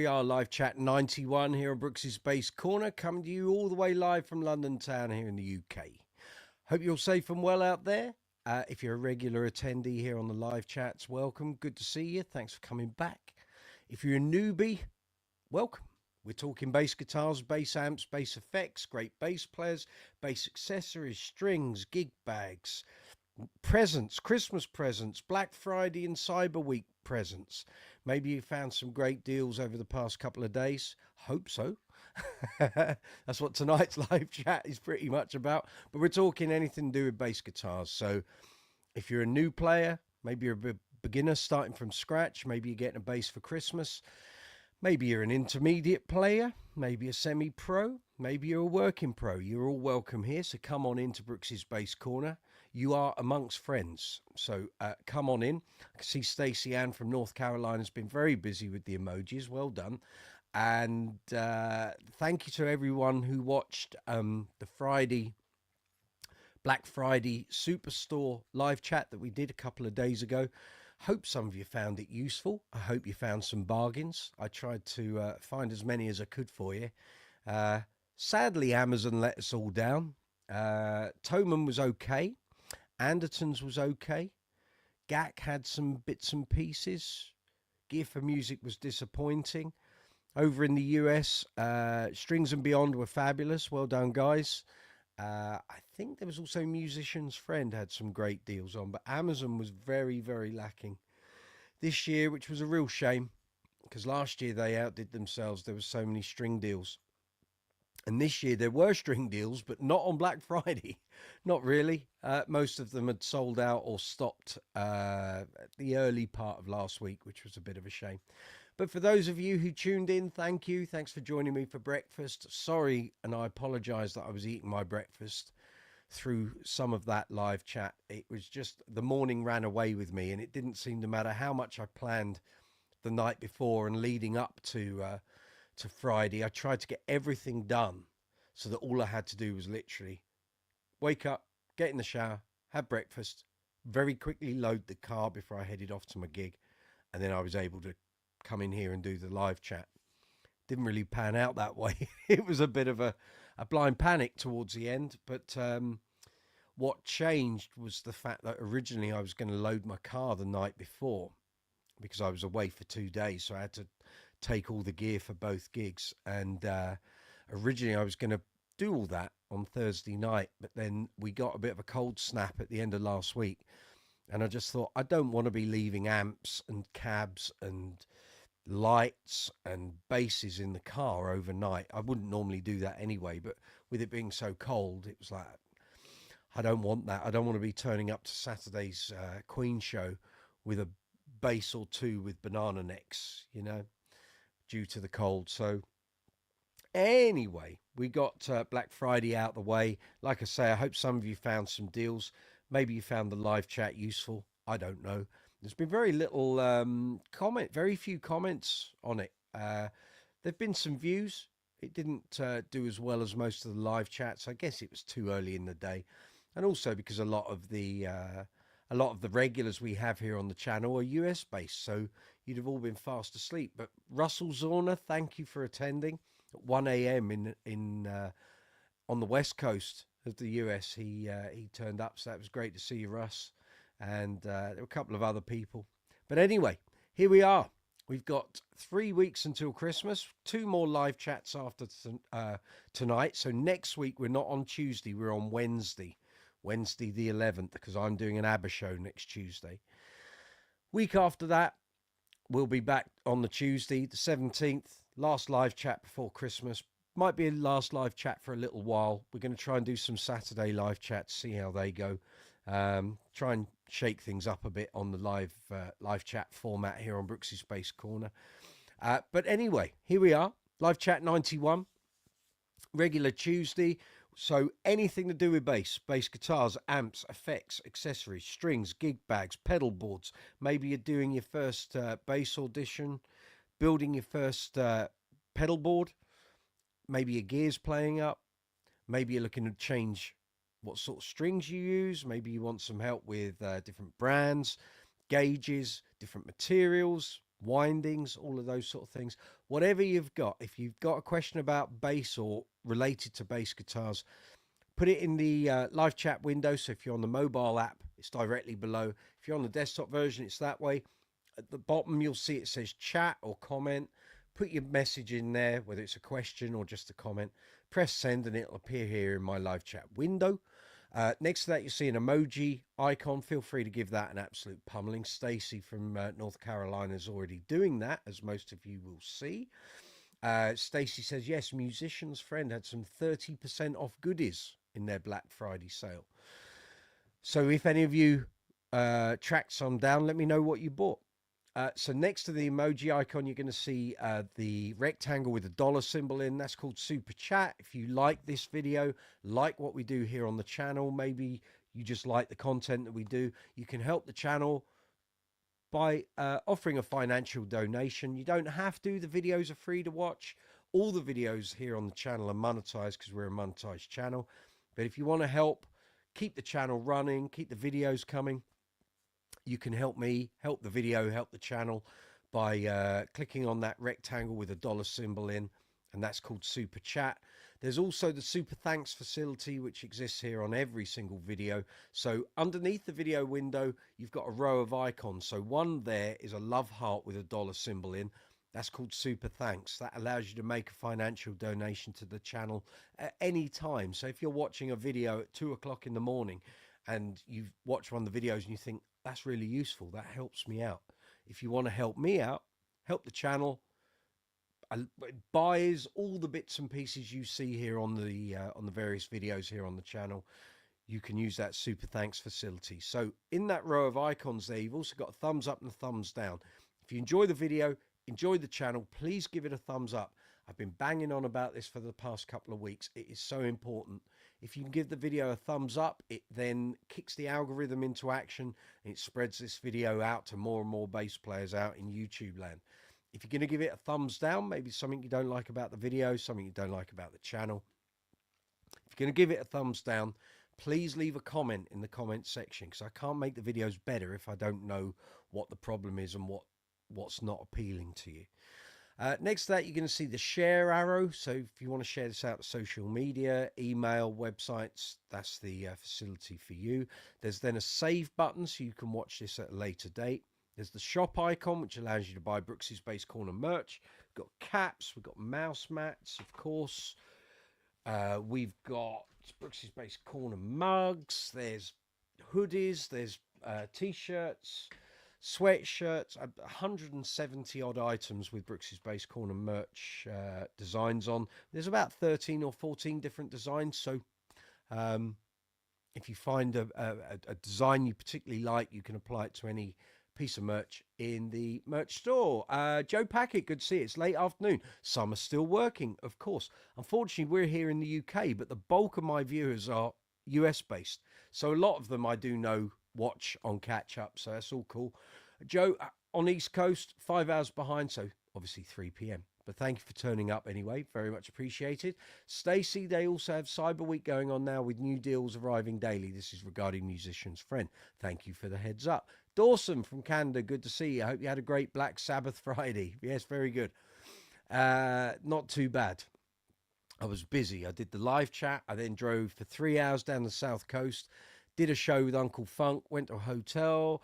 we are, live chat 91 here on Brooksy's Bass Corner, coming to you all the way live from London town here in the UK. Hope you're safe and well out there. If you're a regular attendee here on the live chats, welcome. Good to see you. Thanks for coming back. If you're a newbie, welcome. We're talking bass guitars, bass amps, bass effects, great bass players, bass accessories, strings, gig bags, presents, Christmas presents, Black Friday and Cyber Week presents. Maybe you found some great deals over the past couple of days. Hope so. That's what tonight's live chat is pretty much about. But we're talking anything to do with bass guitars. So if you're a new player, maybe you're a beginner starting from scratch, maybe you're getting a bass for Christmas, maybe you're an intermediate player, maybe a semi-pro, maybe you're a working pro. You're all welcome here. So come on into Brooksy's Bass Corner. You are amongst friends. So come on in. I can see Stacey Ann from North Carolina has been very busy with the emojis. Well done. And thank you to everyone who watched the Black Friday Superstore live chat that we did a couple of days ago. Hope some of you found it useful. I hope you found some bargains. I tried to find as many as I could for you. Sadly, Amazon let us all down. Thomann was okay. Anderton's was okay. GAC had some bits and pieces. Gear for Music was disappointing. Over in the US, Strings and Beyond were fabulous. Well done, guys. I think there was also Musician's Friend had some great deals on, but Amazon was very, very lacking this year, which was a real shame because last year they outdid themselves. There were so many string deals. And this year there were string deals, but not on Black Friday. Not really. Most of them had sold out or stopped at the early part of last week, which was a bit of a shame. But for those of you who tuned in, thank you. Thanks for joining me for breakfast. Sorry, and I apologize that I was eating my breakfast through some of that live chat. It was just the morning ran away with me, and it didn't seem to matter how much I planned the night before and leading up to Friday. I tried to get everything done so that all I had to do was literally wake up, get in the shower, have breakfast, very quickly load the car before I headed off to my gig, and then I was able to come in here and do the live chat. Didn't really pan out that way. It was a bit of a blind panic towards the end, but what changed was the fact that originally I was going to load my car the night before because I was away for 2 days, so I had to take all the gear for both gigs, and originally I was going to do all that on Thursday night, but then we got a bit of a cold snap at the end of last week, and I just thought I don't want to be leaving amps and cabs and lights and basses in the car overnight. I wouldn't normally do that anyway, but with it being so cold, it was like, I don't want that. I don't want to be turning up to Saturday's Queen show with a bass or two with banana necks, you know, due to the cold. So anyway, we got Black Friday out the way. Like I say, I hope some of you found some deals. Maybe you found the live chat useful. I don't know. There's been very little very few comments on it. There've been some views. It didn't do as well as most of the live chats. I guess it was too early in the day, and also because a lot of the regulars we have here on the channel are US based, so you'd have all been fast asleep. But Russell Zorner, thank you for attending at 1 a.m. in on the west coast of the US. He turned up, so that was great to see you, Russ. And there were a couple of other people. But anyway, here we are. We've got 3 weeks until Christmas. 2 more live chats after tonight. So next week, we're not on Tuesday. We're on Wednesday the 11th, because I'm doing an ABBA show next Tuesday. Week after that, we'll be back on the Tuesday, the 17th. Last live chat before Christmas. Might be a last live chat for a little while. We're going to try and do some Saturday live chats, see how they go. Try and shake things up a bit on the live chat format here on Brooksy's Bass Corner. But anyway, here we are, live chat 91, regular Tuesday. So anything to do with bass guitars, amps, effects, accessories, strings, gig bags, pedal boards. Maybe you're doing your first bass audition, building your first pedal board. Maybe your gear's playing up. Maybe you're looking to change what sort of strings you use. Maybe you want some help with different brands, gauges, different materials, windings, all of those sort of things. Whatever you've got, if you've got a question about bass or related to bass guitars, put it in the live chat window. So if you're on the mobile app, it's directly below. If you're on the desktop version, it's that way. At the bottom, you'll see it says chat or comment. Put your message in there, whether it's a question or just a comment. Press send and it'll appear here in my live chat window. Next to that, you'll see an emoji icon. Feel free to give that an absolute pummeling. Stacy from North Carolina is already doing that, as most of you will see. Stacy says, yes, Musician's Friend had some 30% off goodies in their Black Friday sale. So if any of you tracked some down, let me know what you bought. So next to the emoji icon, you're going to see the rectangle with the dollar symbol in. That's called Super Chat. If you like this video, like what we do here on the channel, maybe you just like the content that we do, you can help the channel by offering a financial donation. You don't have to. The videos are free to watch. All the videos here on the channel are monetized because we're a monetized channel. But if you want to help keep the channel running, keep the videos coming, you can help me, help the video, help the channel by clicking on that rectangle with a dollar symbol in, and that's called Super Chat. There's also the Super Thanks facility, which exists here on every single video. So underneath the video window, you've got a row of icons. So one there is a love heart with a dollar symbol in. That's called Super Thanks. That allows you to make a financial donation to the channel at any time. So if you're watching a video at 2 o'clock in the morning and you've watched one of the videos and you think, that's really useful, that helps me out. If you want to help me out, help the channel, it buys all the bits and pieces you see here on the various videos here on the channel. You can use that Super Thanks facility. So in that row of icons there, you've also got a thumbs up and a thumbs down. If you enjoy the video, enjoy the channel, please give it a thumbs up. I've been banging on about this for the past couple of weeks. It is so important. If you can give the video a thumbs up, it then kicks the algorithm into action and it spreads this video out to more and more bass players out in YouTube land. If you're going to give it a thumbs down, maybe something you don't like about the video, something you don't like about the channel. If you're going to give it a thumbs down, please leave a comment in the comment section, because I can't make the videos better if I don't know what the problem is and what's not appealing to you. Next to that, you're going to see the share arrow. So if you want to share this out to social media, email, websites, that's the facility for you. There's then a save button, so you can watch this at a later date. There's the shop icon, which allows you to buy Brooksy's Bass Corner merch. We've got caps, we've got mouse mats, of course. We've got Brooksy's Bass Corner mugs. There's hoodies, there's t-shirts, sweatshirts, 170 odd items with Brooksy's Bass Corner merch designs on. There's about 13 or 14 different designs. So if you find a design you particularly like, you can apply it to any piece of merch in the merch store. Joe Packett, good to see it. It's late afternoon. Some are still working, of course. Unfortunately, we're here in the UK, but the bulk of my viewers are US based. So a lot of them I do know watch on catch up, so that's all cool. Joe on East Coast, 5 hours behind, so obviously 3 p.m. But thank you for turning up anyway, very much appreciated. Stacy, they also have Cyber Week going on now with new deals arriving daily. This is regarding Musician's Friend. Thank you for the heads up. Dawson from Canada, good to see you. I hope you had a great Black Sabbath Friday. Yes, very good. Not too bad. I was busy. I did the live chat. I then drove for 3 hours down the south coast, did a show with Uncle Funk, went to a hotel,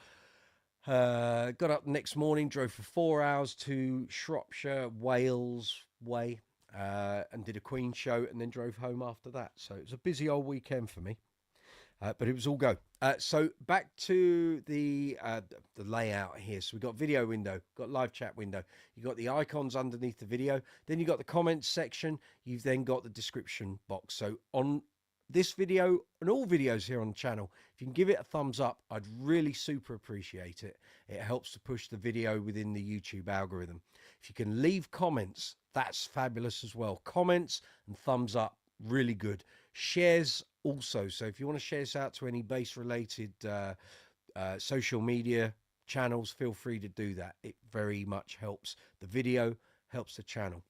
got up the next morning, drove for 4 hours to Shropshire, Wales way, and did a Queen show, and then drove home after that. So it was a busy old weekend for me, but it was all go. So back to the layout here. So we've got video window, got live chat window. You've got the icons underneath the video. Then you've got the comments section. You've then got the description box. So on this video and all videos here on the channel, if you can give it a thumbs up, I'd really super appreciate it. It helps to push the video within the YouTube algorithm. If you can leave comments, that's fabulous as well. Comments and thumbs up, really good. Shares also. So if you want to share this out to any bass related social media channels, feel free to do that. It very much helps the video, helps the channel.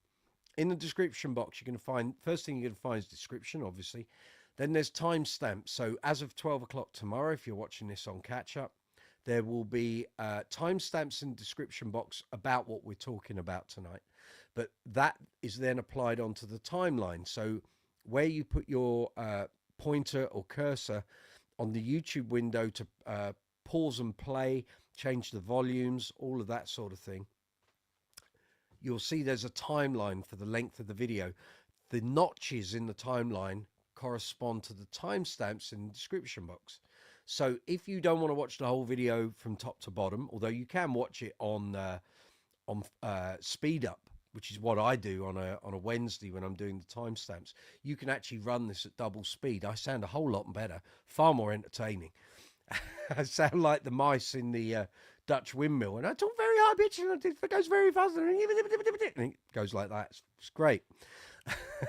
In the description box, you're going to find, first thing you're going to find is description, obviously. Then there's timestamps. So as of 12 o'clock tomorrow, if you're watching this on catch up, there will be timestamps in the description box about what we're talking about tonight. But that is then applied onto the timeline. So where you put your pointer or cursor on the YouTube window to pause and play, change the volumes, all of that sort of thing, you'll see there's a timeline for the length of the video. The notches in the timeline correspond to the timestamps in the description box. So if you don't want to watch the whole video from top to bottom, although you can watch it on speed up, which is what I do on a Wednesday when I'm doing the timestamps, you can actually run this at double speed. I sound a whole lot better, far more entertaining. I sound like the mice in the Dutch windmill, and I talk very high pitch, and it goes very fast, and it goes like that. It's great.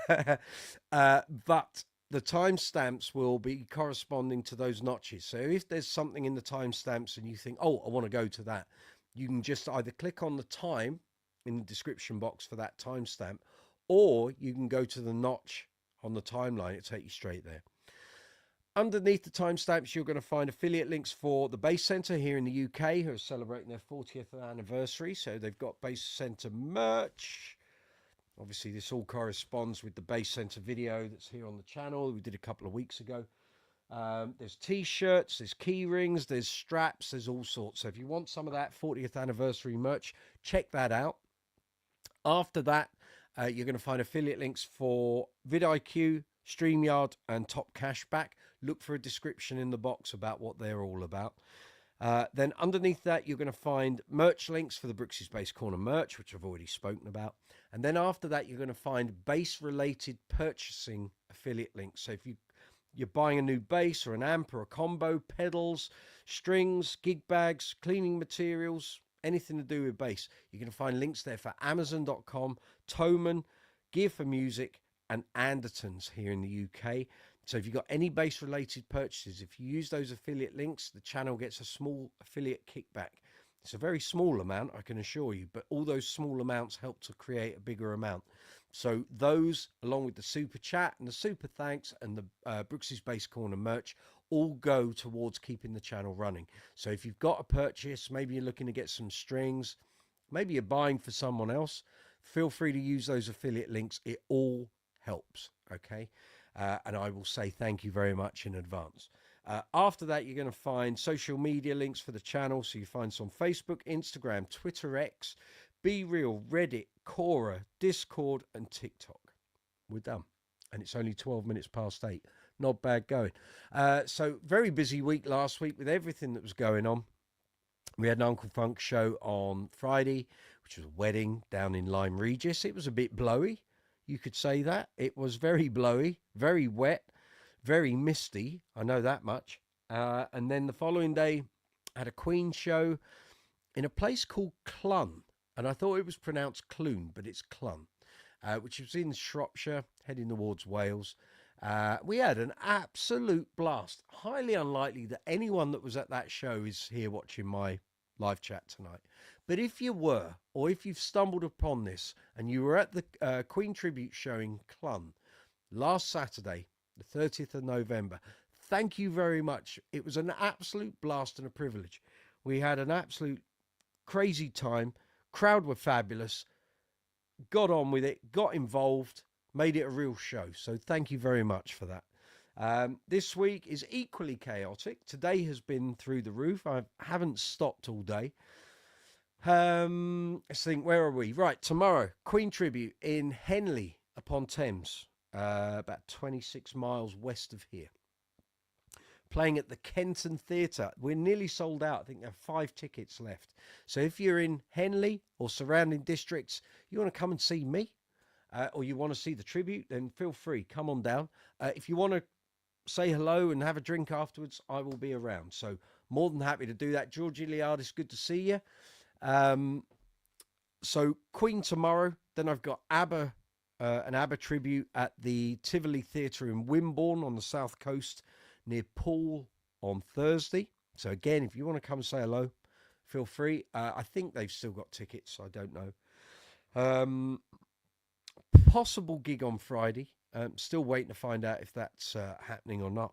But the timestamps will be corresponding to those notches. So if there's something in the timestamps and you think, oh, I want to go to that, you can just either click on the time in the description box for that timestamp, or you can go to the notch on the timeline. It'll take you straight there. Underneath the timestamps, you're going to find affiliate links for the Bass Centre here in the UK, who are celebrating their 40th anniversary. So they've got Bass Centre merch. Obviously, this all corresponds with the Bass Centre video that's here on the channel. We did a couple of weeks ago. There's T-shirts, there's key rings, there's straps, there's all sorts. So if you want some of that 40th anniversary merch, check that out. After that, you're going to find affiliate links for vidIQ, StreamYard, and Top Cashback. Look for a description in the box about what they're all about. Then underneath that, you're going to find merch links for the Brooksy's Bass Corner merch, which I've already spoken about. And then after that, you're going to find bass-related purchasing affiliate links. So if you're buying a new bass or an amp or a combo, pedals, strings, gig bags, cleaning materials, anything to do with bass, you're going to find links there for Amazon.com, Thomann, Gear for Music, and Andertons here in the UK. So if you've got any bass related purchases, if you use those affiliate links, the channel gets a small affiliate kickback. It's a very small amount, I can assure you, but all those small amounts help to create a bigger amount. So those, along with the super chat and the super thanks and the Brooksy's Bass Corner merch, all go towards keeping the channel running. So if you've got a purchase, maybe you're looking to get some strings, maybe you're buying for someone else, feel free to use those affiliate links. It all helps, okay? And I will say thank you very much in advance. After that, you're going to find social media links for the channel. So you find some Facebook, Instagram, Twitter X, Be Real, Reddit, Quora, Discord, and TikTok. We're done. And it's only 12 minutes past 8. Not bad going. So very busy week last week with everything that was going on. We had an Uncle Funk show on Friday, which was a wedding down in Lyme Regis. It was a bit blowy. You could say that. It was very blowy, very wet, very misty. I know that much. And then the following day, I had a Queen show in a place called Clun. And I thought it was pronounced Clun, but it's Clun, which was in Shropshire, heading towards Wales. We had an absolute blast. Highly unlikely that anyone that was at that show is here watching my live chat tonight. But if you were, or if you've stumbled upon this and you were at the Queen Tribute show in Clun last Saturday, the 30th of November, thank you very much. It was an absolute blast and a privilege. We had an absolute crazy time. Crowd were fabulous. Got on with it, got involved, made it a real show. So thank you very much for that. This week is equally chaotic. Today has been through the roof. I haven't stopped all day. Let's think, where are we? Right, tomorrow, Queen Tribute in Henley upon Thames, about 26 miles west of here. Playing at the Kenton Theatre. We're nearly sold out. I think there are 5 tickets left. So if you're in Henley or surrounding districts, you want to come and see me, or you want to see the tribute, then feel free, come on down. If you want to say hello and have a drink afterwards, I will be around. So more than happy to do that. George Iliadis, good to see you. So Queen tomorrow, then I've got ABBA, an ABBA tribute at the Tivoli Theatre in Wimborne on the south coast near Poole on Thursday. So again, if you want to come and say hello, feel free. I think they've still got tickets. I don't know. Possible gig on Friday. Still waiting to find out if that's happening or not.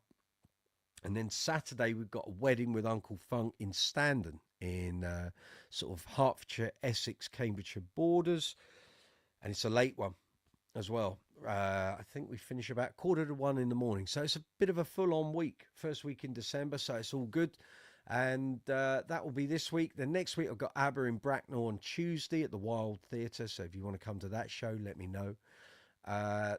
And then Saturday, we've got a wedding with Uncle Funk in Standon in sort of Hertfordshire, Essex, Cambridgeshire borders. And it's a late one as well. I think we finish about 1:45 in the morning. So it's a bit of a full-on week, first week in December. So it's all good. And that will be this week. Then next week, I've got ABBA in Bracknell on Tuesday at the Wild Theatre. So if you want to come to that show, let me know.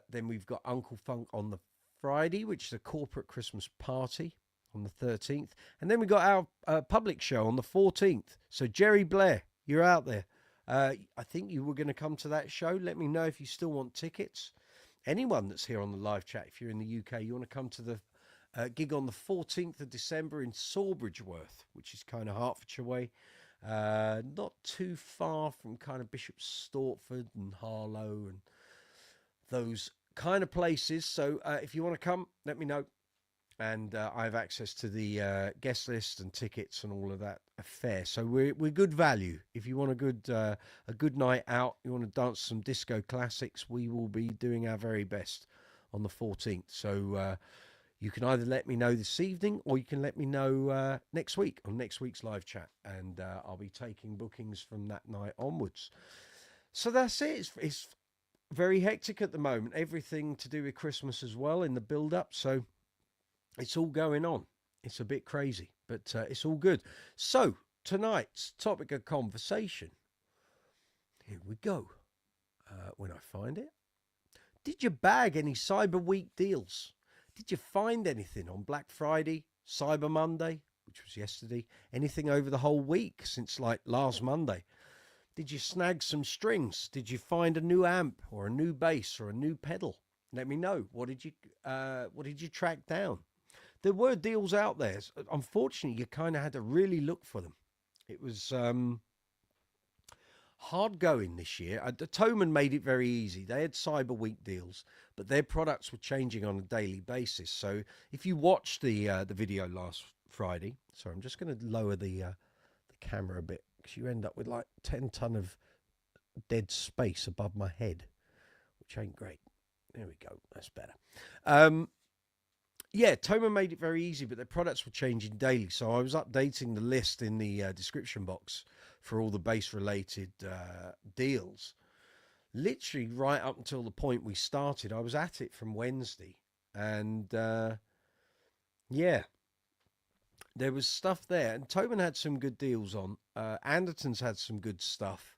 Then we've got Uncle Funk on the Friday, which is a corporate Christmas party on the 13th. And then we got our public show on the 14th. So Jerry Blair, you're out there. I think you were going to come to that show. Let me know if you still want tickets. Anyone that's here on the live chat, if you're in the UK, you want to come to the gig on the 14th of December in Sawbridgeworth, which is kind of Hertfordshire way. Not too far from kind of Bishop Stortford and Harlow and those kind of places. So if you want to come, let me know. And I have access to the guest list and tickets and all of that affair. So we're good value. If you want a good night out, you want to dance some disco classics, we will be doing our very best on the 14th. So you can either let me know this evening or you can let me know next week on next week's live chat. And I'll be taking bookings from that night onwards. So that's it. It's very hectic at the moment. Everything to do with Christmas as well in the build-up. So it's all going on. It's a bit crazy, but it's all good. So tonight's topic of conversation. Here we go. When I find it. Did you bag any Cyber Week deals? Did you find anything on Black Friday, Cyber Monday, which was yesterday? Anything over the whole week since like last Monday? Did you snag some strings? Did you find a new amp or a new bass or a new pedal? Let me know. What did you track down? There were deals out there. Unfortunately, you kind of had to really look for them. It was hard going this year. Thomann made it very easy. They had Cyber Week deals, but their products were changing on a daily basis. So if you watched the video last Friday, sorry, I'm just going to lower the camera a bit because you end up with like 10 ton of dead space above my head, which ain't great. There we go. That's better. Yeah, Thomann made it very easy, but their products were changing daily. So I was updating the list in the description box for all the bass-related deals. Literally right up until the point we started, I was at it from Wednesday. And, yeah, there was stuff there. And Thomann had some good deals on. Anderton's had some good stuff.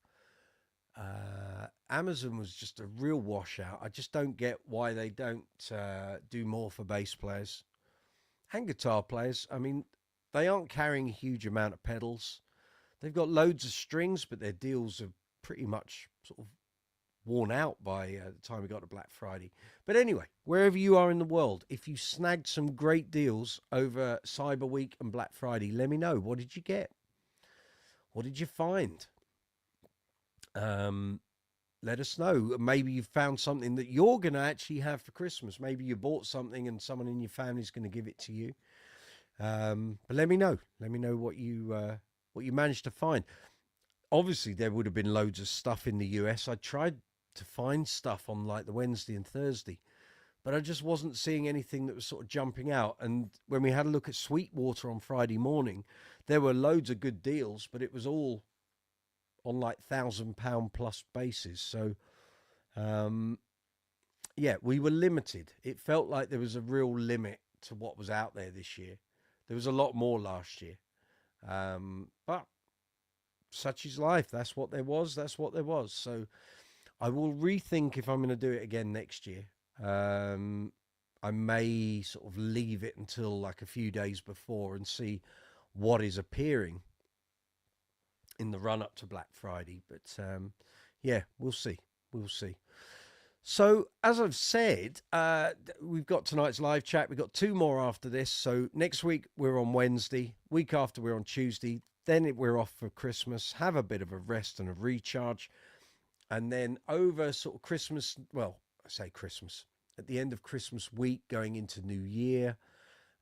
Amazon was just a real washout. I just don't get why they don't do more for bass players and guitar players. I mean, they aren't carrying a huge amount of pedals. They've got loads of strings, but their deals are pretty much sort of worn out by the time we got to Black Friday. But anyway, wherever you are in the world, if you snagged some great deals over Cyber Week and Black Friday, let me know. What did you get? What did you find? Let us know. Maybe you found something that you're going to actually have for Christmas. Maybe you bought something and someone in your family is going to give it to you. But let me know. Let me know what you managed to find. Obviously, there would have been loads of stuff in the US. I tried to find stuff on like the Wednesday and Thursday, but I just wasn't seeing anything that was sort of jumping out. And when we had a look at Sweetwater on Friday morning, there were loads of good deals, but it was all on like £1,000 plus bases. So, yeah, we were limited. It felt like there was a real limit to what was out there this year. There was a lot more last year. But such is life. That's what there was. That's what there was. So I will rethink if I'm going to do it again next year. I may sort of leave it until like a few days before and see what is appearing in the run up to Black Friday. But yeah, we'll see. We'll see. So as I've said, we've got tonight's live chat. We've got 2 more after this. So next week we're on Wednesday. Week after we're on Tuesday. Then we're off for Christmas. Have a bit of a rest and a recharge. And then over sort of Christmas, well, I say Christmas, at the end of Christmas week going into New Year.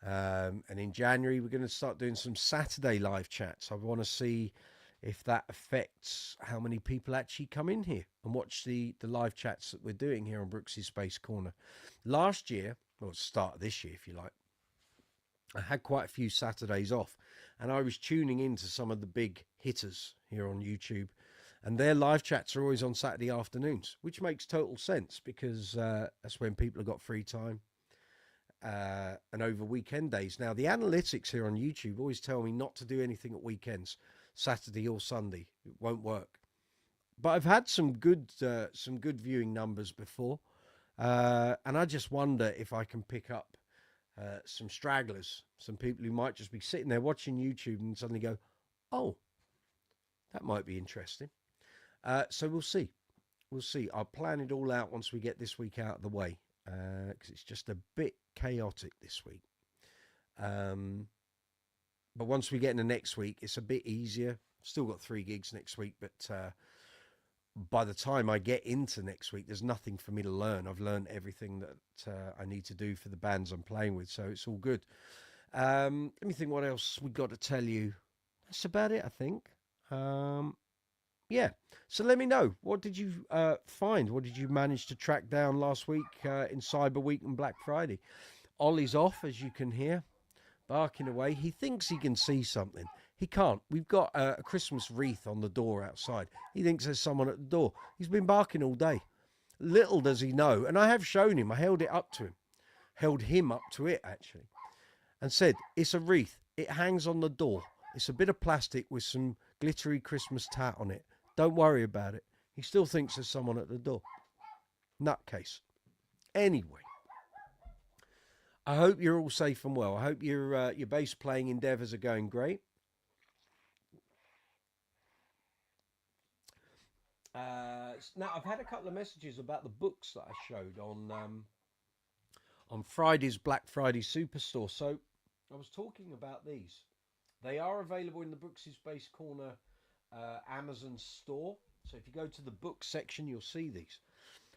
And in January, we're going to start doing some Saturday live chats. I want to see if that affects how many people actually come in here and watch the live chats that we're doing here on Brooksy's Space Corner. Last year, or start of this year, if you like, I had quite a few Saturdays off, and I was tuning into some of the big hitters here on YouTube, and their live chats are always on Saturday afternoons, which makes total sense because that's when people have got free time and over weekend days. Now, the analytics here on YouTube always tell me not to do anything at weekends, Saturday or Sunday. It won't work. But I've had some good viewing numbers before, and I just wonder if I can pick up some stragglers, some people who might just be sitting there watching YouTube and suddenly go, "Oh, that might be interesting." So we'll see. We'll see. I'll plan it all out once we get this week out of the way, because it's just a bit chaotic this week. But once we get into next week, it's a bit easier. Still got 3 gigs next week, but by the time I get into next week, there's nothing for me to learn. I've learned everything that I need to do for the bands I'm playing with, so it's all good. Let me think what else we got to tell you. That's about it, I think. Yeah. So let me know. What did you find? What did you manage to track down last week in Cyber Week and Black Friday? Ollie's off, as you can hear, barking away. He thinks he can see something. He can't. We've got a Christmas wreath on the door outside. He thinks there's someone at the door. He's been barking all day. Little does he know. And I have shown him. I held it up to him. Held him up to it, actually. And said, it's a wreath. It hangs on the door. It's a bit of plastic with some glittery Christmas tat on it. Don't worry about it. He still thinks there's someone at the door. Nutcase. Anyway. I hope you're all safe and well. I hope your bass playing endeavours are going great. Now, I've had a couple of messages about the books that I showed on Friday's Black Friday Superstore. So I was talking about these. They are available in the Brooksy's Bass Corner Amazon store. So if you go to the book section, you'll see these.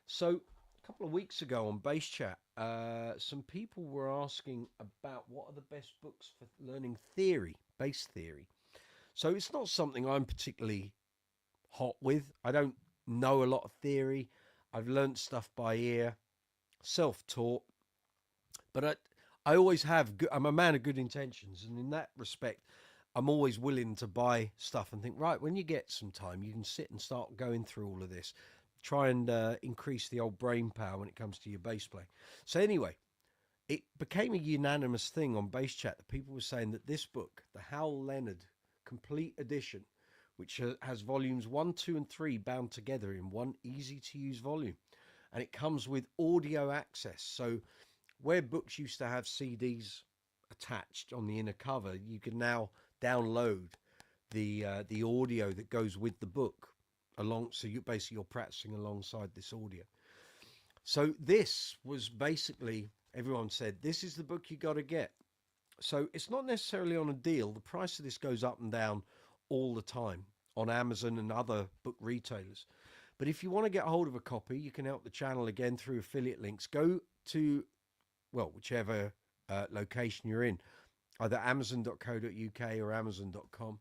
So a couple of weeks ago on Bass Chat, some people were asking about what are the best books for learning theory, bass theory. So it's not something I'm particularly hot with. I don't know a lot of theory. I've learned stuff by ear, self-taught, but I always have. I'm a man of good intentions, and in that respect, I'm always willing to buy stuff and think, right, when you get some time, you can sit and start going through all of this. Try and increase the old brain power when it comes to your bass playing. So anyway, it became a unanimous thing on Bass Chat that people were saying that this book, the Hal Leonard Complete Edition, which has volumes 1, 2, and 3 bound together in one easy-to-use volume, and it comes with audio access. So where books used to have CDs attached on the inner cover, you can now download the audio that goes with the book along. So you're practicing alongside this audio. So this was basically, everyone said, this is the book you got to get. So it's not necessarily on a deal. The price of this goes up and down all the time on Amazon and other book retailers. But if you want to get hold of a copy, you can help the channel again through affiliate links. Go to, well, whichever location you're in, either amazon.co.uk or amazon.com.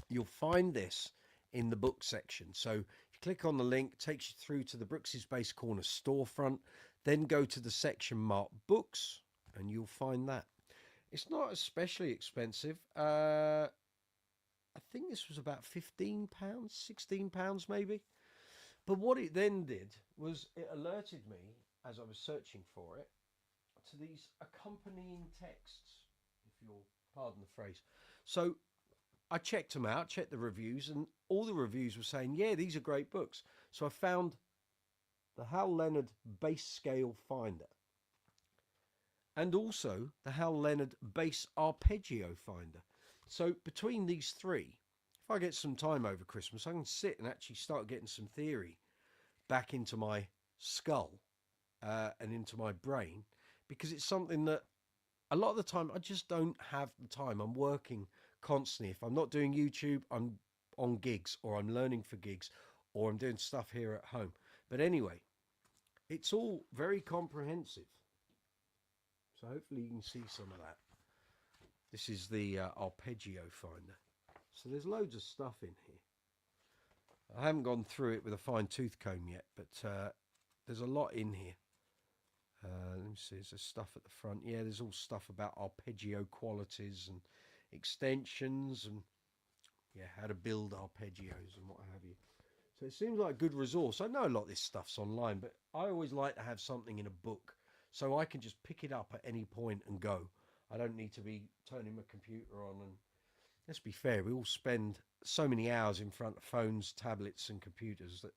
You'll find this in the book section. So if you click on the link, it takes you through to the Brooksy's Bass Corner storefront. Then go to the section marked books, and you'll find that. It's not especially expensive. I think this was about £15, £16 maybe. But what it then did was it alerted me, as I was searching for it, to these accompanying texts, if you'll pardon the phrase. So I checked them out, checked the reviews, and all the reviews were saying, yeah, these are great books. So I found the Hal Leonard Bass Scale Finder and also the Hal Leonard Bass Arpeggio Finder. So between these three, if I get some time over Christmas, I can sit and actually start getting some theory back into my skull and into my brain, because it's something that a lot of the time I just don't have the time. I'm working constantly. If I'm not doing YouTube, I'm on gigs, or I'm learning for gigs, or I'm doing stuff here at home. But anyway, it's all very comprehensive. So hopefully you can see some of that. This is the arpeggio finder. So there's loads of stuff in here. I haven't gone through it with a fine tooth comb yet, but there's a lot in here. Let me see, there's stuff at the front. Yeah, there's all stuff about arpeggio qualities and extensions and, yeah, how to build arpeggios and what have you. So it seems like a good resource. I know a lot of this stuff's online, but I always like to have something in a book so I can just pick it up at any point and go. I don't need to be turning my computer on. And let's be fair, we all spend so many hours in front of phones, tablets, and computers that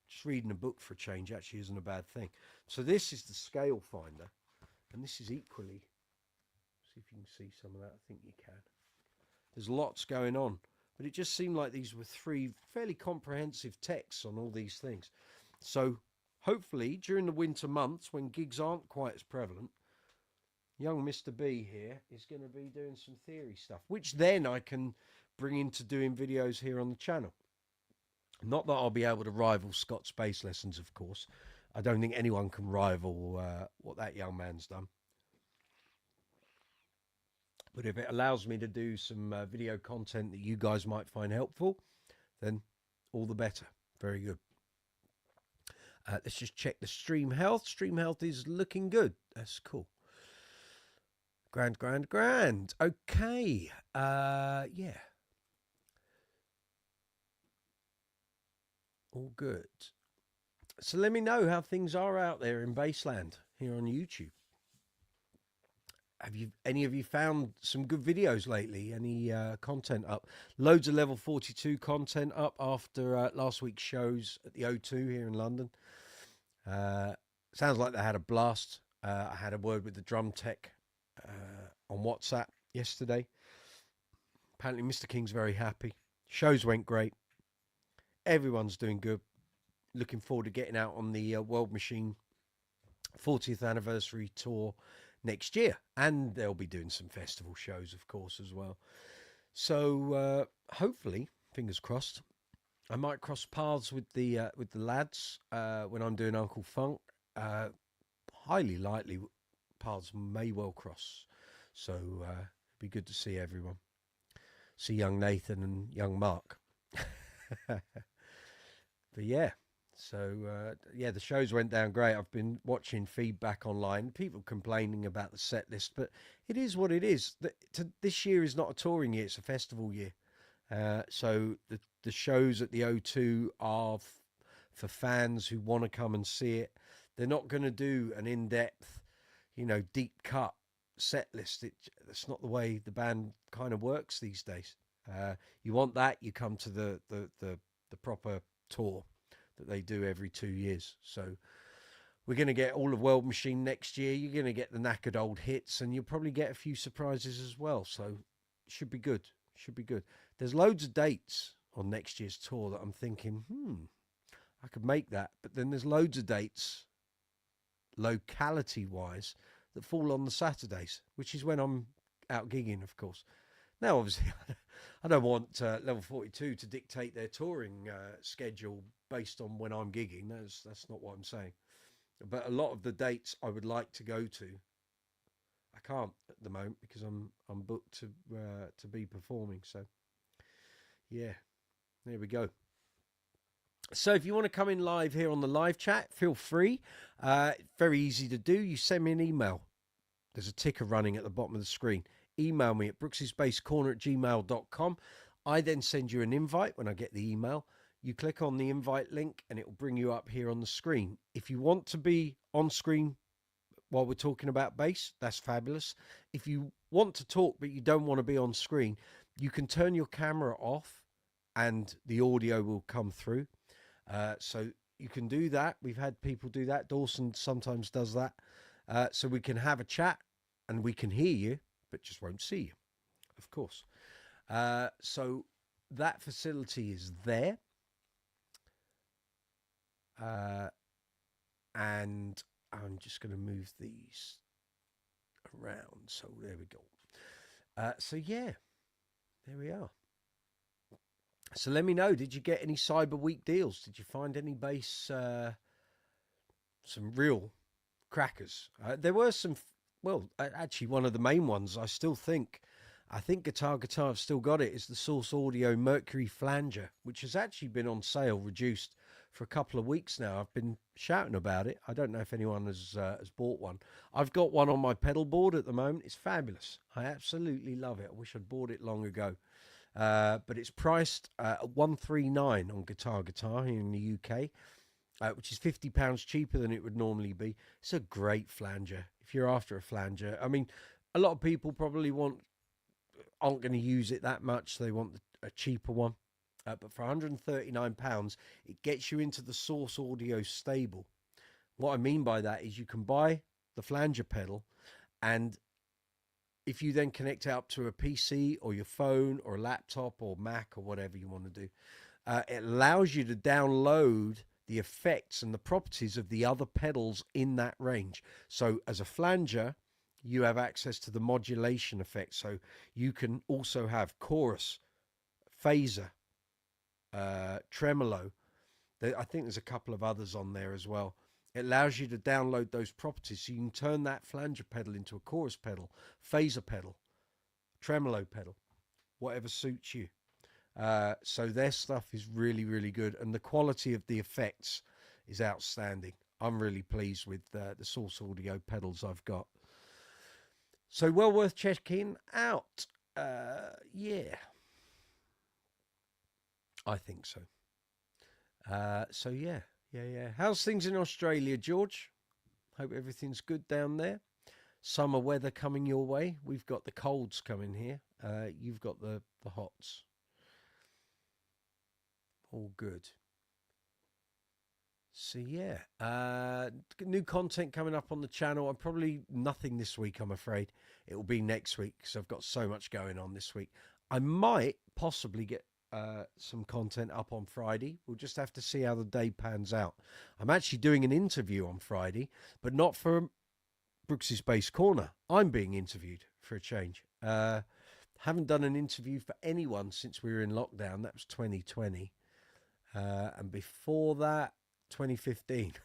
just reading a book for a change actually isn't a bad thing. So this is the scale finder, and this is equally. See if you can see some of that. I think you can. There's lots going on, but it just seemed like these were 3 fairly comprehensive texts on all these things. So hopefully during the winter months when gigs aren't quite as prevalent, young Mr. B here is going to be doing some theory stuff, which then I can bring into doing videos here on the channel. Not that I'll be able to rival Scott's bass lessons, of course. I don't think anyone can rival what that young man's done. But if it allows me to do some video content that you guys might find helpful, then all the better. Very good. Let's just check the stream health. Stream health is looking good. That's cool. Grand. Okay. Yeah. All good. So let me know how things are out there in Bassland here on YouTube. Have any of you found some good videos lately? Any content up? Loads of level 42 content up after last week's shows at the O2 here in London. Sounds like they had a blast. I had a word with the drum tech on WhatsApp yesterday. Apparently Mr. King's very happy. Shows went great. Everyone's doing good. Looking forward to getting out on the World Machine 40th anniversary tour next year, and they'll be doing some festival shows, of course, as well. So hopefully, fingers crossed, I might cross paths with the lads when I'm doing Uncle Funk. Highly likely, paths may well cross. So it'd be good to see everyone. See young Nathan and young Mark. But yeah. So, yeah, the shows went down great. I've been watching feedback online, people complaining about the set list, but it is what it is. This year is not a touring year, it's a festival year. So the shows at the O2 are for fans who want to come and see it. They're not going to do an in-depth, deep cut set list. That's not the way the band kind of works these days. You want that, you come to the proper tour that they do every 2 years. So we're going to get all of World Machine next year. You're going to get the knackered old hits, and you'll probably get a few surprises as well. So it should be good. Should be good. There's loads of dates on next year's tour that I'm thinking, I could make that. But then there's loads of dates, locality-wise, that fall on the Saturdays, which is when I'm out gigging, of course. Now, obviously, I don't want Level 42 to dictate their touring schedule based on when I'm gigging. That's not what I'm saying. But a lot of the dates I would like to go to, I can't at the moment because I'm booked to be performing. So, yeah, there we go. So if you want to come in live here on the live chat, feel free. Very easy to do. You send me an email. There's a ticker running at the bottom of the screen. Email me at brooksysbasscorner@gmail.com. I then send you an invite when I get the email. You click on the invite link and it will bring you up here on the screen. If you want to be on screen while we're talking about bass, that's fabulous. If you want to talk but you don't want to be on screen, you can turn your camera off and the audio will come through. So you can do that. We've had people do that. Dawson sometimes does that. So we can have a chat and we can hear you, but just won't see you, of course. So that facility is there. And I'm just going to move these around. So there we go. So yeah, there we are. So let me know, did you get any Cyber Week deals? Did you find any bass, some real crackers? There were some, well, actually one of the main ones, I think Guitar have still got it, is the Source Audio Mercury Flanger, which has actually been on sale, reduced for a couple of weeks now. I've been shouting about it. I don't know if anyone has bought one. I've got one on my pedal board at the moment. It's fabulous. I absolutely love it. I wish I'd bought it long ago. But it's priced at $139 on Guitar here in the UK, which is £50 cheaper than it would normally be. It's a great flanger if you're after a flanger. I mean, a lot of people probably aren't going to use it that much. They want a cheaper one. But for £139, it gets you into the Source Audio stable. What I mean by that is you can buy the flanger pedal, and if you then connect it up to a PC or your phone or a laptop or Mac or whatever you want to do, it allows you to download the effects and the properties of the other pedals in that range. So as a flanger, you have access to the modulation effects. So you can also have chorus, phaser, tremolo. I think there's a couple of others on there as well. It allows you to download those properties, so you can turn that flanger pedal into a chorus pedal, phaser pedal, tremolo pedal, whatever suits you. So their stuff is really, really good, and the quality of the effects is outstanding. I'm really pleased with the Source Audio pedals I've got. So well worth checking out. Yeah, I think so. So yeah. How's things in Australia, George? Hope everything's good down there. Summer weather coming your way. We've got the colds coming here. You've got the hots. All good. So yeah, new content coming up on the channel. I'm probably nothing this week, I'm afraid. It will be next week because I've got so much going on this week. I might possibly get some content up on Friday. We'll just have to see how the day pans out. I'm actually doing an interview on Friday, but not for Brooksy's Bass Corner. I'm being interviewed for a change. Haven't done an interview for anyone since we were in lockdown. That was 2020. And before that, 2015.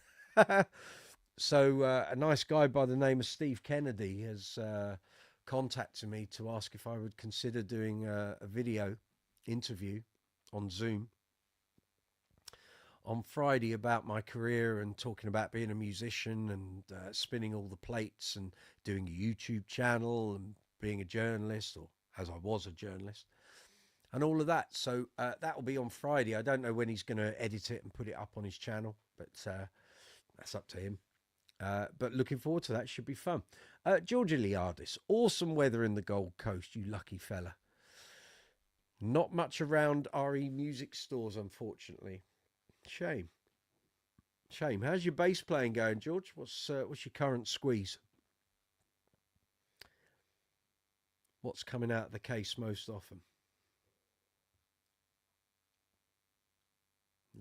So a nice guy by the name of Steve Kennedy has contacted me to ask if I would consider doing a video interview on Zoom on Friday about my career and talking about being a musician and spinning all the plates and doing a YouTube channel and being a journalist, or as I was a journalist, and all of that. So that will be on Friday. I don't know when he's going to edit it and put it up on his channel, but that's up to him. But looking forward to that. Should be fun. George Iliadis, awesome weather in the Gold Coast, you lucky fella. Not much around RE music stores, unfortunately. Shame. How's your bass playing going, George? What's your current squeeze? What's coming out of the case most often?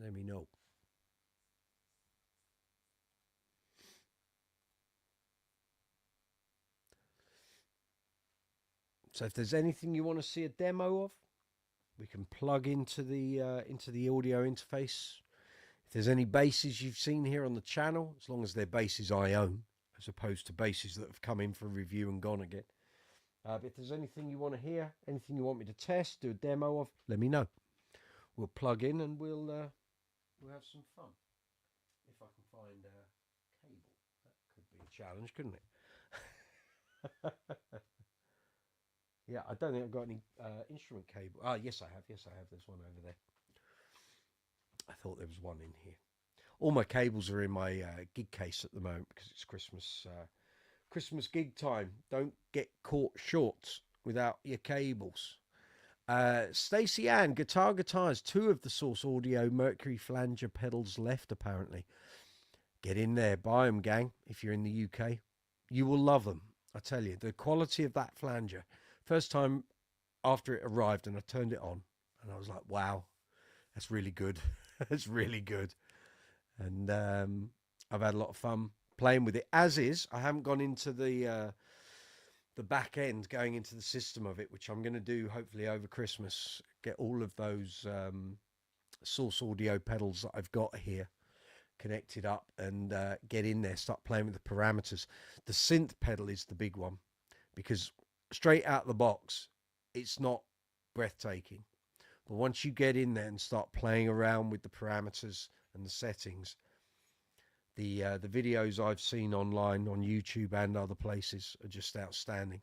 Let me know. So if there's anything you want to see a demo of, we can plug into the audio interface. If there's any basses you've seen here on the channel, as long as they're basses I own, as opposed to basses that have come in for review and gone again. But if there's anything you want to hear, anything you want me to test, do a demo of, let me know. We'll plug in and we'll have some fun. If I can find a cable, that could be a challenge, couldn't it? Yeah, I don't think I've got any instrument cable. Yes, I have. There's one over there. I thought there was one in here. All my cables are in my gig case at the moment because it's Christmas gig time. Don't get caught short without your cables. Stacey Ann, guitars. 2 of the Source Audio Mercury flanger pedals left, apparently. Get in there. Buy them, gang, if you're in the UK. You will love them. I tell you, the quality of that flanger. First time after it arrived and I turned it on and I was like, wow, that's really good. That's really good. And I've had a lot of fun playing with it. As is, I haven't gone into the back end, going into the system of it, which I'm going to do hopefully over Christmas. Get all of those Source Audio pedals that I've got here connected up and get in there, start playing with the parameters. The synth pedal is the big one because straight out of the box, it's not breathtaking. But once you get in there and start playing around with the parameters and the settings, the videos I've seen online on YouTube and other places are just outstanding.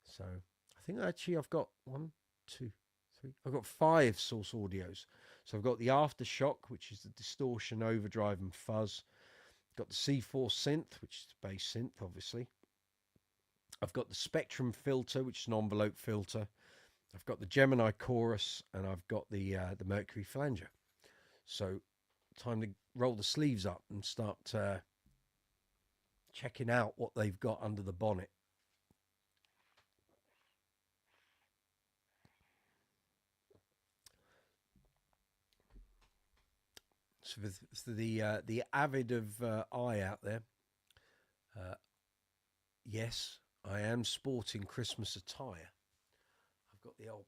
So I think actually I've got 1, 2, 3. I've got 5 source audios. So I've got the aftershock, which is the distortion, overdrive, and fuzz. Got the C4 synth, which is the bass synth, obviously. I've got the Spectrum filter, which is an envelope filter. I've got the Gemini chorus, and I've got the Mercury Flanger. So time to roll the sleeves up and start checking out what they've got under the bonnet. So for the avid of eye out there, yes, I am sporting Christmas attire. I've got the old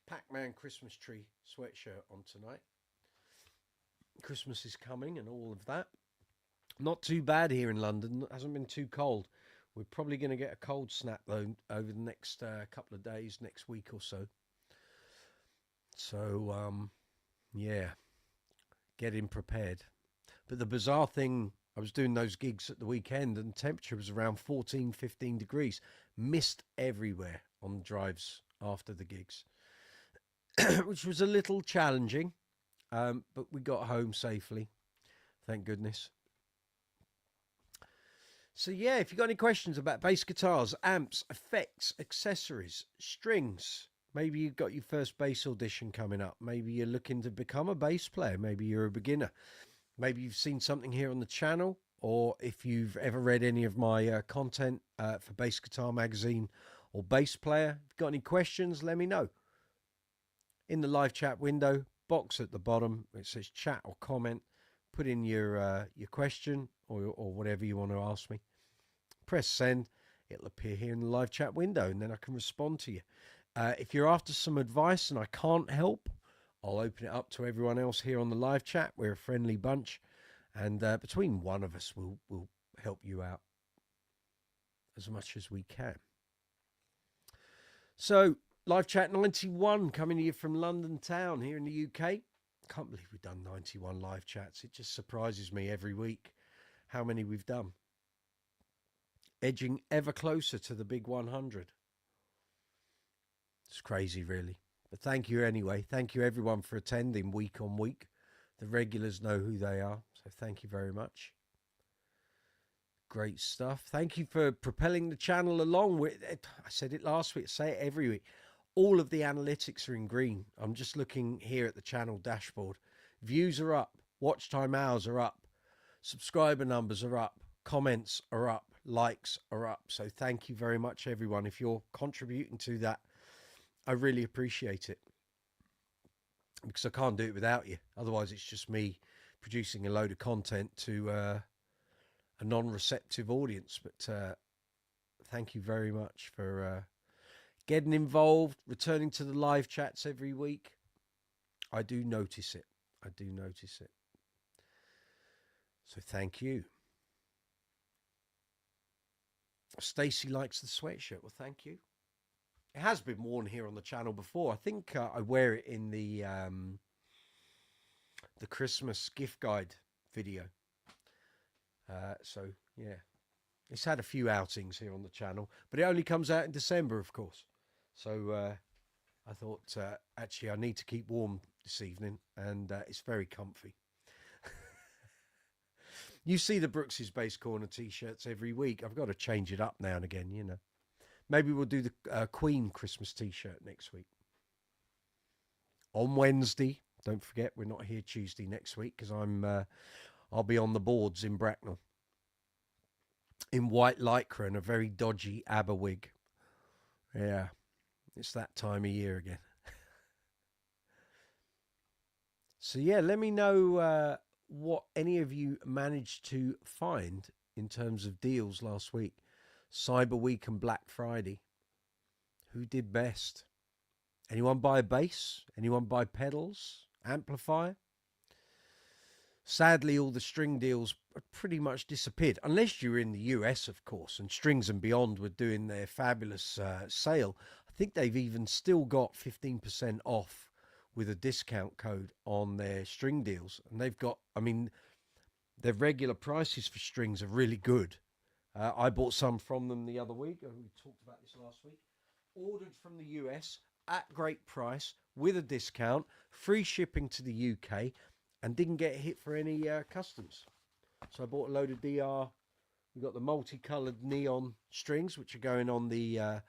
Pac-Man Christmas tree sweatshirt on tonight. Christmas is coming and all of that. Not too bad here in London. It hasn't been too cold. We're probably going to get a cold snap though over the next couple of days, next week or so. So, yeah, getting prepared. But the bizarre thing, I was doing those gigs at the weekend and the temperature was around 14, 15 degrees. Mist everywhere on the drives after the gigs, which was a little challenging, but we got home safely. Thank goodness. So yeah, if you've got any questions about bass guitars, amps, effects, accessories, strings, maybe you've got your first bass audition coming up. Maybe you're looking to become a bass player. Maybe you're a beginner. Maybe you've seen something here on the channel, or if you've ever read any of my content for Bass Guitar Magazine or Bass Player. If you've got any questions, let me know. In the live chat window, box at the bottom, it says chat or comment. Put in your question or whatever you want to ask me. Press send. It'll appear here in the live chat window, and then I can respond to you. If you're after some advice and I can't help, I'll open it up to everyone else here on the live chat. We're a friendly bunch, and between one of us, we'll help you out as much as we can. So, live chat 91 coming to you from London town here in the UK. Can't believe we've done 91 live chats. It just surprises me every week how many we've done. Edging ever closer to the big 100. It's crazy, really. But thank you anyway. Thank you, everyone, for attending week on week. The regulars know who they are, so thank you very much. Great stuff. Thank you for propelling the channel along. I said it last week, I say it every week. All of the analytics are in green. I'm just looking here at the channel dashboard. Views are up. Watch time hours are up. Subscriber numbers are up. Comments are up. Likes are up. So thank you very much, everyone. If you're contributing to that, I really appreciate it. Because I can't do it without you. Otherwise, it's just me producing a load of content to a non-receptive audience. But thank you very much for getting involved, returning to the live chats every week. I do notice it. I do notice it. So thank you. Stacey likes the sweatshirt. Well, thank you. It has been worn here on the channel before. I think I wear it in the Christmas gift guide video. So, yeah. It's had a few outings here on the channel, but it only comes out in December, of course. So I thought, actually, I need to keep warm this evening, and it's very comfy. You see the Brooksy's Bass Corner t-shirts every week. I've got to change it up now and again, you know. Maybe we'll do the Queen Christmas t-shirt next week. On Wednesday. Don't forget, we're not here Tuesday next week because I'll be on the boards in Bracknell. In white lycra and a very dodgy ABBA wig. Yeah, it's that time of year again. So yeah, let me know what any of you managed to find in terms of deals last week. Cyber Week and Black Friday. Who did best? Anyone buy a bass? Anyone buy pedals? Amplifier? Sadly, all the string deals pretty much disappeared. Unless you're in the US, of course, and Strings and Beyond were doing their fabulous sale. I think they've even still got 15% off with a discount code on their string deals. And they've got, I mean, their regular prices for strings are really good. I bought some from them the other week. We talked about this last week. Ordered from the US at great price with a discount, free shipping to the UK, and didn't get hit for any customs. So I bought a load of DR. We've got the multicolored neon strings, which are going on the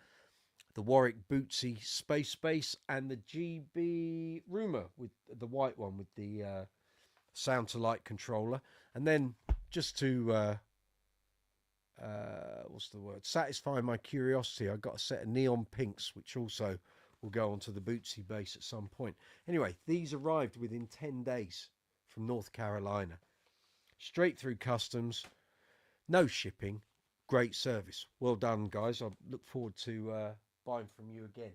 Warwick Brooksy Space Base, and the GB Rumor with the white one with the sound to light controller. And then just to what's the word? Satisfy my curiosity, I got a set of neon pinks, which also will go onto the Brooksy base at some point. Anyway, these arrived within 10 days from North Carolina, straight through customs, no shipping, great service. Well done, guys. I look forward to buying from you again.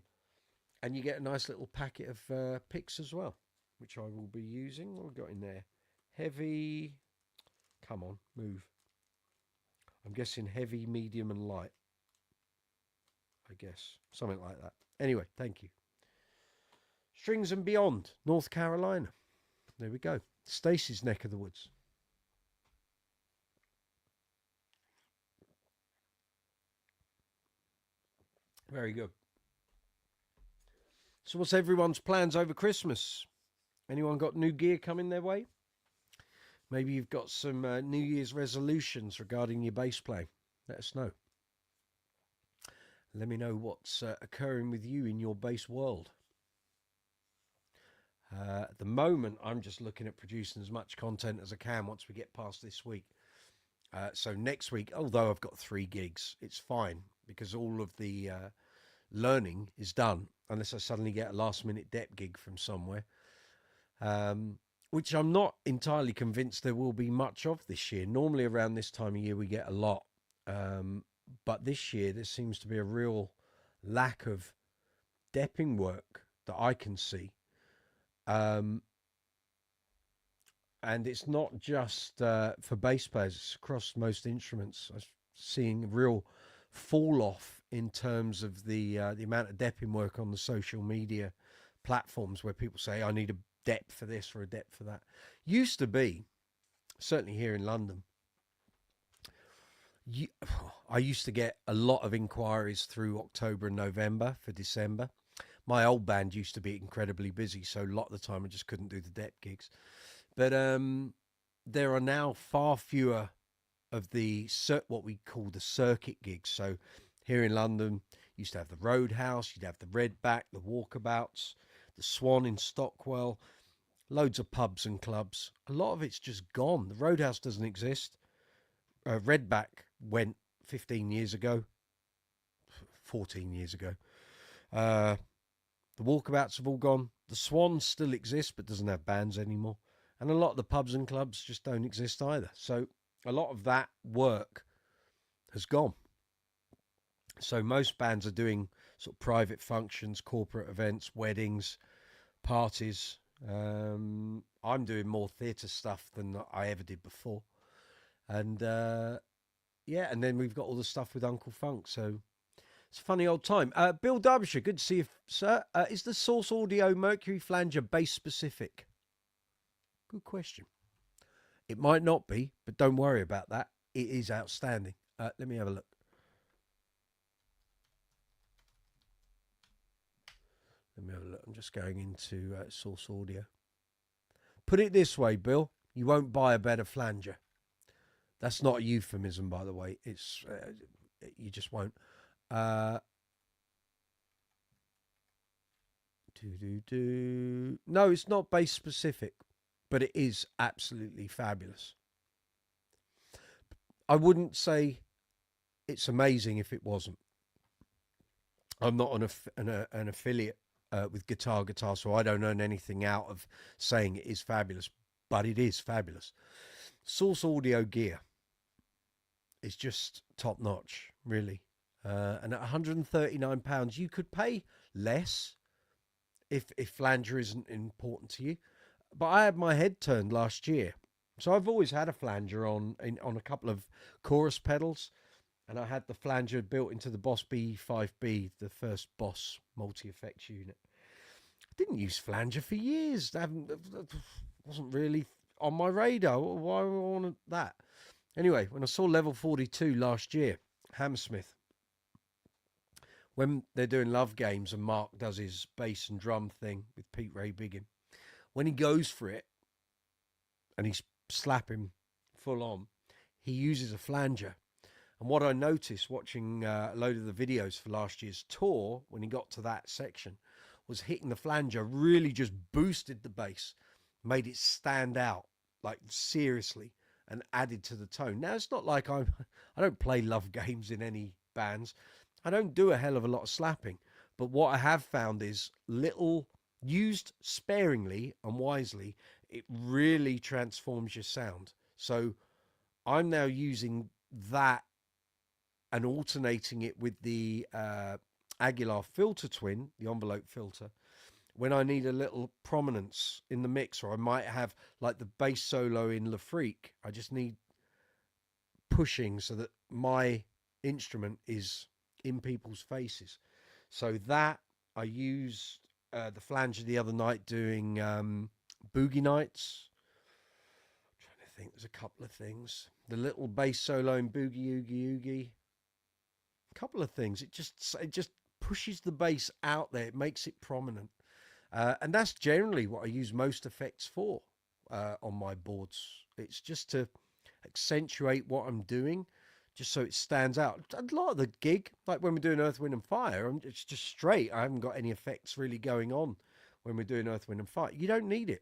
And you get a nice little packet of picks as well, which I will be using. What have we got in there? Heavy. Come on, move. I'm guessing heavy, medium, and light. I guess. Something like that. Anyway, thank you. Strings and Beyond, North Carolina. There we go. Stacey's neck of the woods. Very good. So what's everyone's plans over Christmas? Anyone got new gear coming their way? Maybe you've got some New Year's resolutions regarding your bass playing. Let us know. Let me know what's occurring with you in your bass world. At the moment, I'm just looking at producing as much content as I can once we get past this week. So next week, although I've got 3 gigs, it's fine because all of the learning is done, unless I suddenly get a last-minute dep gig from somewhere, which I'm not entirely convinced there will be much of this year. Normally around this time of year we get a lot, but this year there seems to be a real lack of depping work that I can see. And it's not just for bass players, it's across most instruments. I'm seeing a real fall off in terms of the amount of depping work on the social media platforms where people say, I need a dep for this or a dep for that. Used to be, certainly here in London, I used to get a lot of inquiries through October and November for December. My old band used to be incredibly busy, so a lot of the time I just couldn't do the dep gigs. But there are now far fewer of the what we call the circuit gigs. So here in London, you used to have the Roadhouse, you'd have the Redback, the Walkabouts, the Swan in Stockwell, loads of pubs and clubs. A lot of it's just gone. The Roadhouse doesn't exist. Redback went 15 years ago, 14 years ago. The Walkabouts have all gone. The Swan still exists but doesn't have bands anymore. And a lot of the pubs and clubs just don't exist either. So a lot of that work has gone. So most bands are doing sort of private functions, corporate events, weddings, parties. I'm doing more theatre stuff than I ever did before. And yeah, and then we've got all the stuff with Uncle Funk. So it's a funny old time. Bill Derbyshire, good to see you, sir. Is the Source Audio Mercury Flanger bass specific? Good question. It might not be, but don't worry about that. It is outstanding. Let me have a look. I'm just going into Source Audio. Put it this way, Bill. You won't buy a better flanger. That's not a euphemism, by the way. It's you just won't. No, it's not bass specific, but it is absolutely fabulous. I wouldn't say it's amazing if it wasn't. I'm not an affiliate with Guitar, so I don't earn anything out of saying it is fabulous, but it is fabulous. Source Audio gear is just top notch, really. And at £139, you could pay less if flanger isn't important to you. But I had my head turned last year, so I've always had a flanger on a couple of chorus pedals, and I had the flanger built into the Boss B5B, the first Boss multi-effects unit. didn't use flanger for years. Wasn't really on my radar. Why would I want that? Anyway, when I saw level 42 last year, Hammersmith, when they're doing love games and Mark does his bass and drum thing with Pete Ray Biggin, when he goes for it and he's slapping full on, he uses a flanger. And what I noticed watching a load of the videos for last year's tour, when he got to that section, was hitting the flanger really just boosted the bass, made it stand out, like seriously, and added to the tone. Now, it's not like I don't play love games in any bands. I don't do a hell of a lot of slapping. But what I have found is little, used sparingly and wisely, it really transforms your sound. So I'm now using that and alternating it with the Aguilar filter twin, the envelope filter, when I need a little prominence in the mix, or I might have like the bass solo in Le Freak. I just need pushing so that my instrument is in people's faces. So that I used the flanger the other night doing Boogie Nights. I'm trying to think, there's a couple of things. The little bass solo in Boogie Oogie Oogie. A couple of things. It just pushes the bass out there. It makes it prominent. And that's generally what I use most effects for on my boards. It's just to accentuate what I'm doing, just so it stands out. A lot of the gig, like when we're doing Earth, Wind and Fire, it's just straight. I haven't got any effects really going on when we're doing Earth, Wind and Fire. You don't need it.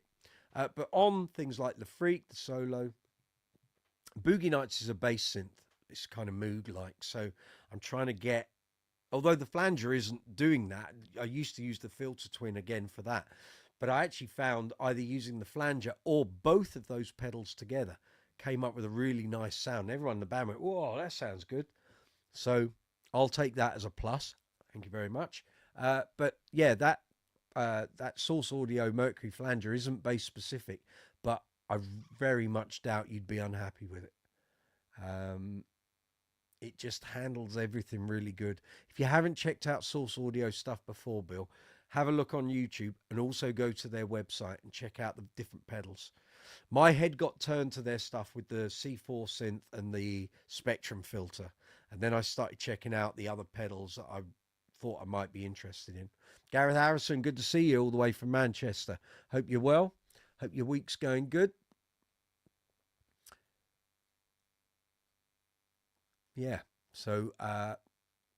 But on things like the Freak, the solo, Boogie Nights is a bass synth. It's kind of Moog-like. So I'm trying to get, although the flanger isn't doing that, I used to use the filter twin again for that. But I actually found either using the flanger or both of those pedals together came up with a really nice sound. Everyone in the band went, whoa, that sounds good. So I'll take that as a plus. Thank you very much. But yeah, that Source Audio Mercury flanger isn't bass specific, but I very much doubt you'd be unhappy with it. It just handles everything really good. If you haven't checked out Source Audio stuff before, Bill, have a look on YouTube and also go to their website and check out the different pedals. My head got turned to their stuff with the C4 synth and the Spectrum filter. And then I started checking out the other pedals that I thought I might be interested in. Gareth Harrison, good to see you all the way from Manchester. Hope you're well. Hope your week's going good. Yeah. So,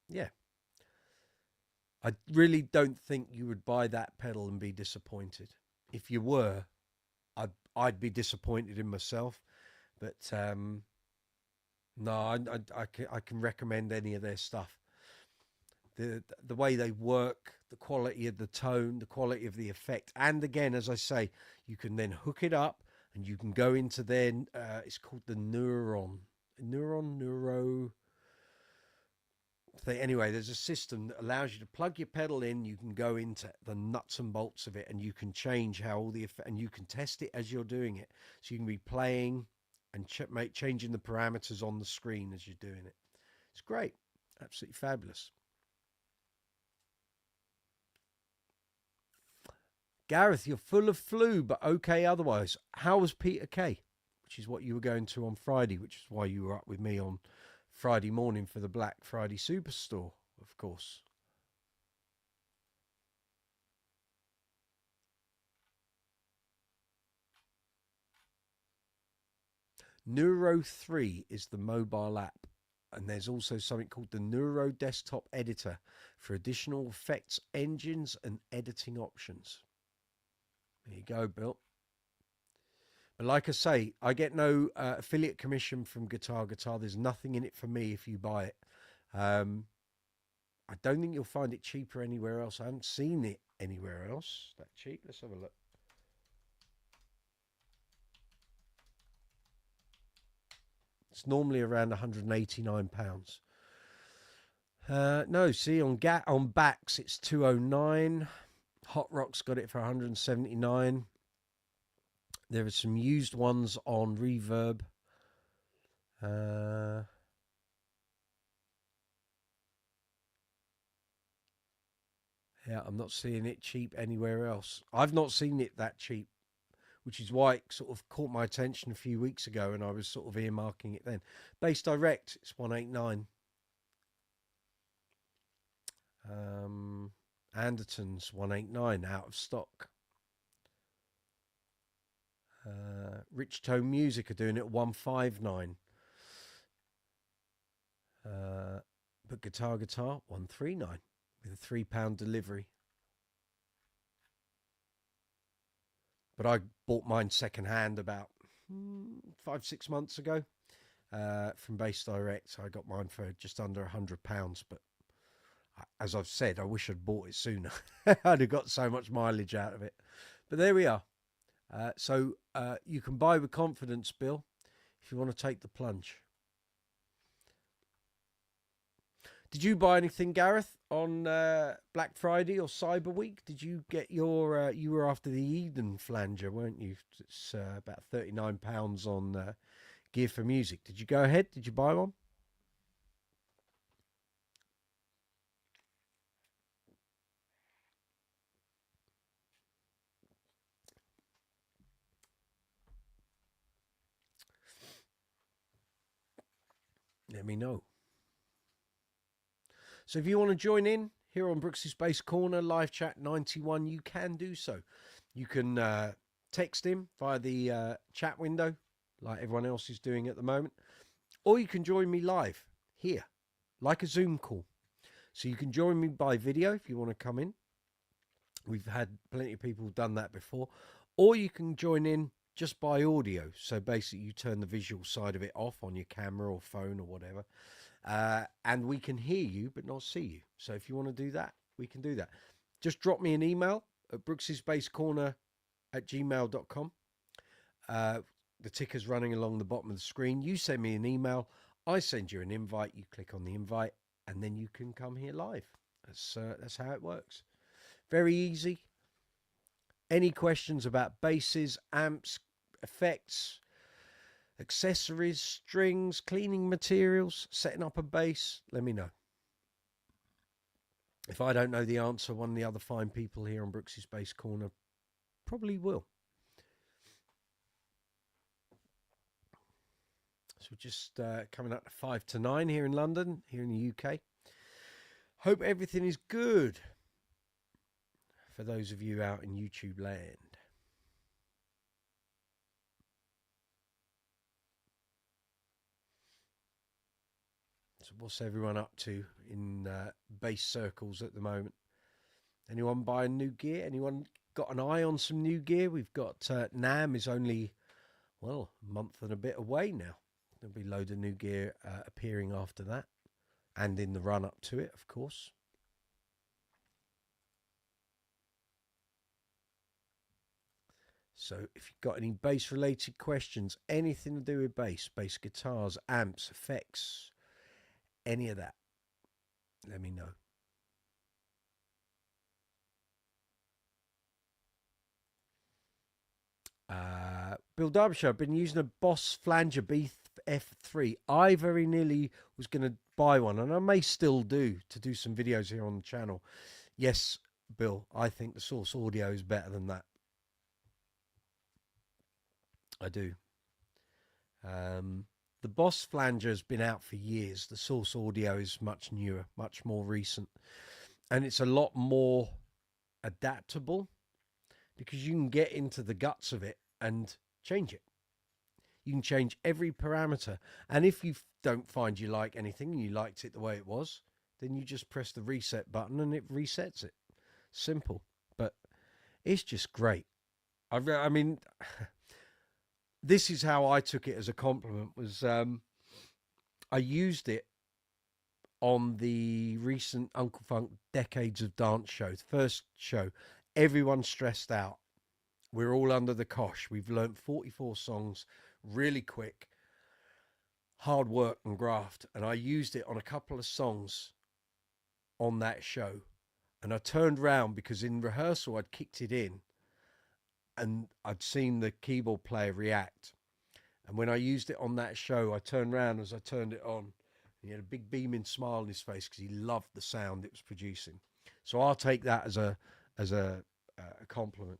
yeah. I really don't think you would buy that pedal and be disappointed. If you were, I'd be disappointed in myself. But no, I can recommend any of their stuff. The way they work, the quality of the tone, the quality of the effect, and again, as I say, you can then hook it up and you can go into their. It's called the Neuro thing. Anyway, there's a system that allows you to plug your pedal in. You can go into the nuts and bolts of it, and you can change how all the effect, and you can test it as you're doing it. So you can be playing and changing the parameters on the screen as you're doing it. It's great, absolutely fabulous. Gareth, you're full of flu, but okay otherwise. How was Peter Kay? Which is what you were going to on Friday, which is why you were up with me on Friday morning for the Black Friday Superstore, of course. Neuro 3 is the mobile app, and there's also something called the Neuro Desktop Editor for additional effects, engines, and editing options. There you go, Bill. But like I say, I get no affiliate commission from Guitar. There's nothing in it for me if you buy it. I don't think you'll find it cheaper anywhere else. I haven't seen it anywhere else that cheap. Let's have a look. It's normally around £189. No, see on Backs it's 209. Hot Rock's got it for 179. There are some used ones on Reverb. Yeah, I'm not seeing it cheap anywhere else. I've not seen it that cheap, which is why it sort of caught my attention a few weeks ago, and I was sort of earmarking it then. Base Direct, it's 189. Anderton's 189, out of stock. Rich Tone Music are doing it at 159. But Guitar 139 with a £3 delivery. But I bought mine second hand about 5-6 months ago from Base Direct. I got mine for just under £100. But as I've said, I wish I'd bought it sooner. I'd have got so much mileage out of it. But there we are. So you can buy with confidence, Bill, if you want to take the plunge. Did you buy anything, Gareth, on Black Friday or Cyber Week? Did you get your... you were after the Eden Flanger, weren't you? It's about £39 on Gear for Music. Did you go ahead? Did you buy one? Let me know. So if you want to join in here on Brooksy's Bass Corner, live chat 91, you can do so. You can text him via the chat window, like everyone else is doing at the moment. Or you can join me live here, like a Zoom call. So you can join me by video if you want to come in. We've had plenty of people done that before. Or you can join in just by audio. So basically you turn the visual side of it off on your camera or phone or whatever. And we can hear you but not see you. So if you want to do that, we can do that. Just drop me an email at brooksysbasscorner@gmail.com. The ticker's running along the bottom of the screen. You send me an email, I send you an invite, you click on the invite, and then you can come here live. That's how it works. Very easy. Any questions about basses, amps, effects, accessories, strings, cleaning materials, setting up a bass, let me know. If I don't know the answer, one of the other fine people here on Brooksy's Bass Corner probably will. So we're just coming up to 5 to 9 here in London, here in the UK. Hope everything is good for those of you out in YouTube land. So what's everyone up to in bass circles at the moment? Anyone buying new gear? Anyone got an eye on some new gear? We've got NAMM is only, well, a month and a bit away now. There'll be a load of new gear appearing after that, and in the run up to it, of course. So if you've got any bass related questions, anything to do with bass guitars, amps, effects, any of that, let me know. Bill Derbyshire, I've been using a Boss Flanger BF3. I very nearly was going to buy one, and I may still do to do some videos here on the channel. Yes, Bill, I think the Source Audio is better than that. I do. The Boss Flanger has been out for years. The Source Audio is much newer, much more recent, and it's a lot more adaptable because you can get into the guts of it and change it. You can change every parameter, and if you don't find you like anything and you liked it the way it was, then you just press the reset button and it resets it. Simple, but it's just great. I mean, this is how I took it as a compliment. Was I used it on the recent Uncle Funk Decades of Dance show, the first show. Everyone's stressed out. We're all under the cosh. We've learnt 44 songs really quick, hard work and graft. And I used it on a couple of songs on that show. And I turned round because in rehearsal I'd kicked it in and I'd seen the keyboard player react. And when I used it on that show, I turned round as I turned it on. He had a big beaming smile on his face because he loved the sound it was producing. So I'll take that as a compliment.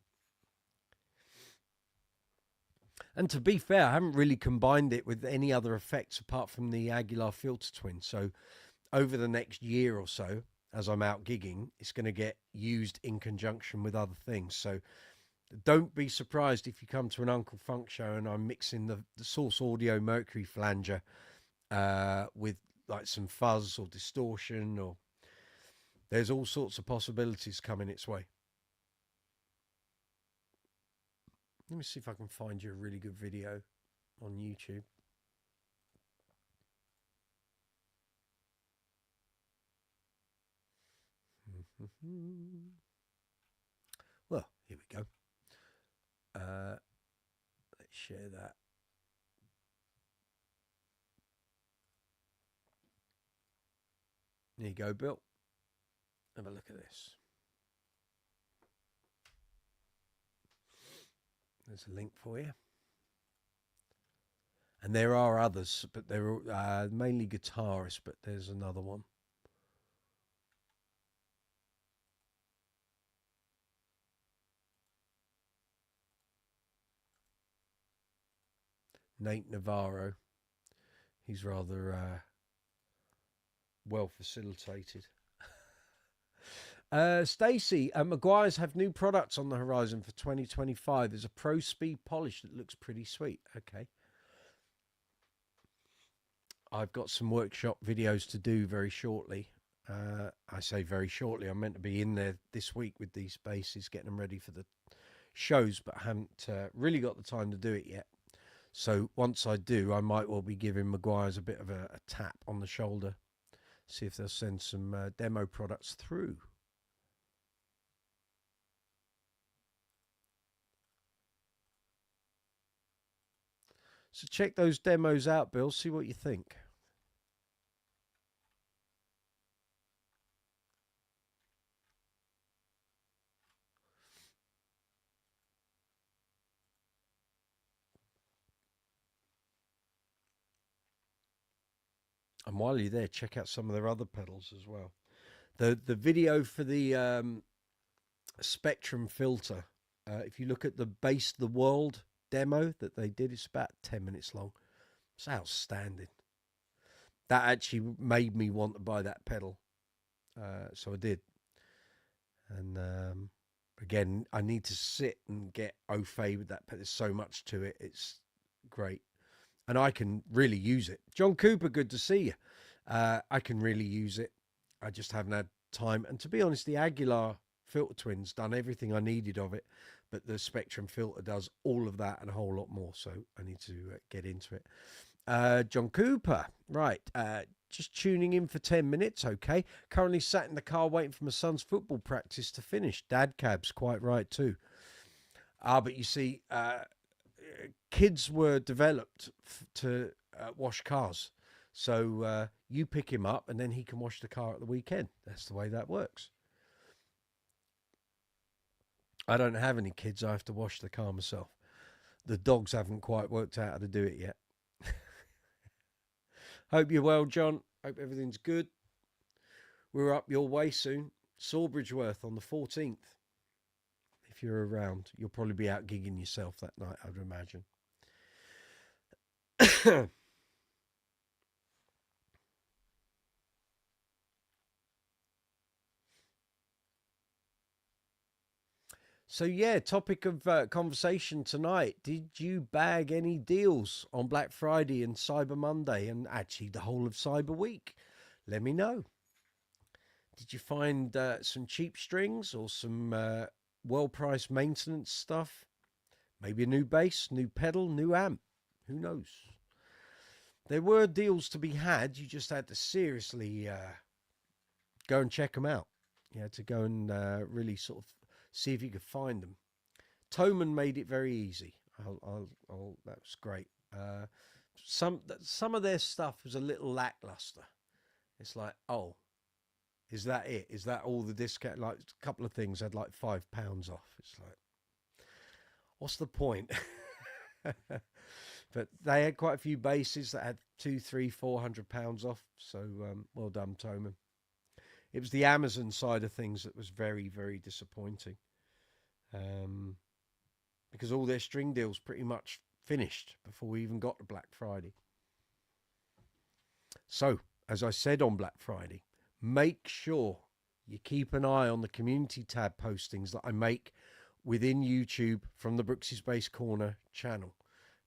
And to be fair, I haven't really combined it with any other effects apart from the Aguilar filter twin. So over the next year or so, as I'm out gigging, it's going to get used in conjunction with other things. So don't be surprised if you come to an Uncle Funk show and I'm mixing the Source Audio Mercury Flanger with like some fuzz or distortion, or there's all sorts of possibilities coming its way. Let me see if I can find you a really good video on YouTube. Well, here we go. Let's share that. There you go, Bill. Have a look at this. There's a link for you. And there are others, but they're mainly guitarists, but there's another one. Nate Navarro. He's rather well facilitated. Stacey, Maguire's have new products on the horizon for 2025. There's a Pro Speed polish that looks pretty sweet. Okay. I've got some workshop videos to do very shortly. I say very shortly. I'm meant to be in there this week with these basses, getting them ready for the shows, but I haven't really got the time to do it yet. So once I do, I might well be giving Maguire's a bit of a tap on the shoulder, see if they'll send some demo products through. So check those demos out, Bill. See what you think. And while you're there, check out some of their other pedals as well. The video for the Spectrum filter, if you look at the Bass the World demo that they did, it's about 10 minutes long. It's outstanding. That actually made me want to buy that pedal. So I did. And again, I need to sit and get au fait with that pedal. There's so much to it. It's great. And I can really use it. John Cooper, good to see you. I can really use it. I just haven't had time. And to be honest, the Aguilar filter twin's done everything I needed of it, but the Spectrum filter does all of that and a whole lot more. So I need to get into it. John Cooper, right. Just tuning in for 10 minutes. Okay. Currently sat in the car waiting for my son's football practice to finish. Dad cab's quite right too. But you see, kids were developed to wash cars. So you pick him up and then he can wash the car at the weekend. That's the way that works. I don't have any kids. I have to wash the car myself. The dogs haven't quite worked out how to do it yet. Hope you're well, John. Hope everything's good. We're up your way soon. Sawbridgeworth on the 14th. If you're around, you'll probably be out gigging yourself that night, I would imagine. So yeah, topic of conversation tonight. Did you bag any deals on Black Friday and Cyber Monday and actually the whole of Cyber Week? Let me know. Did you find some cheap strings or some well-priced maintenance stuff? Maybe a new bass, new pedal, new amp. Who knows? There were deals to be had. You just had to seriously go and check them out. You had to go and really sort of see if you could find them. Toman made it very easy. That was great. Some of their stuff was a little lackluster. It's like, oh, is that it? Is that all the discount? Like a couple of things had like £5 off. It's like, what's the point? But they had quite a few bases that had £200, £300, £400 off. So well done, Toman. It was the Amazon side of things that was very, very disappointing. Because all their string deals pretty much finished before we even got to Black Friday. So, as I said on Black Friday, make sure you keep an eye on the community tab postings that I make within YouTube from the Brooksy Space Corner channel.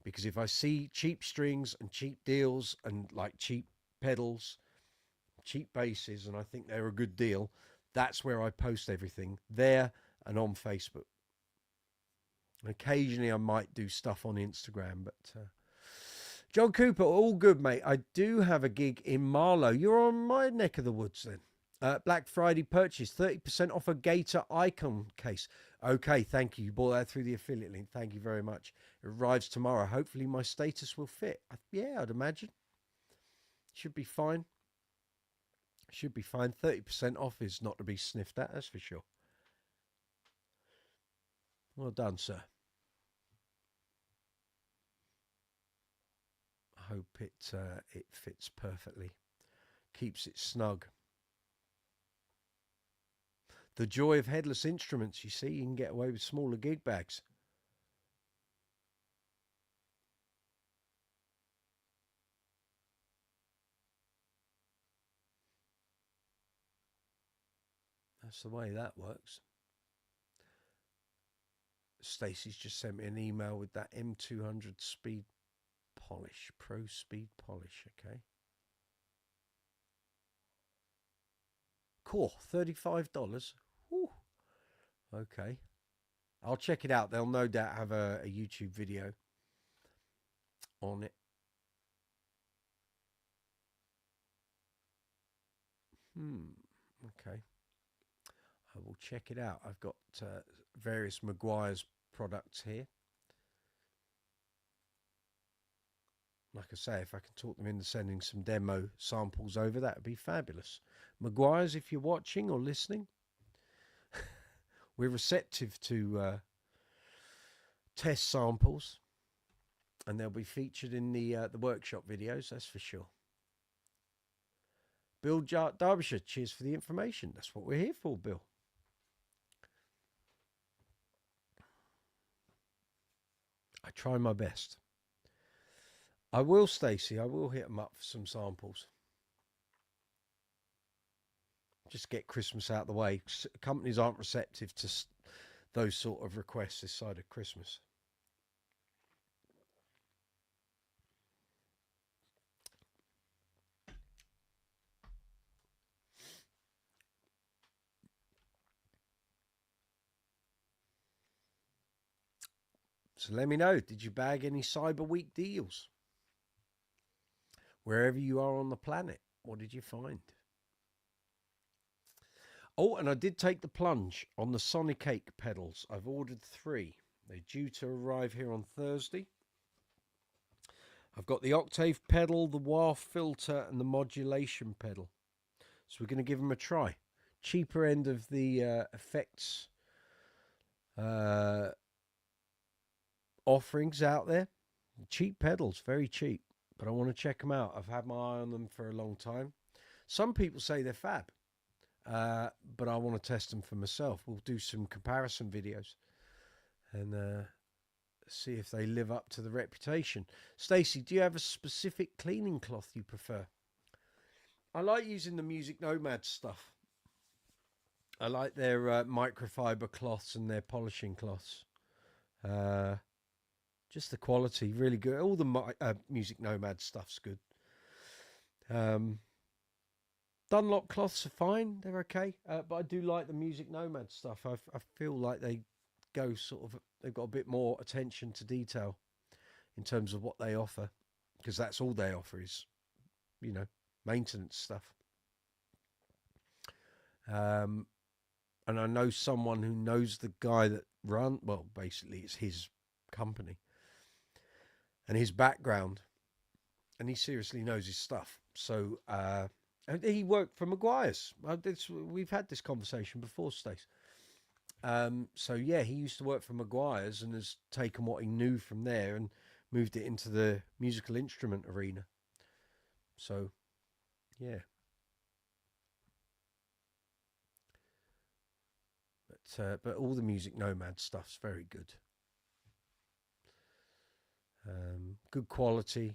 Because if I see cheap strings and cheap deals and like cheap pedals, cheap basses, and I think they're a good deal, that's where I post everything, there and on Facebook. And occasionally I might do stuff on Instagram, but John Cooper, all good, mate. I do have a gig in Marlow. You're on my neck of the woods then. Black Friday purchase, 30% off a Gator Icon case. Okay, thank you. You bought that through the affiliate link. Thank you very much. It arrives tomorrow. Hopefully my status will fit. Yeah, I'd imagine. Should be fine. Should be fine. 30% off is not to be sniffed at, that's for sure. Well done, sir. I hope it fits perfectly. Keeps it snug. The joy of headless instruments, you see, you can get away with smaller gig bags. That's the way that works. Stacey's just sent me an email with that M200 speed polish, pro speed polish, okay. Cool, $35. Whew. Okay. I'll check it out. They'll no doubt have a YouTube video on it. Okay. I will check it out. I've got various Maguire's products here. Like I say, if I can talk them into sending some demo samples over, that would be fabulous. Maguire's, if you're watching or listening, we're receptive to test samples, and they'll be featured in the workshop videos, that's for sure. Bill Derbyshire, cheers for the information. That's what we're here for, Bill. I try my best. I will, Stacey. I will hit them up for some samples. Just get Christmas out of the way. Companies aren't receptive to those sort of requests this side of Christmas. So let me know, did you bag any Cyber Week deals? Wherever you are on the planet, what did you find? Oh, and I did take the plunge on the Sonic 8 pedals. I've ordered 3. They're due to arrive here on Thursday. I've got the octave pedal, the wah filter, and the modulation pedal. So we're going to give them a try. Cheaper end of the effects offerings out there. Cheap pedals, very cheap. But I want to check them out. I've had my eye on them for a long time. Some people say they're fab. But I want to test them for myself. We'll do some comparison videos and see if they live up to the reputation. Stacey, do you have a specific cleaning cloth you prefer? I like using the Music Nomad stuff. I like their microfiber cloths and their polishing cloths. Just the quality, really good. All the Music Nomad stuff's good. Dunlop cloths are fine, they're okay, but I do like the Music Nomad stuff. I feel like they go sort of, they've got a bit more attention to detail in terms of what they offer, because that's all they offer is, you know, maintenance stuff. And I know someone who knows the guy that well, basically it's his company and his background, and he seriously knows his stuff. So, he worked for Maguire's. We've had this conversation before, Stace. So yeah, he used to work for Maguire's and has taken what he knew from there and moved it into the musical instrument arena. So, yeah. but all the Music Nomad stuff's very good. Good quality.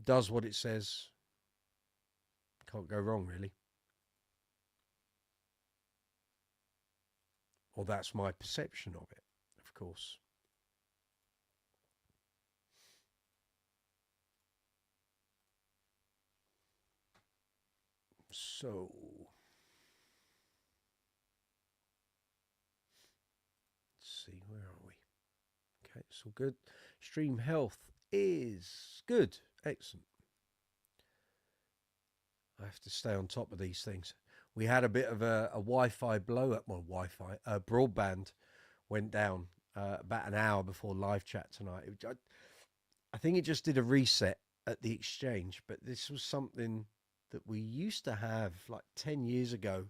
Does what it says. Can't go wrong, really. Or that's my perception of it, of course. So, let's see, where are we? Okay, it's all good. Stream health is good. Excellent. I have to stay on top of these things. We had a bit of a Wi-Fi blow up. Well, Wi-Fi, broadband went down about an hour before live chat tonight. I think it just did a reset at the exchange, but this was something that we used to have like 10 years ago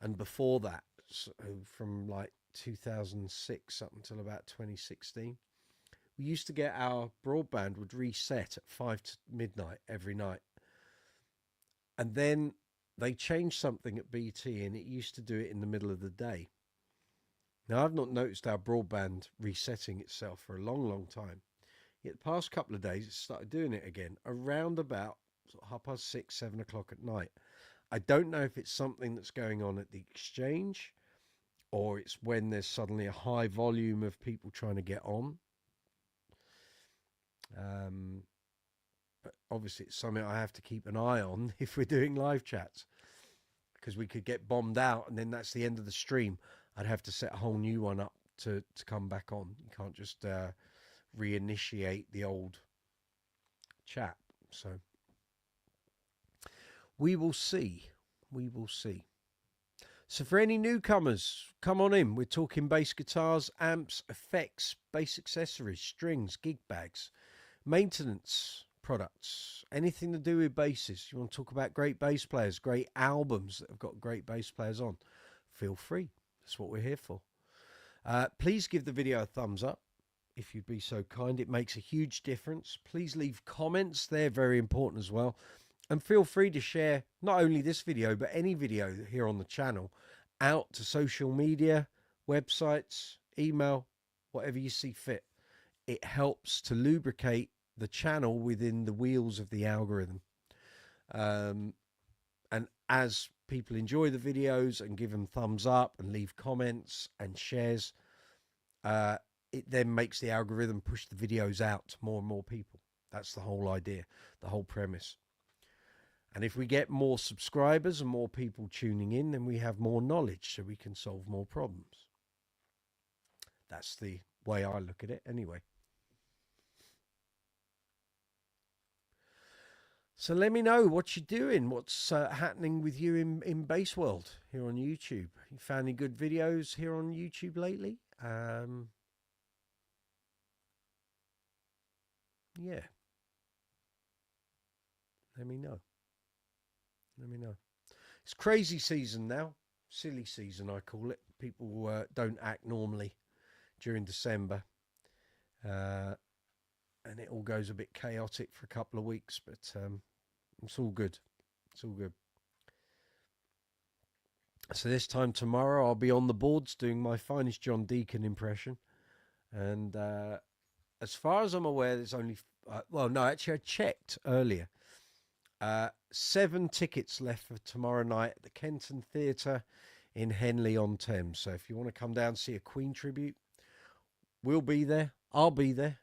and before that, so from like 2006 up until about 2016. We used to get our broadband would reset at 5 to midnight every night. And then they changed something at BT and it used to do it in the middle of the day. Now, I've not noticed our broadband resetting itself for a long, long time. Yet the past couple of days, it started doing it again around about 6:30, 7 o'clock at night. I don't know if it's something that's going on at the exchange or it's when there's suddenly a high volume of people trying to get on. But obviously it's something I have to keep an eye on if we're doing live chats, because we could get bombed out and then that's the end of the stream. I'd have to set a whole new one up to come back on. You can't just reinitiate the old chat. So we will see. We will see. So for any newcomers, come on in. We're talking bass guitars, amps, effects, bass accessories, strings, gig bags, maintenance products, anything to do with basses. You want to talk about great bass players, great albums that have got great bass players on, feel free. That's what we're here for. Please give the video a thumbs up if you'd be so kind. It makes a huge difference. Please leave comments. They're very important as well. And feel free to share not only this video, but any video here on the channel out to social media, websites, email, whatever you see fit. It helps to lubricate the channel within the wheels of the algorithm. And as people enjoy the videos and give them thumbs up and leave comments and shares, it then makes the algorithm push the videos out to more and more people. That's the whole idea, the whole premise. And if we get more subscribers and more people tuning in, then we have more knowledge so we can solve more problems. That's the way I look at it anyway. So let me know what you're doing, what's happening with you in Bass World here on YouTube. You found any good videos here on YouTube lately? Yeah. Let me know. Let me know. It's crazy season now. Silly season, I call it. People don't act normally during December. And it all goes a bit chaotic for a couple of weeks, but it's all good. It's all good. So this time tomorrow, I'll be on the boards doing my finest John Deacon impression. And as far as I'm aware, there's only... well, no, actually, I checked earlier. 7 tickets left for tomorrow night at the Kenton Theatre in Henley-on-Thames. So if you want to come down and see a Queen tribute, we'll be there. I'll be there.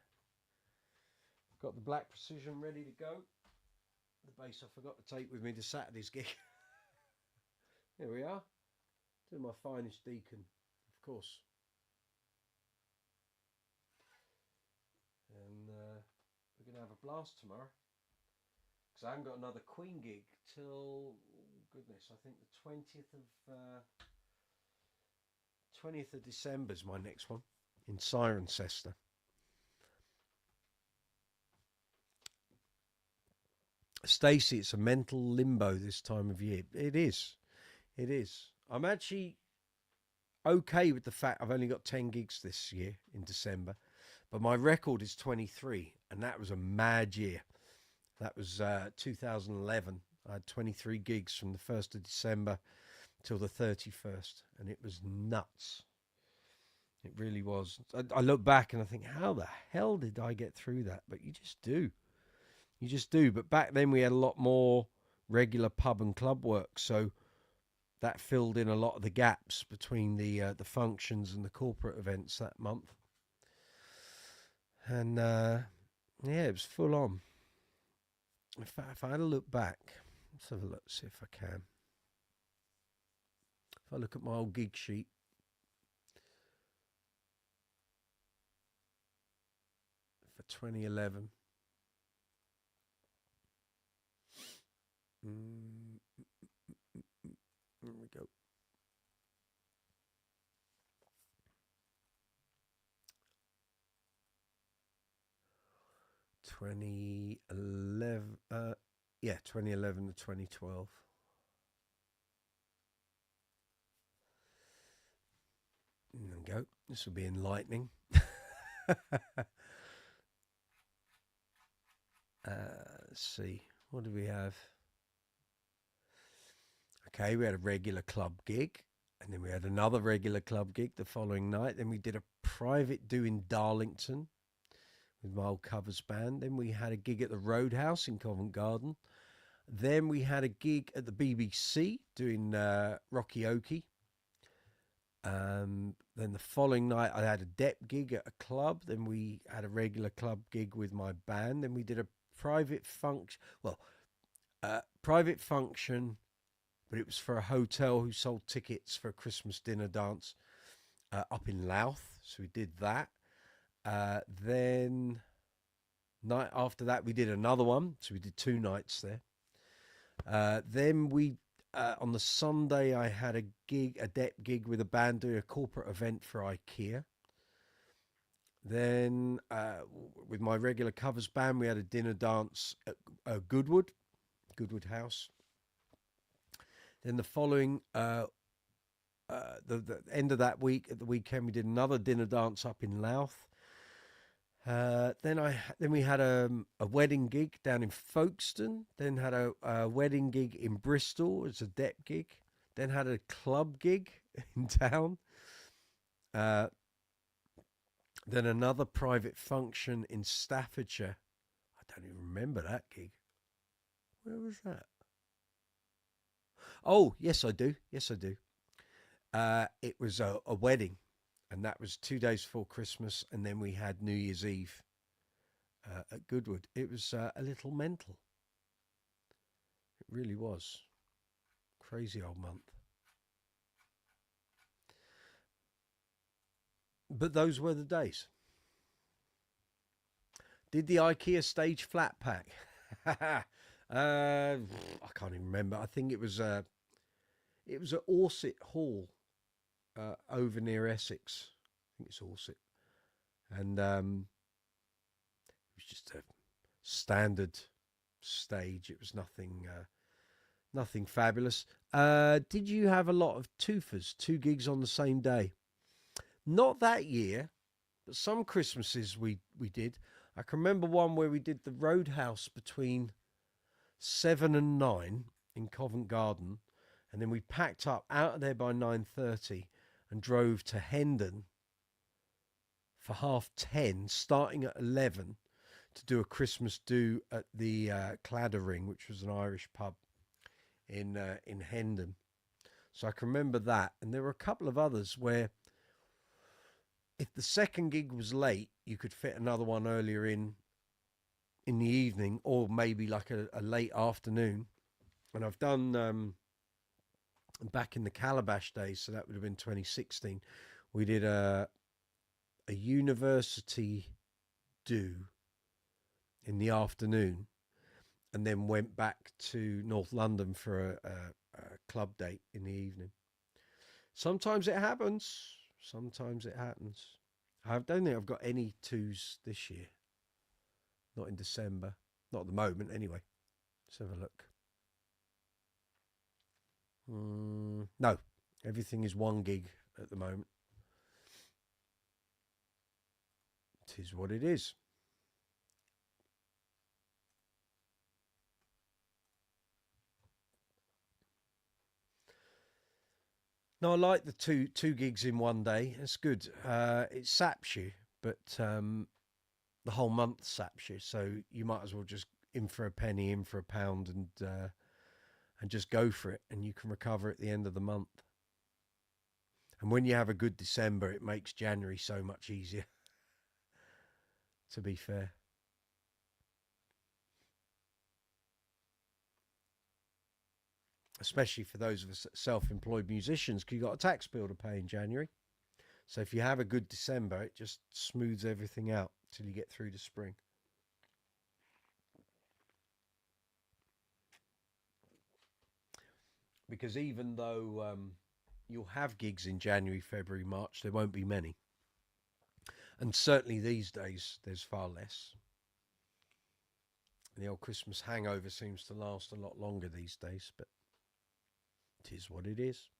Got the Black Precision ready to go. The bass I forgot to take with me to Saturday's gig. Here we are. Doing my finest Deacon, of course. And we're going to have a blast tomorrow. Because I haven't got another Queen gig till, goodness, I think the 20th of December is my next one in Cirencester. Stacey, it's a mental limbo this time of year. It is. It is. I'm actually okay with the fact I've only got 10 gigs this year in December, but my record is 23, and that was a mad year. That was 2011. I had 23 gigs from the 1st of December till the 31st, and it was nuts. It really was. I look back and I think, how the hell did I get through that? But you just do. You just do. But back then we had a lot more regular pub and club work, so that filled in a lot of the gaps between the functions and the corporate events that month. And yeah, it was full on. If I had a look back, let's have a look, see if I can. If I look at my old gig sheet, for 2011. There we go. Twenty 2011 to 2012. There we go. This will be enlightening. Let's see. What do we have? Okay, we had a regular club gig, and then we had another regular club gig the following night. Then we did a private do in Darlington with my old covers band. Then we had a gig at the Roadhouse in Covent Garden. Then we had a gig at the BBC doing Rocky Okie. Then the following night I had a dep gig at a club. Then we had a regular club gig with my band. Then we did a private function. Well, private function, but it was for a hotel who sold tickets for a Christmas dinner dance up in Louth. So we did that. Then night after that we did another one. So we did 2 nights there. Then we on the Sunday I had a dep gig with a band doing a corporate event for IKEA. Then with my regular covers band we had a dinner dance at Goodwood House. Then the following the end of that week, at the weekend, we did another dinner dance up in Louth. Then we had a wedding gig down in Folkestone. Then had a wedding gig in Bristol as a dep gig. Then had a club gig in town. Then another private function in Staffordshire. I don't even remember that gig. Where was that? Oh, yes, I do. Yes, I do. It was a wedding, and that was 2 days before Christmas, and then we had New Year's Eve at Goodwood. It was a little mental. It really was. Crazy old month. But those were the days. Did the IKEA stage flat pack? I can't even remember. I think it was at Orsett Hall over near Essex. I think it's Orsett. And it was just a standard stage. It was nothing fabulous. Did you have a lot of twofers, 2 gigs on the same day? Not that year, but some Christmases we did. I can remember one where we did the Roadhouse between 7 and 9 in Covent Garden, and then we packed up out of there by 9:30 and drove to Hendon for 10:30, starting at 11 to do a Christmas do at the Claddering, which was an Irish pub in Hendon. So I can remember that, and there were a couple of others where if the second gig was late, you could fit another one earlier in the evening, or maybe like a late afternoon. And I've done back in the Calabash days, so that would have been 2016. We did a university do in the afternoon, and then went back to North London for a club date in the evening. Sometimes it happens. Sometimes it happens. I don't think I've got any 2s this year. Not in December. Not at the moment, anyway. Let's have a look. No, everything is 1 gig at the moment. It is what it is. No, I like the two gigs in one day. It's good. It saps you, but the whole month saps you. So you might as well just in for a penny, in for a pound, and just go for it, and you can recover at the end of the month. And when you have a good December, it makes January so much easier. To be fair. Especially for those of us self-employed musicians, because you've got a tax bill to pay in January. So if you have a good December, it just smooths everything out till you get through to spring. Because even though you'll have gigs in January, February, March, there won't be many. And certainly these days, there's far less. The old Christmas hangover seems to last a lot longer these days, but it is what it is.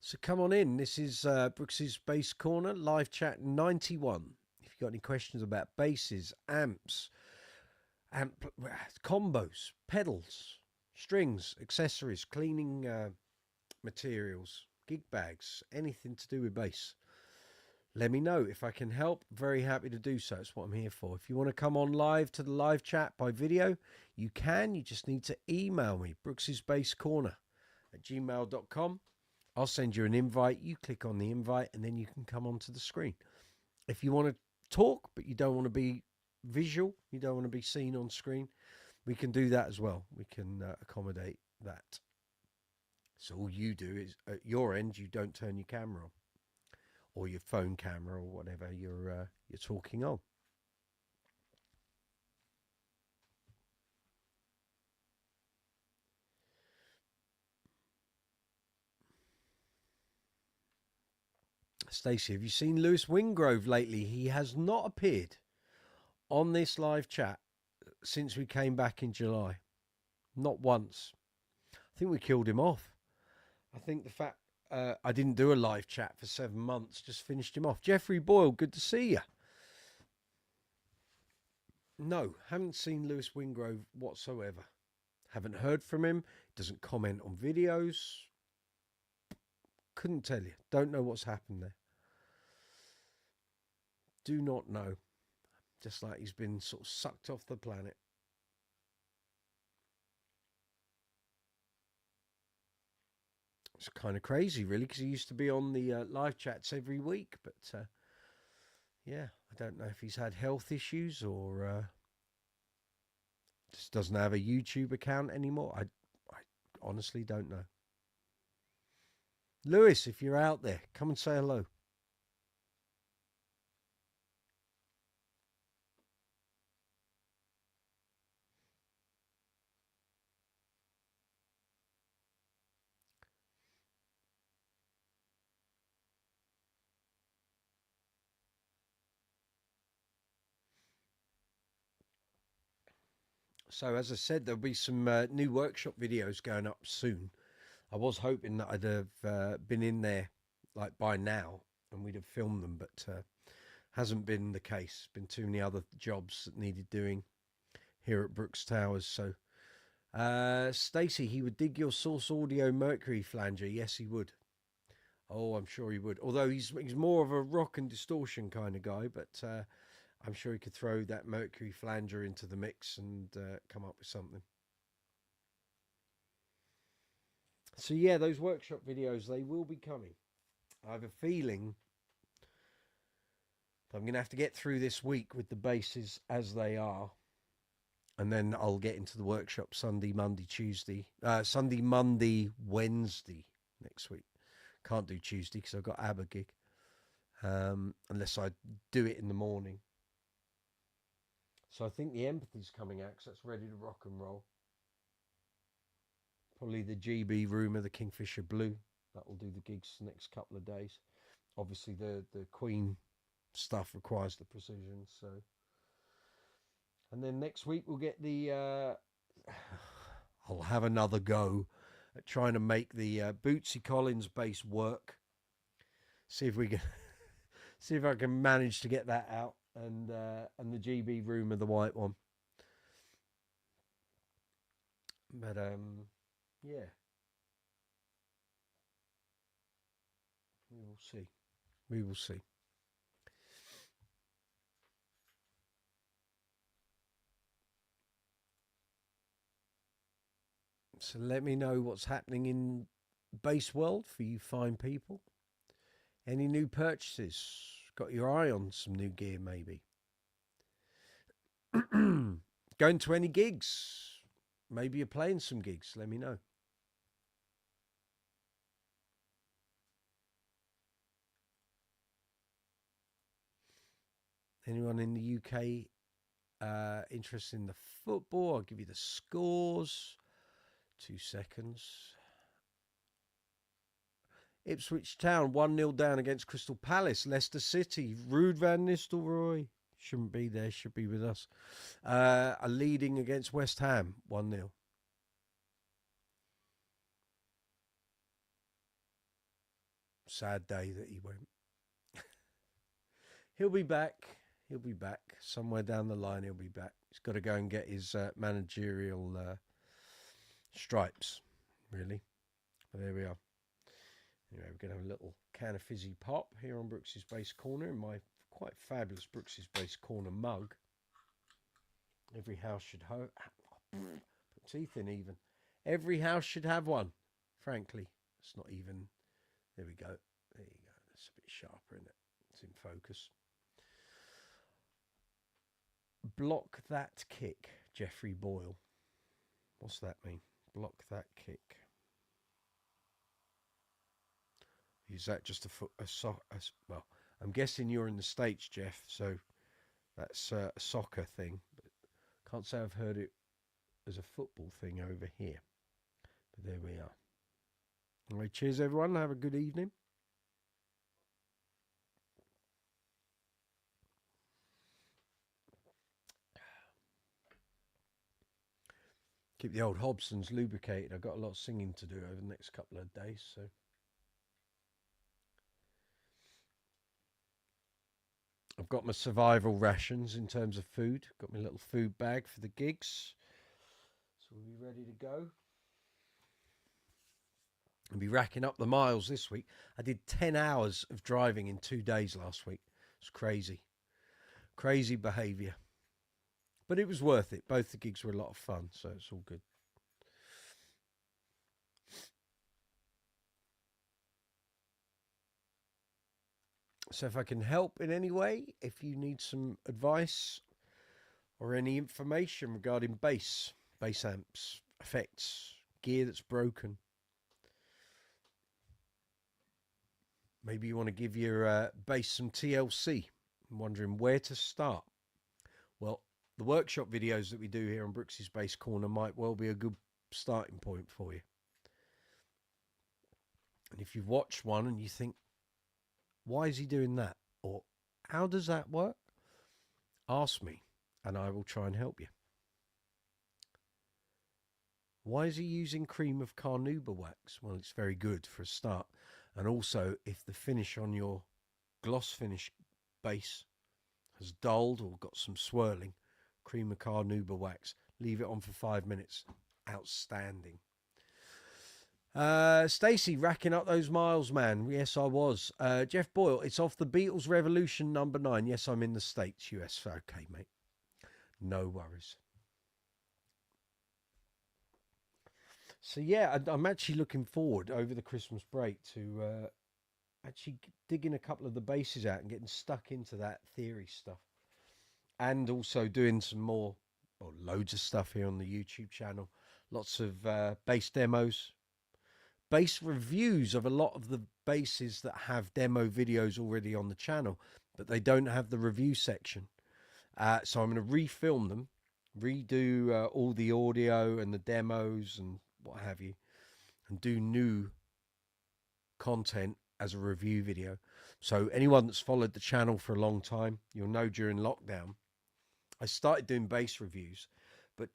So come on in. This is Brooksy's Bass Corner, live chat 91. If you've got any questions about basses, amps, combos, pedals, strings, accessories, cleaning materials, gig bags, anything to do with bass, let me know. If I can help, very happy to do so. It's what I'm here for. If you want to come on live to the live chat by video, you can. You just need to email me, brooksysbasscorner@gmail.com. I'll send you an invite. You click on the invite and then you can come onto the screen. If you want to talk, but you don't want to be visual, you don't want to be seen on screen, we can do that as well. We can accommodate that. So all you do is at your end, you don't turn your camera on or your phone camera or whatever you're talking on. Stacey, have you seen Lewis Wingrove lately? He has not appeared on this live chat since we came back in July. Not once. I think we killed him off. I think the fact I didn't do a live chat for 7 months just finished him off. Jeffrey Boyle, good to see you. No, haven't seen Lewis Wingrove whatsoever. Haven't heard from him. Doesn't comment on videos. Couldn't tell you. Don't know what's happened there. Do not know. Just like he's been sort of sucked off the planet. It's kind of crazy, really, because he used to be on the live chats every week. But yeah, I don't know if he's had health issues or just doesn't have a YouTube account anymore. I honestly don't know. Lewis, if you're out there, come and say hello. So, as I said, there'll be some new workshop videos going up soon. I was hoping that I'd have been in there like by now and we'd have filmed them, but hasn't been the case. Been too many other jobs that needed doing here at Brooks Towers. So, Stacey, he would dig your Source Audio Mercury flanger. Yes, he would. Oh, I'm sure he would. Although he's more of a rock and distortion kind of guy, but I'm sure he could throw that Mercury flanger into the mix and come up with something. So yeah, those workshop videos, they will be coming. I have a feeling I'm going to have to get through this week with the basses as they are. And then I'll get into the workshop Sunday, Monday, Wednesday next week. Can't do Tuesday because I've got ABBA gig. Unless I do it in the morning. So I think the Empathy's coming out because that's ready to rock and roll. Probably the GB Room of the Kingfisher Blue. That will do the gigs the next couple of days. Obviously, the Queen stuff requires the precision. So, and then next week we'll get the. I'll have another go at trying to make the Bootsy Collins bass work. See if we can. See if I can manage to get that out, and the GB room of the white one. But yeah, we will see. We will see. So let me know what's happening in base world for you fine people. Any new purchases? Got your eye on some new gear maybe? Going to any gigs? Maybe you're playing some gigs. Let me know. Anyone in the UK interested in the football? I'll give you the scores. 2 seconds. Ipswich Town 1-0 down against Crystal Palace. Leicester City. Ruud van Nistelrooy. Shouldn't be there. Should be with us. Are leading against West Ham 1-0. Sad day that he went. He'll be back. He'll be back. Somewhere down the line, he'll be back. He's got to go and get his managerial stripes, really. But there we are. Anyway, we're going to have a little can of fizzy pop here on Brooksy's Base Corner in my quite fabulous Brooksy's Base Corner mug. Every house should have... Put teeth in even. Every house should have one, frankly. It's not even... There we go. There you go. That's a bit sharper, isn't it? It's in focus. Block that kick, Jeffrey Boyle. What's that mean? Block that kick. Is that just well, I'm guessing you're in the States, Jeff, so that's a soccer thing. But can't say I've heard it as a football thing over here. But there we are. Anyway, cheers, everyone. Have a good evening. Keep the old Hobsons lubricated. I've got a lot of singing to do over the next couple of days, so... I've got my survival rations in terms of food. Got my little food bag for the gigs. So we'll be ready to go. I'll be racking up the miles this week. I did 10 hours of driving in 2 days last week. It's crazy. Crazy behaviour. But it was worth it. Both the gigs were a lot of fun, so it's all good. So if I can help in any way, if you need some advice or any information regarding bass amps, effects, gear that's broken, maybe you want to give your bass some TLC. I'm wondering where to start. Well, the workshop videos that we do here on Brooksy's Base Corner might well be a good starting point for you. And if you've watched one and you think, why is he doing that? Or how does that work? Ask me and I will try and help you. Why is he using cream of carnauba wax? Well, it's very good for a start. And also, if the finish on your gloss finish base has dulled or got some swirling, cream of carnauba wax, leave it on for 5 minutes. Outstanding. Stacey, racking up those miles, man. Yes, I was. Jeff Boyle, it's off the Beatles Revolution #9. Yes, I'm in the States, US. Okay, mate. No worries. So, yeah, I'm actually looking forward over the Christmas break to actually digging a couple of the bases out and getting stuck into that theory stuff. And also doing some more, or loads of stuff here on the YouTube channel. Lots of bass demos. Bass reviews of a lot of the basses that have demo videos already on the channel, but they don't have the review section. So I'm going to refilm them, redo all the audio and the demos and what have you, and do new content as a review video. So anyone that's followed the channel for a long time, you'll know during lockdown, I started doing bass reviews, but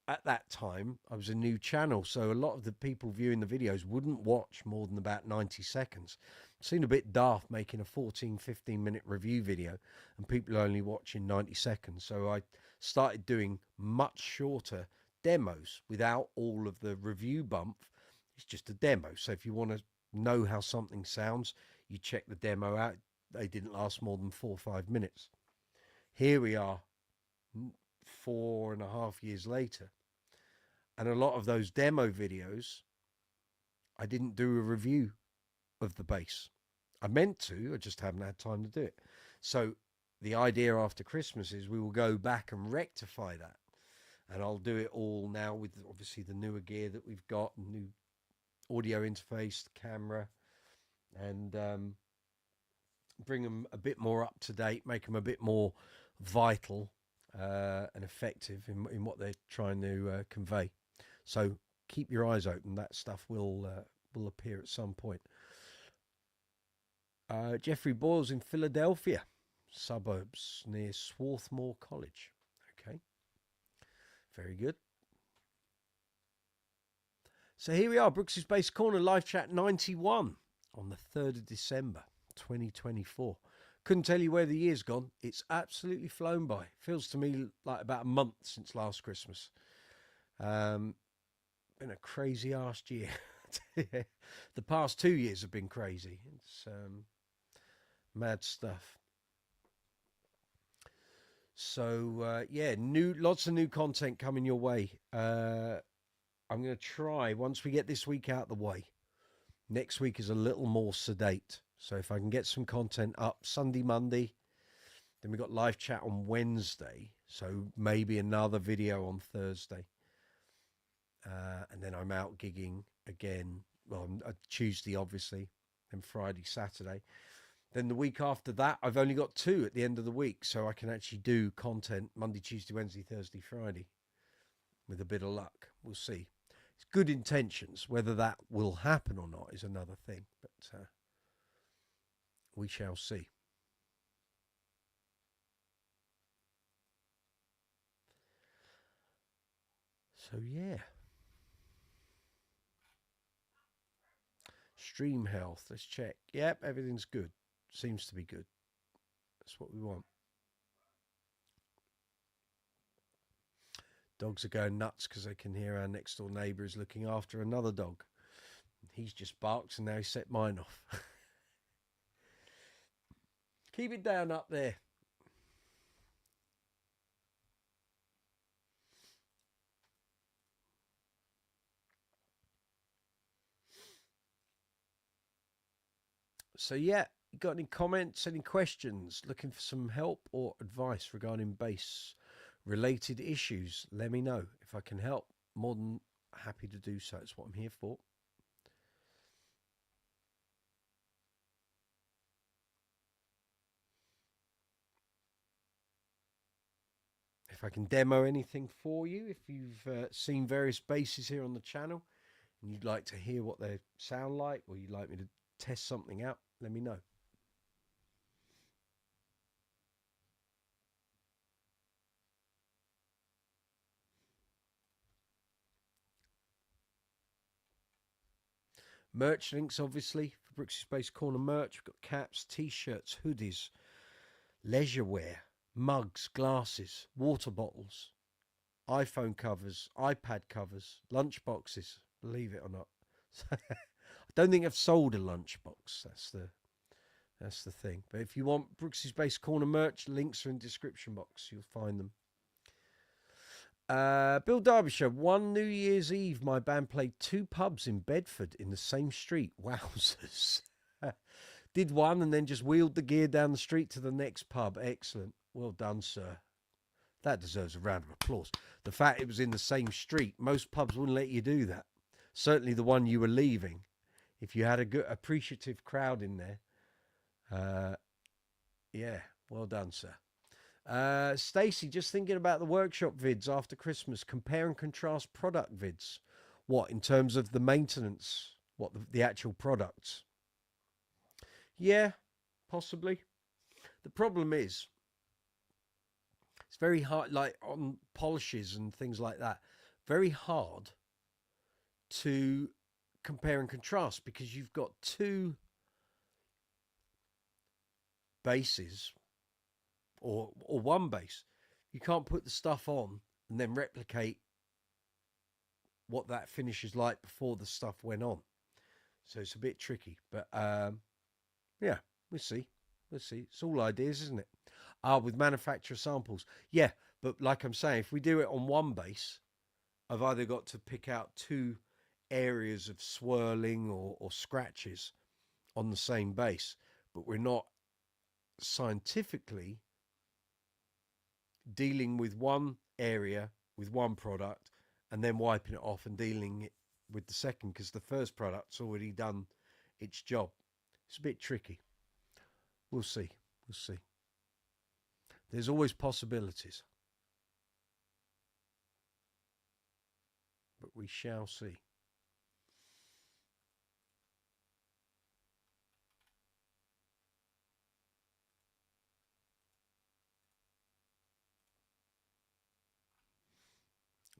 at that time, I was a new channel, so a lot of the people viewing the videos wouldn't watch more than about 90 seconds. Seemed a bit daft making a 14-15 minute review video and people are only watching 90 seconds. So I started doing much shorter demos without all of the review bump. It's just a demo. So if you want to know how something sounds, you check the demo out. They didn't last more than 4 or 5 minutes. Here we are 4.5 years later. And a lot of those demo videos, I didn't do a review of the bass. I meant to, I just haven't had time to do it. So the idea after Christmas is we will go back and rectify that. And I'll do it all now with obviously the newer gear that we've got, new audio interface, camera, and bring them a bit more up to date, make them a bit more vital and effective in what they're trying to convey. So keep your eyes open. That stuff will appear at some point. Jeffrey Boyle's in Philadelphia, suburbs near Swarthmore College. Okay, very good. So here we are, Brooksy's Bass Corner live chat 91 on the 3rd of December 2024. Couldn't tell you where the year's gone. It's absolutely flown by. Feels to me like about a month since last Christmas. Been a crazy ass year. The past 2 years have been crazy. It's mad stuff. So yeah, lots of new content coming your way. I'm going to try, once we get this week out of the way, next week is a little more sedate. So if I can get some content up Sunday, Monday, then we got live chat on Wednesday. So maybe another video on Thursday. And then I'm out gigging again. Well, Tuesday, obviously, and Friday, Saturday. Then the week after that, I've only got 2 at the end of the week. So I can actually do content Monday, Tuesday, Wednesday, Thursday, Friday. With a bit of luck. We'll see. It's good intentions. Whether that will happen or not is another thing. But we shall see. So, yeah. Stream health. Let's check. Yep, everything's good. Seems to be good. That's what we want. Dogs are going nuts because they can hear our next door neighbour is looking after another dog. He's just barked and now he's set mine off. Keep it down up there. So yeah, got any comments, any questions, looking for some help or advice regarding bass related issues, let me know. If I can help, more than happy to do so. It's what I'm here for. If I can demo anything for you, if you've seen various basses here on the channel and you'd like to hear what they sound like, or you'd like me to test something out, let me know. Merch links, obviously, for Brooksy's Bass Corner merch. We've got caps, t-shirts, hoodies, leisure wear, mugs, glasses, water bottles, iPhone covers, iPad covers, lunch boxes, believe it or not. I don't think I've sold a lunchbox. That's the thing. But if you want Brooksy's Bass Corner merch, links are in the description box. You'll find them. Bill Derbyshire, one New Year's Eve, my band played 2 pubs in Bedford in the same street. Wowzers. Did one and then just wheeled the gear down the street to the next pub. Excellent. Well done, sir. That deserves a round of applause. The fact it was in the same street, most pubs wouldn't let you do that. Certainly the one you were leaving. If you had a good appreciative crowd in there. Yeah, well done, sir. Stacey, just thinking about the workshop vids after Christmas, compare and contrast product vids. What, in terms of the maintenance? What, the actual products? Yeah, possibly. The problem is, it's very hard, like on polishes and things like that, very hard to compare and contrast because you've got 2 bases or one base. You can't put the stuff on and then replicate what that finish is like before the stuff went on. So it's a bit tricky, but yeah, we'll see. We'll see. It's all ideas, isn't it? With manufacturer samples. Yeah, but like I'm saying, if we do it on one base, I've either got to pick out two areas of swirling or scratches on the same base, but we're not scientifically dealing with one area with one product and then wiping it off and dealing it with the second because the first product's already done its job. It's a bit tricky. We'll see. We'll see. There's always possibilities, but we shall see.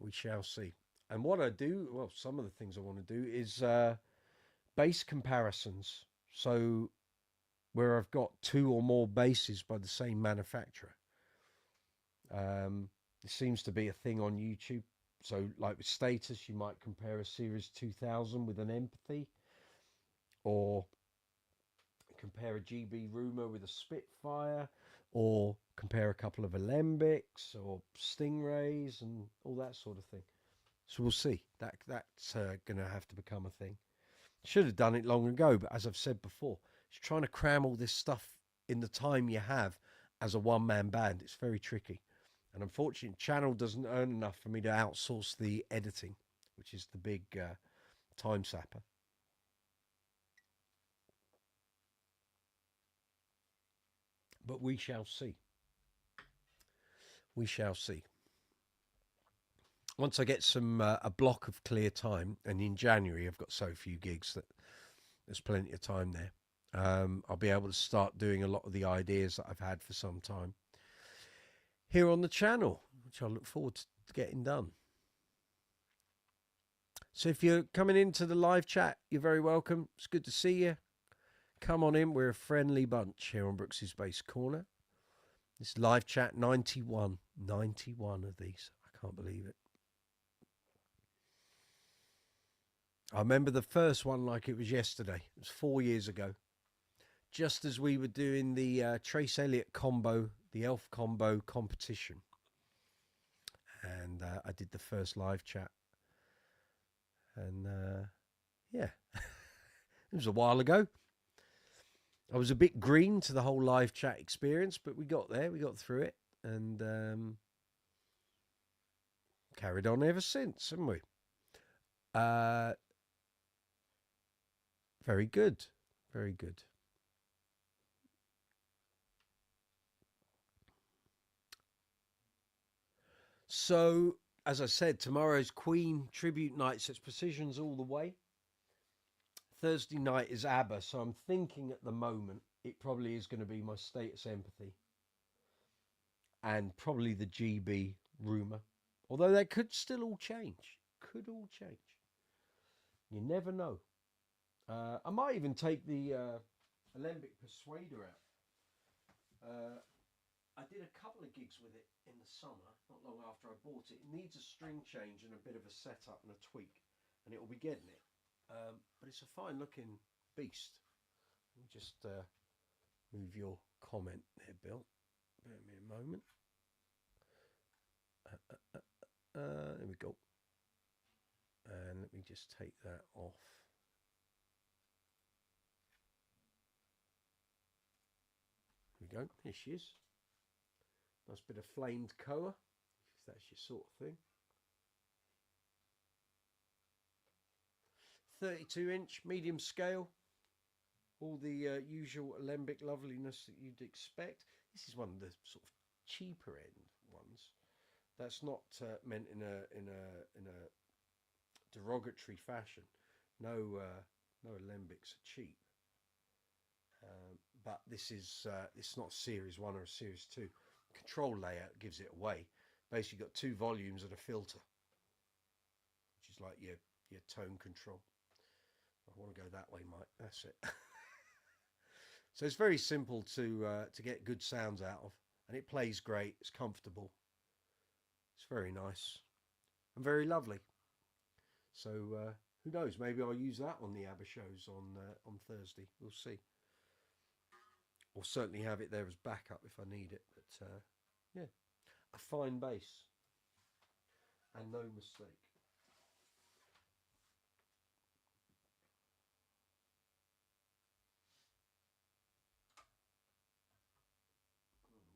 We shall see. And what I do, well, some of the things I want to do is base comparisons. So where I've got two or more bases by the same manufacturer. It seems to be a thing on YouTube. So like with Status, you might compare a Series 2000 with an Empathy, or compare a GB Rumour with a Spitfire, or compare a couple of Alembics or Stingrays and all that sort of thing. So we'll see. That's going to have to become a thing. Should have done it long ago, but as I've said before, it's trying to cram all this stuff in the time you have as a one-man band. It's very tricky. And unfortunately, channel doesn't earn enough for me to outsource the editing, which is the big time sapper. But we shall see. We shall see. Once I get some a block of clear time, and in January I've got so few gigs that there's plenty of time there. I'll be able to start doing a lot of the ideas that I've had for some time here on the channel, which I look forward to getting done. So if you're coming into the live chat, you're very welcome. It's good to see you. Come on in. We're a friendly bunch here on Brooksy's Bass Corner. This live chat 91 of these. I can't believe it. I remember the first one like it was yesterday. It was 4 years ago. Just as we were doing the Trace Elliott combo, the Elf combo competition. And I did the first live chat. And yeah, it was a while ago. I was a bit green to the whole live chat experience, but we got there. We got through it. And carried on ever since, haven't we? Very good. Very good. So, as I said, tomorrow's Queen tribute night, so it's Precisions all the way. Thursday night is ABBA, so I'm thinking at the moment it probably is going to be my Status Empathy and probably the GB Rumour. Although that could still all change. Could all change. You never know. I might even take the Alembic Persuader out. I did a couple of gigs with it in the summer, not long after I bought it. It needs a string change and a bit of a setup and a tweak, and it will be getting it. But it's a fine looking beast. Let me just move your comment there, Bill. Bear me a moment. There we go. And let me just take that off. There we go. Here she is. Nice bit of flamed koa, if that's your sort of thing. 32-inch, medium scale. All the usual Alembic loveliness that you'd expect. This is one of the sort of cheaper end ones. That's not meant in a derogatory fashion. No Alembics are cheap. But this is it's not Series 1 or a Series 2. Control layout gives it away. Basically got two volumes and a filter, which is like your tone control. I want to go that way, Mike. That's it. So it's very simple to get good sounds out of, and it plays great. It's comfortable. It's very nice and very lovely. So who knows? Maybe I'll use that on the ABBA shows on Thursday. We'll see. Or certainly have it there as backup if I need it. But yeah, a fine bass and no mistake.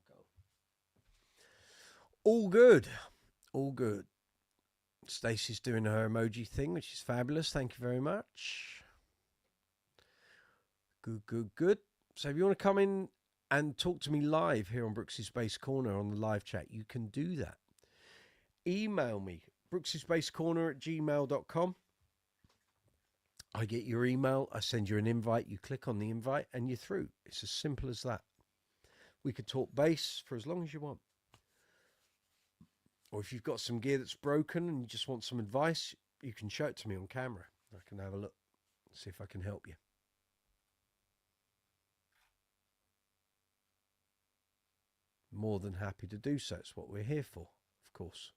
Go. All good. All good. Stacey's doing her emoji thing, which is fabulous. Thank you very much. Good, good, good. So if you want to come in and talk to me live here on Brooksy's Bass Corner on the live chat, you can do that. Email me, brooksy'sbasscorner@gmail.com. I get your email, I send you an invite, you click on the invite, and you're through. It's as simple as that. We could talk bass for as long as you want. Or if you've got some gear that's broken and you just want some advice, you can show it to me on camera. I can have a look, see if I can help you. More than happy to do so. It's what we're here for, of course.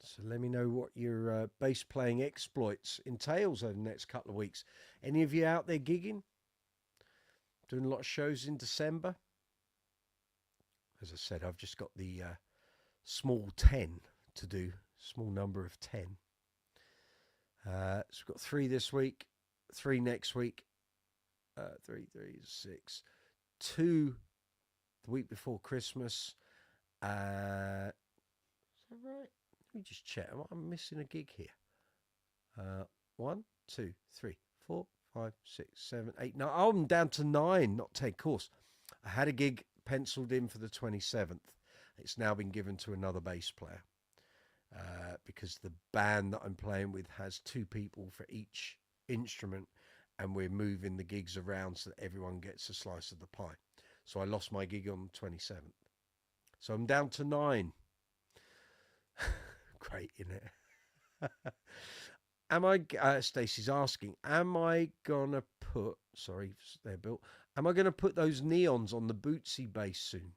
So let me know what your bass playing exploits entails over the next couple of weeks. Any of you out there gigging? Doing a lot of shows in December? As I said, I've just got the small 10 to do. Small number of 10. So we've got 3 this week, 3 next week, 3, 6, 2 the week before Christmas. Is that right? Let me just check. I'm missing a gig here. 1, 2, 3, 4, 5, 6, 7, 8. No, I'm down to 9, not 10. Of course, I had a gig penciled in for the 27th. It's now been given to another bass player because the band that I'm playing with has 2 people for each instrument, and we're moving the gigs around so that everyone gets a slice of the pie. So I lost my gig on the 27th. So I'm down to 9. Great, isn't it? Am I, Stacey's asking, am I gonna put, sorry, they're built, am I gonna put those neons on the Brooksy bass soon?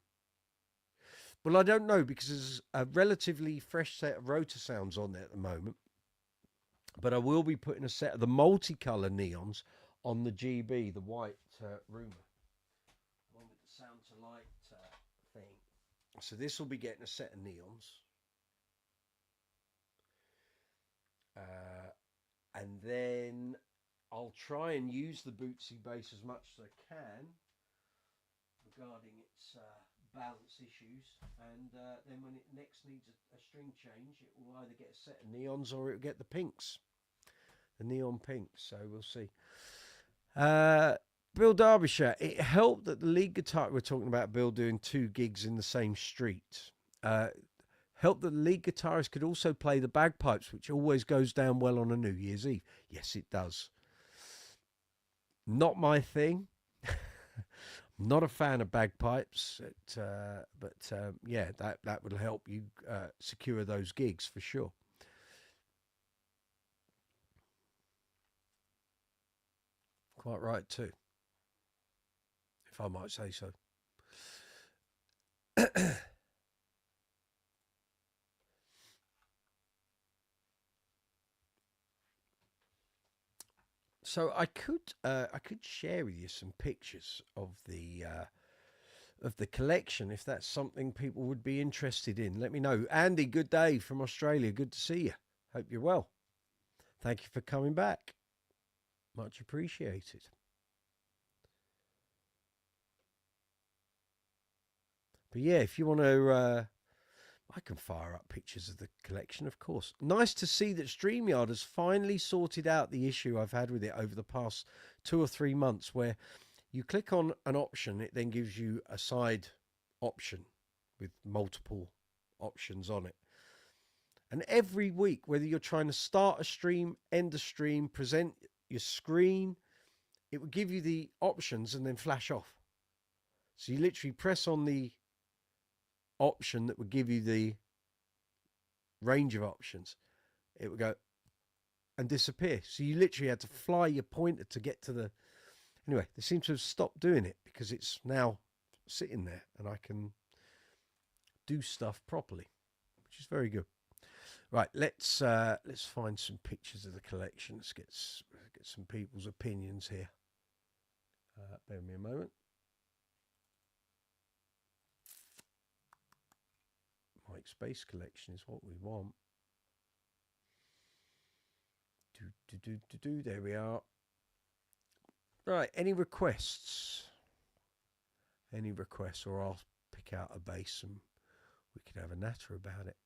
Well, I don't know, because there's a relatively fresh set of rotor sounds on there at the moment, but I will be putting a set of the multicolour neons on the GB, the white Roomer, one with the sound to light thing. So this will be getting a set of neons. And then I'll try and use the Brooksy bass as much as I can regarding its balance issues. And then when it next needs a string change, it will either get a set of neons or it will get the pinks, the neon pinks. So we'll see. Bill Derbyshire, it helped that the lead guitar, we're talking about Bill doing 2 gigs in the same street. Helped that the lead guitarist could also play the bagpipes, which always goes down well on a New Year's Eve. Yes, it does. Not my thing. Not a fan of bagpipes, but yeah, that would help you secure those gigs for sure. Quite right too, if I might say so. So I could share with you some pictures of the collection if that's something people would be interested in. Let me know. Andy, good day from Australia. Good to see you. Hope you're well. Thank you for coming back. Much appreciated. But yeah, if you want to, I can fire up pictures of the collection, of course. Nice to see that StreamYard has finally sorted out the issue I've had with it over the past 2 or 3 months, where you click on an option, it then gives you a side option with multiple options on it. And every week, whether you're trying to start a stream, end a stream, present your screen, it will give you the options and then flash off. So you literally press on the option that would give you the range of options, it would go and disappear. So you literally had to fly your pointer to get to the. Anyway, they seem to have stopped doing it because it's now sitting there and I can do stuff properly, which is very good. Right, let's find some pictures of the collection. Let's get some people's opinions here. Bear with me a moment. Mike Space collection is what we want. There we are. Right, any requests? Any requests, or I'll pick out a base and we can have a natter about it.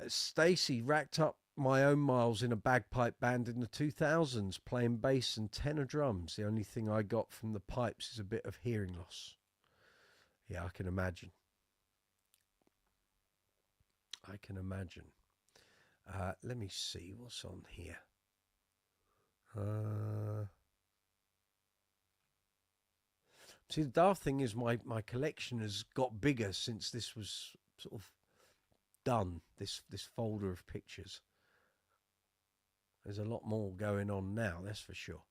Stacy, racked up my own miles in a bagpipe band in the 2000s, playing bass and tenor drums. The only thing I got from the pipes is a bit of hearing loss. Yeah, I can imagine. I can imagine. Let me see what's on here. See, the daft thing is my collection has got bigger since this was sort of done, this folder of pictures. There's a lot more going on now, that's for sure.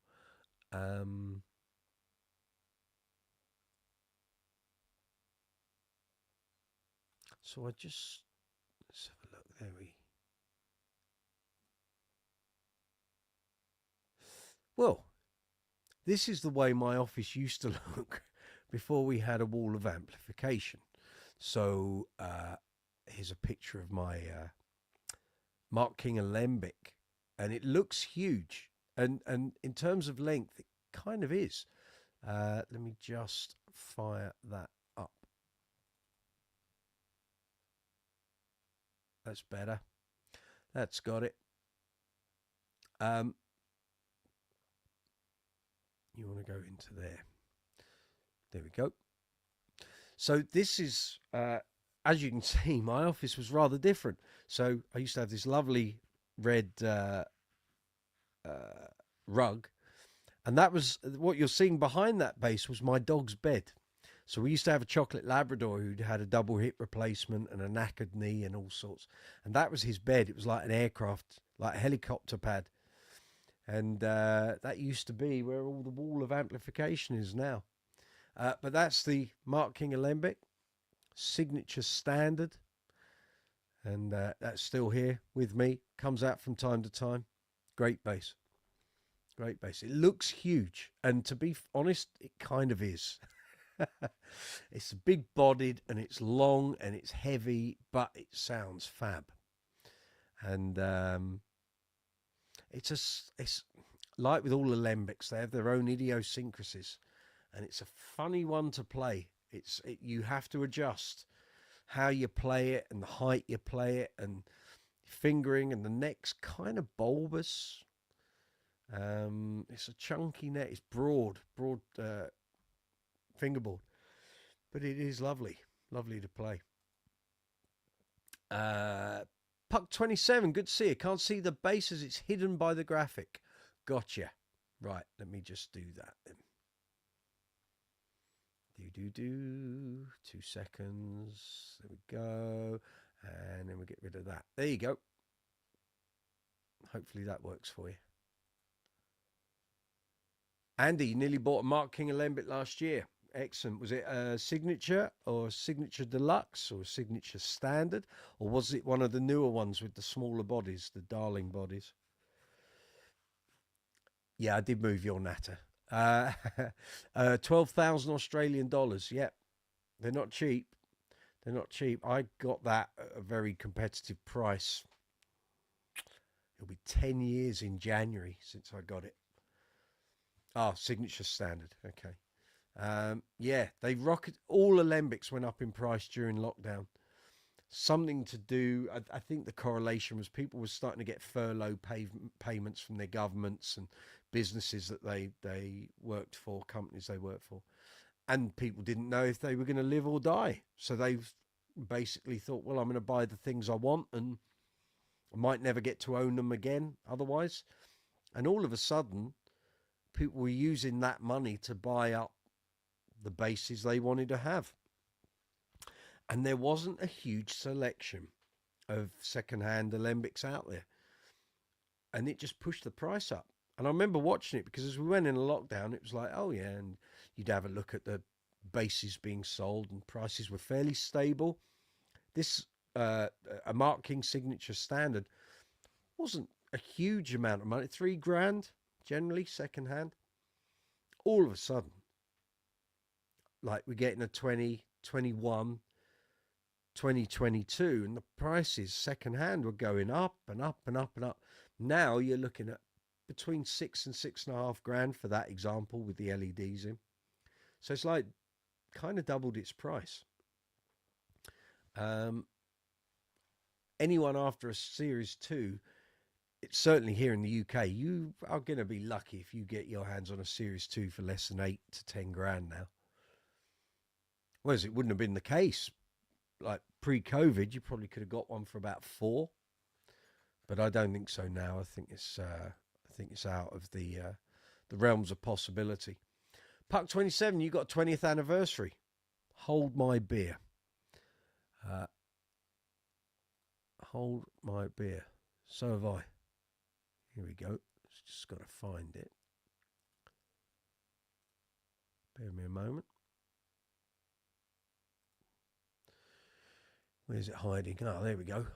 So let's have a look. There we. Well, this is the way my office used to look before we had a wall of amplification. So here's a picture of my Mark King Alembic, and it looks huge. And in terms of length, it kind of is. Let me just fire that up. That's better. That's got it. You want to go into there. There we go. So this is, as you can see, my office was rather different. So I used to have this lovely red rug, and that was what you're seeing behind that base was my dog's bed. So we used to have a chocolate Labrador who'd had a double hip replacement and a knackered knee and all sorts. And that was his bed. It was like an aircraft, like a helicopter pad. And that used to be where all the wall of amplification is now. But that's the Mark King Alembic signature standard. And that's still here with me. Comes out from time to time. Great bass. Great bass. It looks huge. And to be honest, it kind of is. It's big bodied and it's long and it's heavy, but it sounds fab. And it's like with all Alembics, they have their own idiosyncrasies, and it's a funny one to play. You have to adjust how you play it and the height you play it and fingering, and the neck's kind of bulbous. It's a chunky neck. It's broad fingerboard, but it is lovely to play. Puck 27, good to see you. Can't see the bass as it's hidden by the graphic. Gotcha. Right, let me just do that then. 2 seconds. There we go. And then we get rid of that. There you go. Hopefully that works for you. Andy, you nearly bought a Mark King Alembic last year. Excellent. Was it a signature or a signature deluxe or a signature standard? Or was it one of the newer ones with the smaller bodies, the darling bodies? Yeah, I did move your natter. 12,000 Australian dollars. Yep. They're not cheap. They're not cheap. I got that at a very competitive price. It'll be 10 years in January since I got it. Ah, signature standard. Okay. Yeah, they rocket. All Alembics went up in price during lockdown. Something to do, I think the correlation was people were starting to get furlough payments from their governments and businesses that they worked for, companies they worked for. And people didn't know if they were going to live or die. So they basically thought, well, I'm going to buy the things I want and I might never get to own them again otherwise. And all of a sudden, people were using that money to buy up the bases they wanted to have. And there wasn't a huge selection of second-hand Alembics out there. And it just pushed the price up. And I remember watching it because as we went in a lockdown, it was like, oh yeah, and you'd have a look at the bases being sold and prices were fairly stable. This, a Mark King signature standard, wasn't a huge amount of money, $3,000 generally second-hand. All of a sudden, like we're getting a 2021, 2022, and the prices second-hand were going up and up and up and up. Now you're looking at between $6,000 and $6,500 for that example with the LEDs in. So it's like kind of doubled its price. Anyone after a Series 2, it's certainly here in the UK, you are going to be lucky if you get your hands on a Series 2 for less than 8 to 10 grand now. Whereas it wouldn't have been the case. Like pre-COVID, you probably could have got one for about 4. But I don't think so now. I think it's out of the realms of possibility. Puck 27, you got 20th anniversary. Hold my beer. Hold my beer. So have I. Here we go. Just got to find it. Bear me a moment. Where's it hiding? Oh, there we go.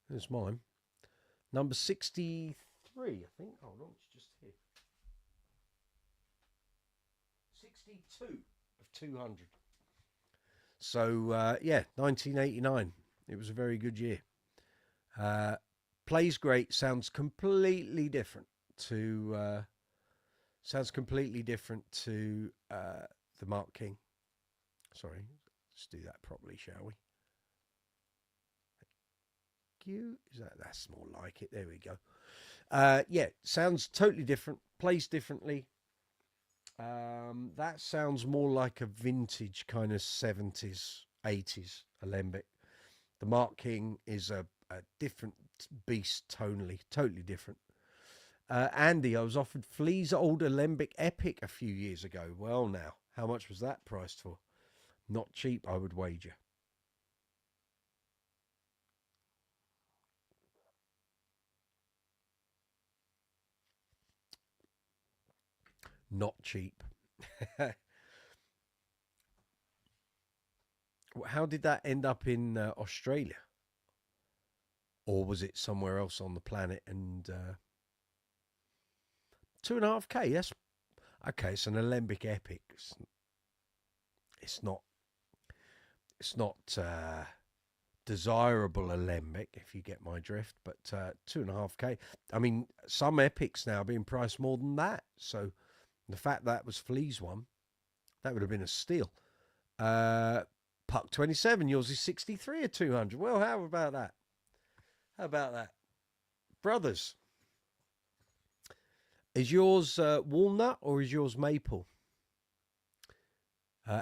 There's mine. Number 63, I think. Hold on, it's just here. 62 of 200. So, yeah, 1989. It was a very good year. Plays great. Sounds completely different to the Mark King. Sorry, let's do that properly, shall we? Thank you. That's more like it? There we go. Yeah, sounds totally different. Plays differently. That sounds more like a vintage kind of 70s, 80s Alembic. The Mark King is a different beast tonally, totally different. Andy, I was offered Flea's old Alembic Epic a few years ago. Well, now, how much was that priced for? Not cheap, I would wager. Not cheap. How did that end up in Australia? Or was it somewhere else on the planet? And 2.5K, that's okay. It's an Alembic Epic. It's not desirable Alembic, if you get my drift, but 2.5K. I mean, some Epics now are being priced more than that. So the fact that was Flea's one, that would have been a steal. Puck 27, yours is 63 or 200. Well, how about that? How about that? Brothers, is yours walnut or is yours maple?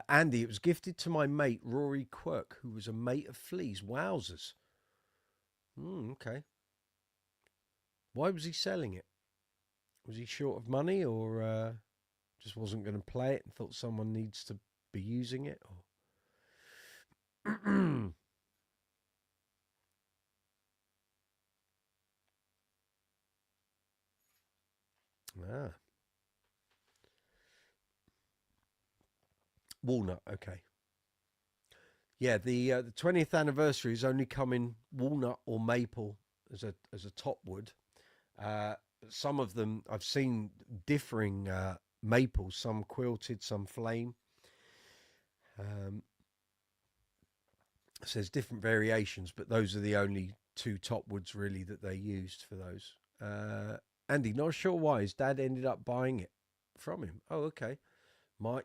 Andy, it was gifted to my mate, Rory Quirk, who was a mate of Flea's. Wowzers. Okay. Why was he selling it? Was he short of money or just wasn't going to play it and thought someone needs to be using it? Or... Walnut, okay. Yeah, the 20th anniversary is only coming walnut or maple as a top wood. Some of them I've seen differing maples, some quilted, some flame. So there's different variations, but those are the only 2 top woods really that they used for those. Andy, not sure why his dad ended up buying it from him. Oh, okay.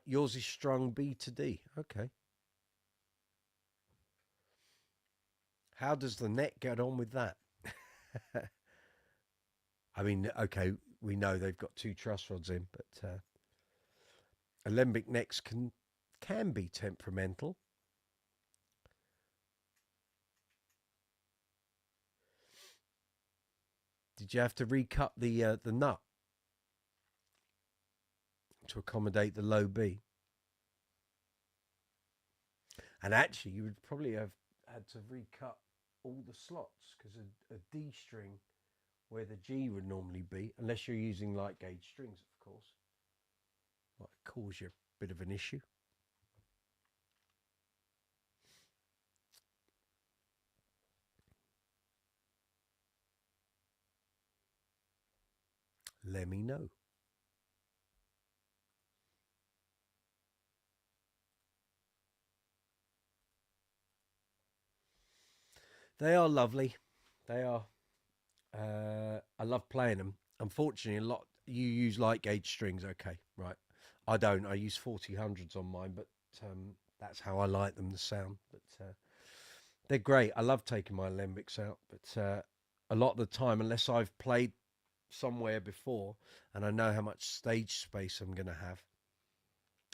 Yours is strung B to D. Okay. How does the net get on with that? I mean, okay, we know they've got 2 truss rods in, but Alembic necks can be temperamental. Did you have to recut the nut to accommodate the low B? And actually, you would probably have had to recut all the slots because a D string where the G would normally be, unless you're using light gauge strings, of course, might cause you a bit of an issue. Let me know. They are lovely. They are. I love playing them. Unfortunately, a lot you use light gauge strings. Okay, right. I don't. I use 4000s on mine, but that's how I like them. The sound, but they're great. I love taking my Alembics out, but a lot of the time, unless I've played somewhere before and I know how much stage space I'm going to have,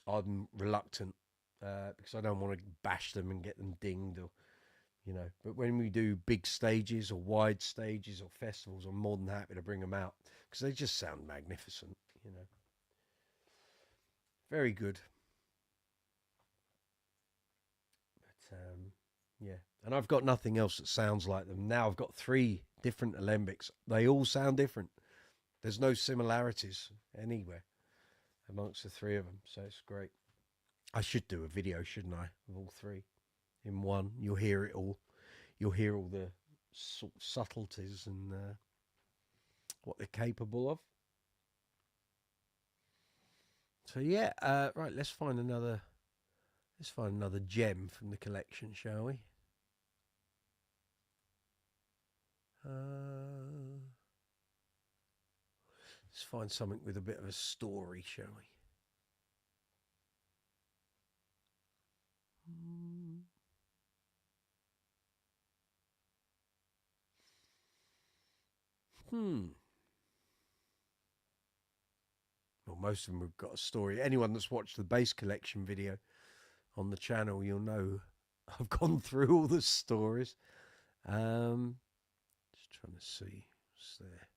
I'm reluctant because I don't want to bash them and get them dinged or but when we do big stages or wide stages or festivals, I'm more than happy to bring them out because they just sound magnificent. Very good. But yeah, and I've got nothing else that sounds like them. Now I've got 3 different Alembics. They all sound different. There's no similarities anywhere amongst the 3 of them, so it's great. I should do a video, shouldn't I, of all 3 in one? You'll hear it all. You'll hear all the sort of subtleties and what they're capable of. So yeah, right. Let's find another gem from the collection, shall we? Let's find something with a bit of a story, shall we? Well, most of them have got a story. Anyone that's watched the bass collection video on the channel, you'll know I've gone through all the stories. Just trying to see what's there.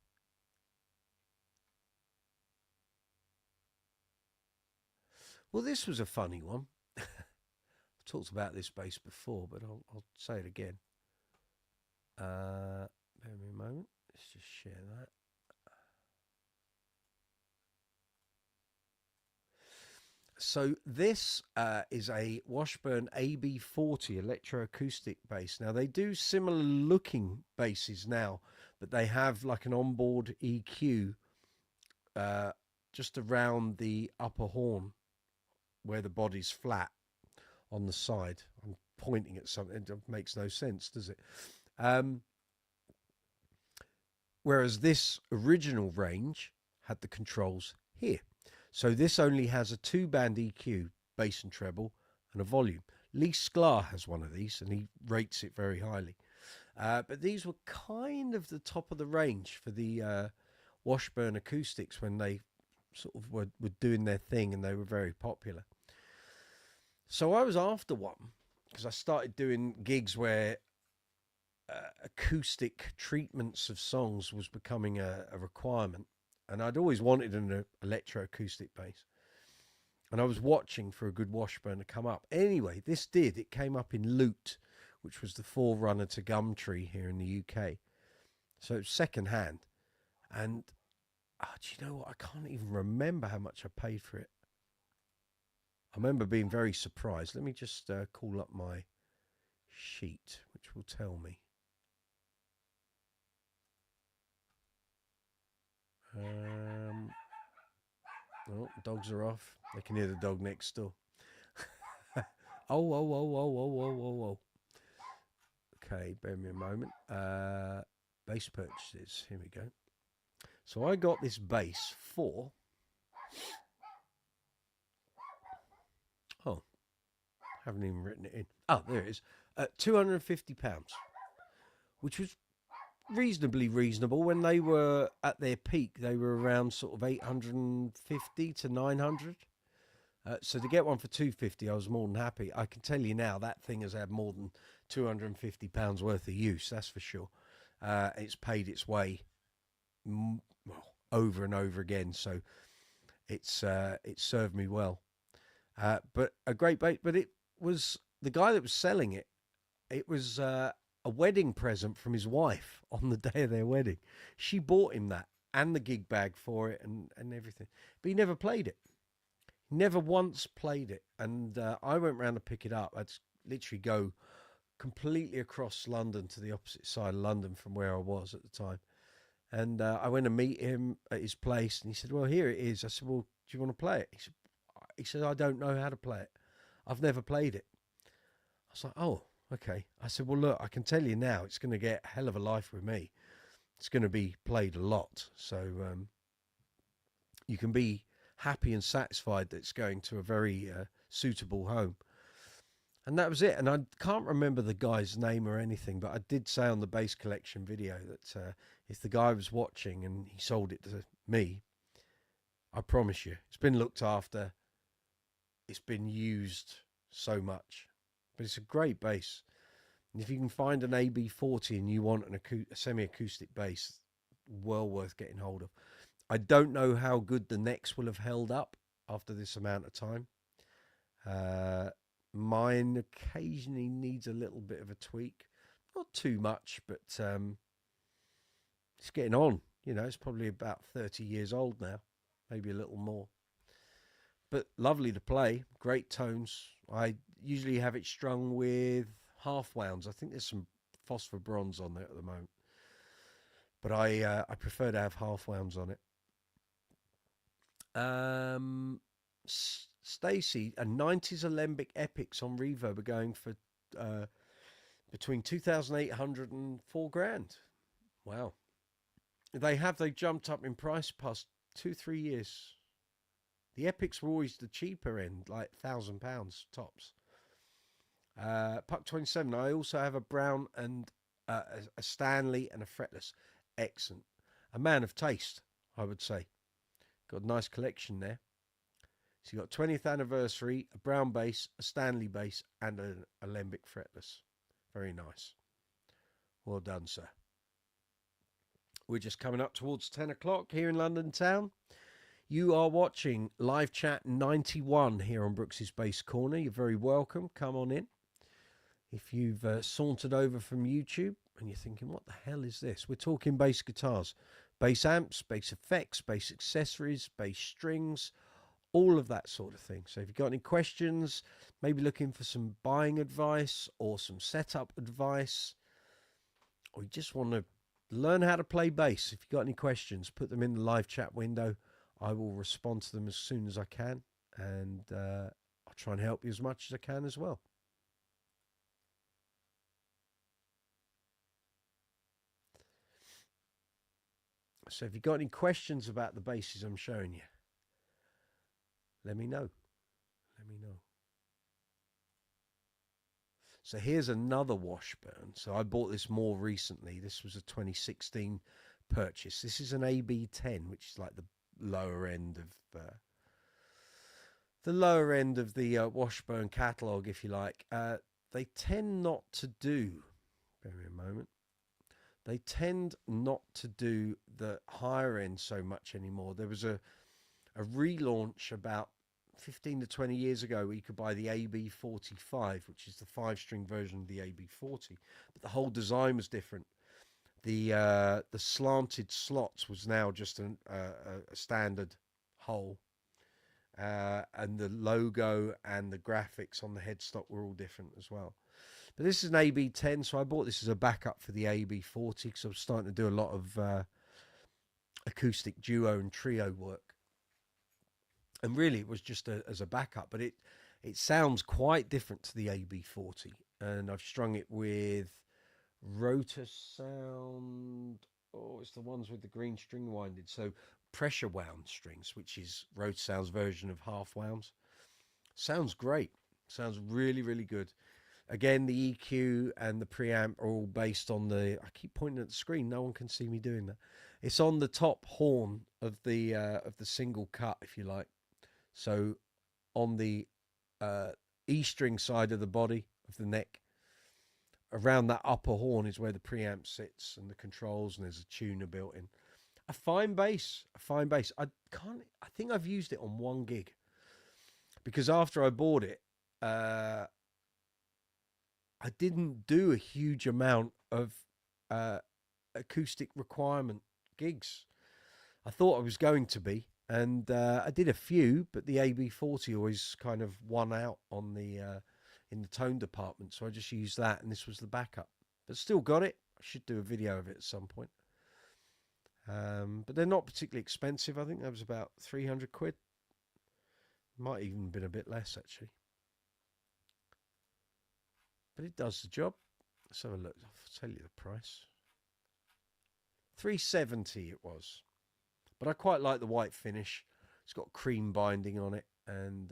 Well, this was a funny one. I've talked about this bass before, but I'll say it again. Bear me a moment. Let's just share that. So this is a Washburn AB40 electroacoustic bass. Now they do similar looking basses now, but they have like an onboard EQ just around the upper horn where the body's flat on the side. I'm pointing at something. It makes no sense, does it? Whereas this original range had the controls here. So this only has a 2-band EQ, bass and treble, and a volume. Lee Sklar has one of these, and he rates it very highly. But these were kind of the top of the range for the Washburn acoustics when they sort of were doing their thing, and they were very popular. So I was after one because I started doing gigs where acoustic treatments of songs was becoming a requirement. And I'd always wanted an electroacoustic bass. And I was watching for a good Washburn to come up. Anyway, this did. It came up in Loot, which was the forerunner to Gumtree here in the UK. So it's second hand. And do you know what? I can't even remember how much I paid for it. I remember being very surprised. Let me just call up my sheet, which will tell me. Oh, dogs are off. They can hear the dog next door. Oh. Okay, bear me a moment. Bass purchases. Here we go. So I got this bass for... Oh, haven't even written it in. Oh, there it is. £250, which was reasonably reasonable. When they were at their peak, they were around sort of 850 to 900. So to get one for 250, I was more than happy. I can tell you now that thing has had more than £250 worth of use, that's for sure. It's paid its way well, over and over again. So it served me well. But a great bait. But it was the guy that was selling it. It was a wedding present from his wife on the day of their wedding. She bought him that and the gig bag for it and everything. But he never played it. Never once played it. And I went round to pick it up. I'd literally go completely across London to the opposite side of London from where I was at the time. And I went to meet him at his place, and he said, "Well, here it is." I said, "Well, do you want to play it?" He said, "I don't know how to play it. I've never played it." I was like, "Oh, okay." I said, "Well, look, I can tell you now, it's going to get a hell of a life with me. It's going to be played a lot. So you can be happy and satisfied that it's going to a very suitable home." And that was it. And I can't remember the guy's name or anything, but I did say on the bass collection video that if the guy was watching and he sold it to me, I promise you, it's been looked after. It's been used so much. But it's a great bass. And if you can find an AB40 and you want a semi-acoustic bass, well worth getting hold of. I don't know how good the necks will have held up after this amount of time. Mine occasionally needs a little bit of a tweak. Not too much, but it's getting on. You know, it's probably about 30 years old now, maybe a little more. But lovely to play, great tones. I usually have it strung with half wounds. I think there's some phosphor bronze on there at the moment. But I prefer to have half wounds on it. Stacy, a 90s Alembic Epics on Reverb are going for between 2,800 and 4,000. Wow. They've jumped up in price past 2-3 years. The Epics were always the cheaper end, like £1,000 tops. Puck 27. I also have a Brown and a Stanley and a Fretless. Excellent. A man of taste, I would say. Got a nice collection there. So you got 20th anniversary, a Brown bass, a Stanley bass, and an Alembic Fretless. Very nice. Well done, sir. We're just coming up towards 10 o'clock here in London town. You are watching Live Chat 91 here on Brooksy's Bass Corner. You're very welcome. Come on in. If you've sauntered over from YouTube and you're thinking, what the hell is this? We're talking bass guitars, bass amps, bass effects, bass accessories, bass strings, all of that sort of thing. So if you've got any questions, maybe looking for some buying advice or some setup advice, or you just want to learn how to play bass, if you've got any questions, put them in the live chat window. I will respond to them as soon as I can, and I'll try and help you as much as I can as well. So if you've got any questions about the basses I'm showing you, let me know. Let me know. So here's another Washburn. So I bought this more recently. This was a 2016 purchase. This is an AB10, which is like the lower end of the Washburn catalog, if you like. They tend not to do, bear me a moment, they tend not to do the higher end so much anymore. There was a relaunch about 15 to 20 years ago where you could buy the AB45, which is the 5-string version of the AB40, but the whole design was different. The slanted slots was now just a standard hole, and the logo and the graphics on the headstock were all different as well. But this is an AB10, so I bought this as a backup for the AB40 because I was starting to do a lot of acoustic duo and trio work. And really, it was just as a backup, but it sounds quite different to the AB40. And I've strung it with Rotor Sound. Oh, it's the ones with the green string winded. So pressure wound strings, which is Rotor Sound's version of half wounds. Sounds great. Sounds really, really good. Again, the EQ and the preamp are all based on the... I keep pointing at the screen. No one can see me doing that. It's on the top horn of the single cut, if you like. So on the E string side of the body of the neck, around that upper horn is where the preamp sits and the controls, and there's a tuner built in. A fine bass, a fine bass. I can't. I think I've used it on one gig because after I bought it, I didn't do a huge amount of uh, acoustic requirement gigs. I thought I was going to be, and I did a few, but the AB40 always kind of won out on the in the tone department, so I just used that, and this was the backup. But still got it. I should do a video of it at some point. But they're not particularly expensive. I think that was about 300 quid. Might even been a bit less actually. But it does the job. Let's have a look. I'll tell you the price. 370 it was. But I quite like the white finish. It's got cream binding on it. And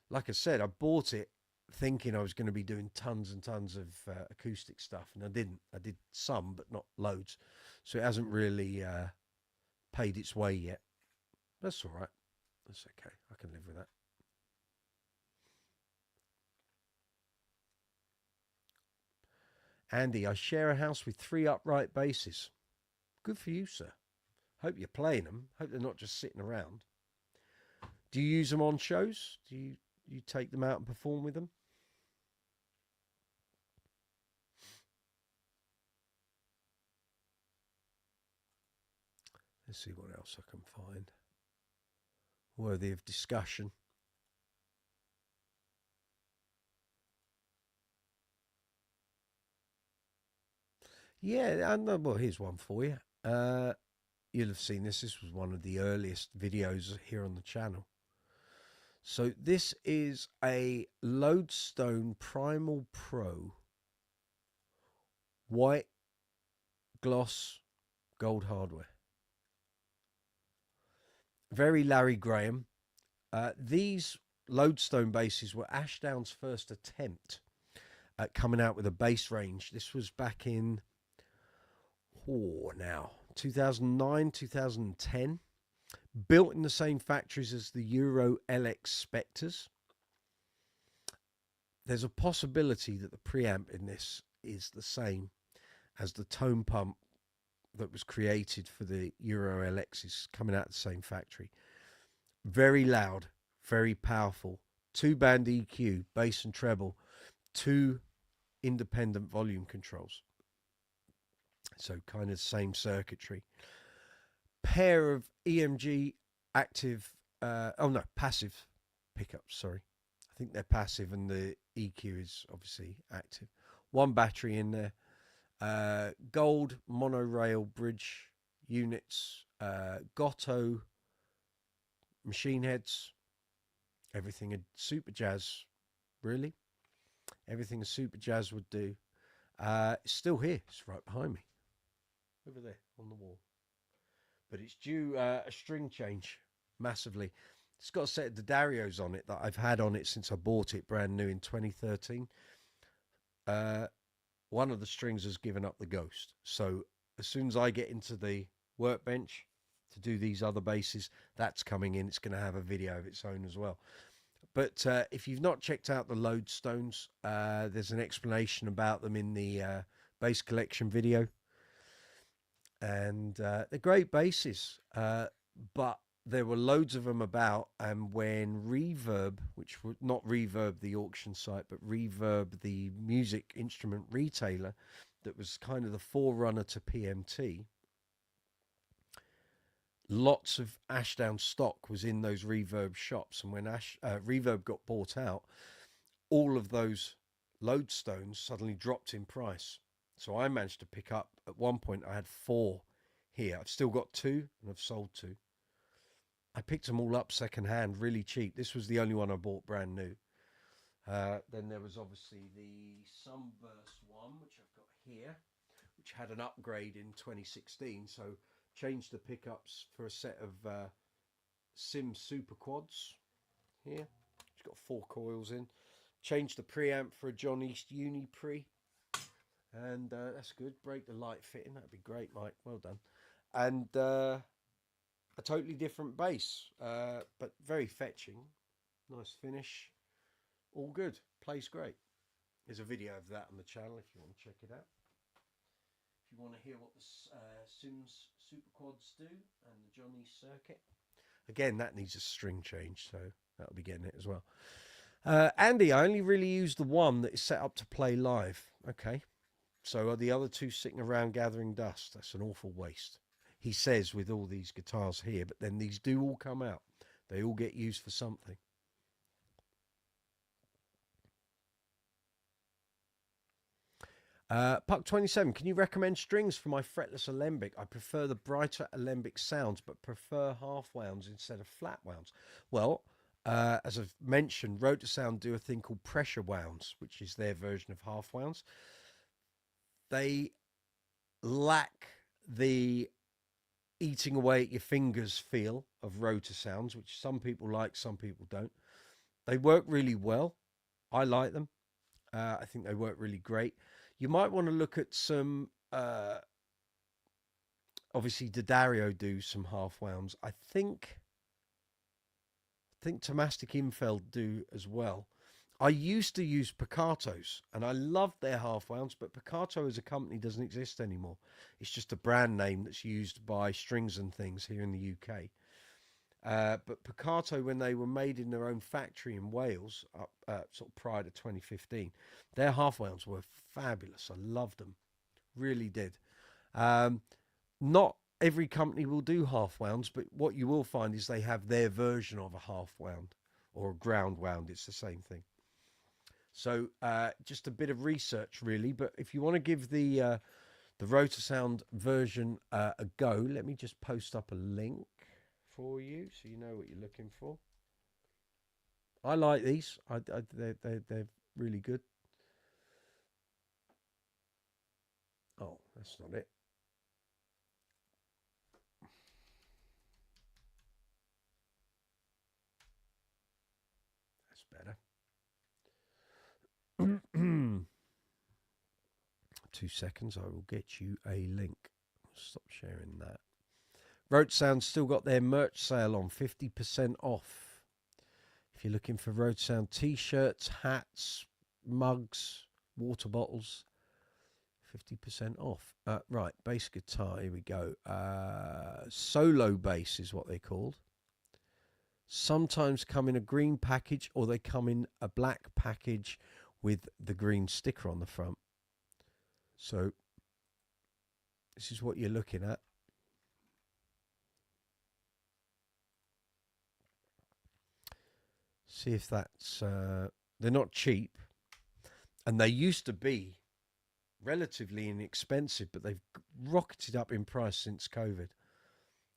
like I said, I bought it thinking I was going to be doing tons and tons of acoustic stuff. And I didn't. I did some, but not loads. So it hasn't really paid its way yet. That's all right. That's okay. I can live with that. Andy, I share a house with 3 upright basses. Good for you, sir. Hope you're playing them. Hope they're not just sitting around. Do you use them on shows? Do you take them out and perform with them? Let's see what else I can find worthy of discussion. Yeah, well, here's one for you. You'll have seen this. This was one of the earliest videos here on the channel. So this is a Lodestone Primal Pro white gloss gold hardware. Very Larry Graham. These Lodestone basses were Ashdown's first attempt at coming out with a bass range. This was back in 2009, 2010. Built in the same factories as the Euro LX Spectres. There's a possibility that the preamp in this is the same as the tone pump that was created for the Euro LX is coming out of the same factory. Very loud, very powerful. 2-band EQ, bass and treble, 2 independent volume controls. So kind of same circuitry. Pair of EMG active, passive pickups, sorry. I think they're passive and the EQ is obviously active. 1 battery in there. Gold monorail bridge units. Gotto machine heads. Everything a Super Jazz, really. Everything a Super Jazz would do. It's still here. It's right behind me. Over there on the wall. But it's due a string change massively. It's got a set of D'Addario's on it that I've had on it since I bought it brand new in 2013. One of the strings has given up the ghost. So as soon as I get into the workbench to do these other basses, that's coming in. It's going to have a video of its own as well. But if you've not checked out the Lodestones, there's an explanation about them in the bass collection video. And they're great basses, but there were loads of them about. And when Reverb, which would not Reverb the auction site, but Reverb the music instrument retailer, that was kind of the forerunner to PMT, lots of Ashdown stock was in those Reverb shops. And when Reverb got bought out, all of those Lodestones suddenly dropped in price. So I managed to pick up, at one point I had 4 here. I've still got 2 and I've sold 2. I picked them all up second hand, really cheap. This was the only one I bought brand new. Then there was obviously the Sunburst one, which I've got here, which had an upgrade in 2016. So changed the pickups for a set of Sim Super Quads here. It's got 4 coils in. Changed the preamp for a John East Uni Pre. And that's good. Break the light fitting. That'd be great, Mike. Well done. And a totally different bass, but very fetching. Nice finish. All good. Plays great. There's a video of that on the channel if you want to check it out. If you want to hear what the Sims Super Quads do, and the Johnny Circuit. Again, that needs a string change, so that'll be getting it as well. Andy, I only really use the one that is set up to play live. Okay. So are the other two sitting around gathering dust? That's an awful waste. He says with all these guitars here, but then these do all come out. They all get used for something. Puck27, can you recommend strings for my fretless Alembic? I prefer the brighter Alembic sounds, but prefer half wounds instead of flat wounds. Well, as I've mentioned, Rotosound do a thing called pressure wounds, which is their version of half wounds. They lack the eating away at your fingers feel of Rotosounds, which some people like, some people don't. They work really well. I like them. I think they work really great. You might want to look at some. Obviously, D'Addario do some half wounds. I think Tomastic Infeld do as well. I used to use Piccatos, and I loved their half wounds, but Piccato as a company doesn't exist anymore. It's just a brand name that's used by Strings and Things here in the UK. But Piccato, when they were made in their own factory in Wales, sort of prior to 2015, their half wounds were fabulous. I loved them, really did. Not every company will do half wounds, but what you will find is they have their version of a half wound or a ground wound. It's the same thing. So just a bit of research, really. But if you want to give the Rotosound version a go, let me just post up a link for you so you know what you're looking for. I like these. They're really good. Oh, that's not it. That's better. 2 seconds. I will get you a link. Stop sharing that. Rotosound still got their merch sale on, 50% off. If you're looking for Rotosound t-shirts, hats, mugs, water bottles, 50% off. Right, bass guitar, here we go. Solo bass is what they're called. Sometimes come in a green package, or they come in a black package with the green sticker on the front. So this is what you're looking at. See if that's... they're not cheap. And they used to be relatively inexpensive, but they've rocketed up in price since COVID.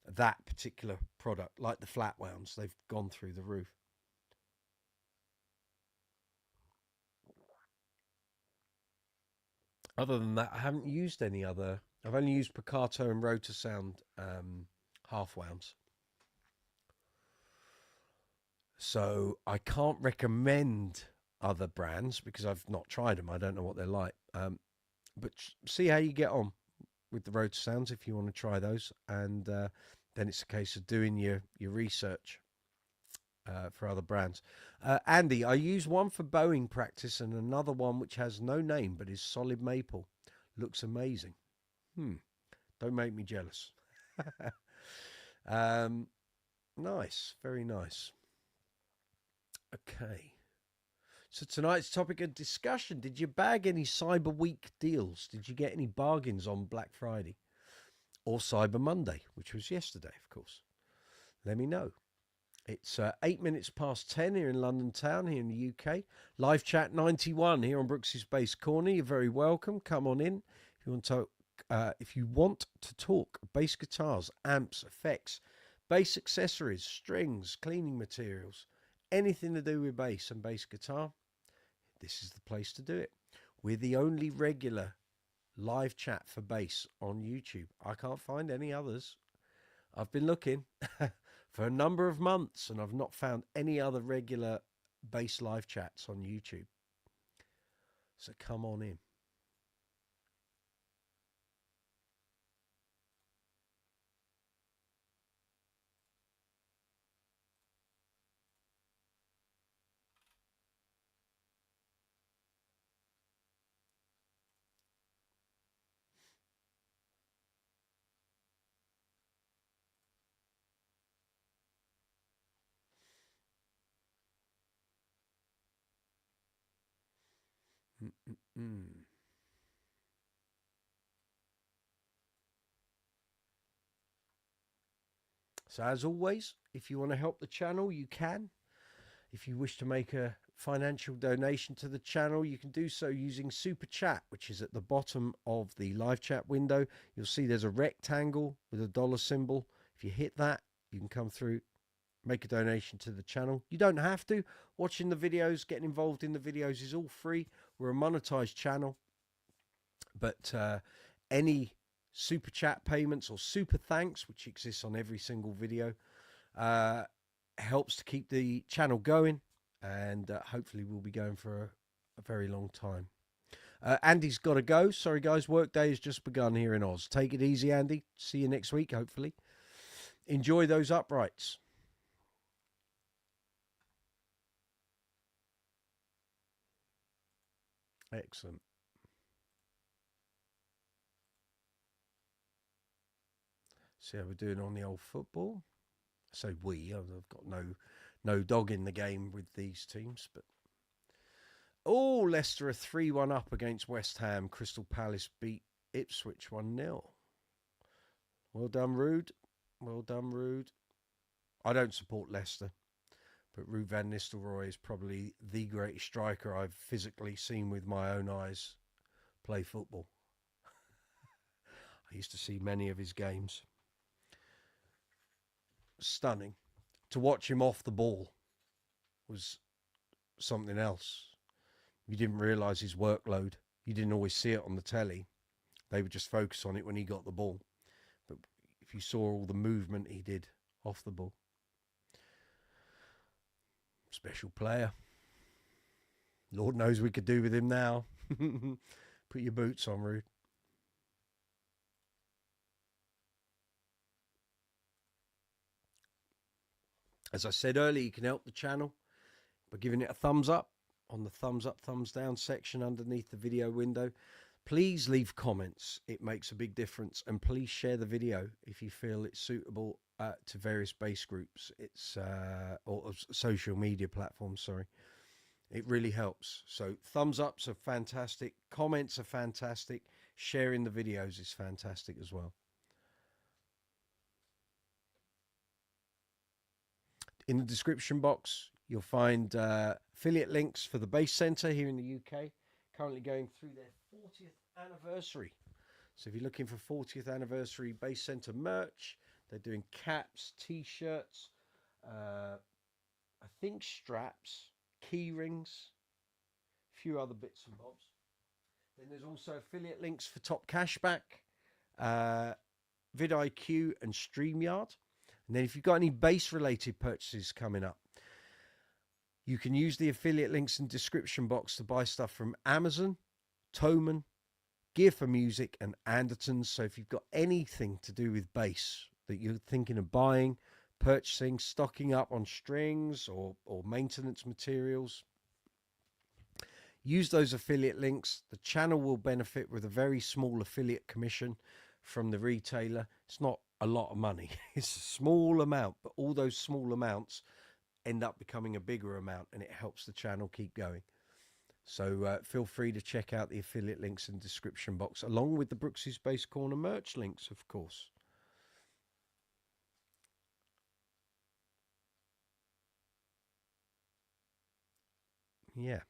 That particular product, like the flat wounds, they've gone through the roof. Other than that, I haven't used any other. I've only used Piccato and Rotosound half wounds. So I can't recommend other brands because I've not tried them. I don't know what they're like. But see how you get on with the Rotosounds if you want to try those. And then it's a case of doing your research for other brands. Andy, I use one for bowing practice and another one which has no name but is solid maple. Looks amazing. Don't make me jealous. Nice, very nice. Okay. So tonight's topic of discussion, did you bag any Cyber Week deals? Did you get any bargains on Black Friday? Or Cyber Monday, which was yesterday, of course. Let me know. It's 8 minutes past 10 here in London town, here in the UK. Live chat 91 here on Brooksy's Bass Corner. You're very welcome. Come on in. If you want to talk bass guitars, amps, effects, bass accessories, strings, cleaning materials, anything to do with bass and bass guitar, this is the place to do it. We're the only regular live chat for bass on YouTube. I can't find any others. I've been looking for a number of months and I've not found any other regular bass live chats on YouTube. So come on in. Mm. So as always, if you want to help the channel, you can. If you wish to make a financial donation to the channel, you can do so using Super Chat, which is at the bottom of the live chat window. You'll see there's a rectangle with a dollar symbol. If you hit that, you can come through, make a donation to the channel. You don't have to. Watching the videos, getting involved in the videos is all free. We're a monetized channel, but any super chat payments or super thanks, which exists on every single video, uh, helps to keep the channel going, and hopefully we'll be going for a very long time. Andy's got to go. Sorry, guys. Work day has just begun here in Oz. Take it easy, Andy. See you next week, hopefully. Enjoy those uprights. Excellent. See how we're doing on the old football. So I've got no dog in the game with these teams, but oh, Leicester are 3-1 up against West Ham. Crystal Palace beat Ipswich 1-0. Well done, Rude. Well done, Rude. I don't support Leicester, but Ruud van Nistelrooy is probably the greatest striker I've physically seen with my own eyes play football. I used to see many of his games. Stunning. To watch him off the ball was something else. You didn't realise his workload. You didn't always see it on the telly. They would just focus on it when he got the ball. But if you saw all the movement he did off the ball, special player. Lord knows we could do with him now. Put your boots on, Rude. As I said earlier, you can help the channel by giving it a thumbs up on the thumbs up, thumbs down section underneath the video window. Please leave comments. It makes a big difference. And please share the video if you feel it's suitable to various base groups. Or social media platforms, sorry. It really helps. So thumbs ups are fantastic. Comments are fantastic. Sharing the videos is fantastic as well. In the description box, you'll find affiliate links for the Base Centre here in the UK, currently going through their 40th anniversary. So if you're looking for 40th anniversary Base Centre merch, they're doing caps, T-shirts, I think straps, key rings, a few other bits and bobs. Then there's also affiliate links for Top Cashback, vidIQ and StreamYard. And then if you've got any base related purchases coming up, you can use the affiliate links in the description box to buy stuff from Amazon, Thomann, Gear for Music and Andertons. So if you've got anything to do with bass that you're thinking of buying, purchasing, stocking up on strings or maintenance materials, use those affiliate links. The channel will benefit with a very small affiliate commission from the retailer. It's not a lot of money. It's a small amount, but all those small amounts end up becoming a bigger amount, and it helps the channel keep going. So feel free to check out the affiliate links in the description box, along with the Brooksy's Base Corner merch links, of course. Yeah.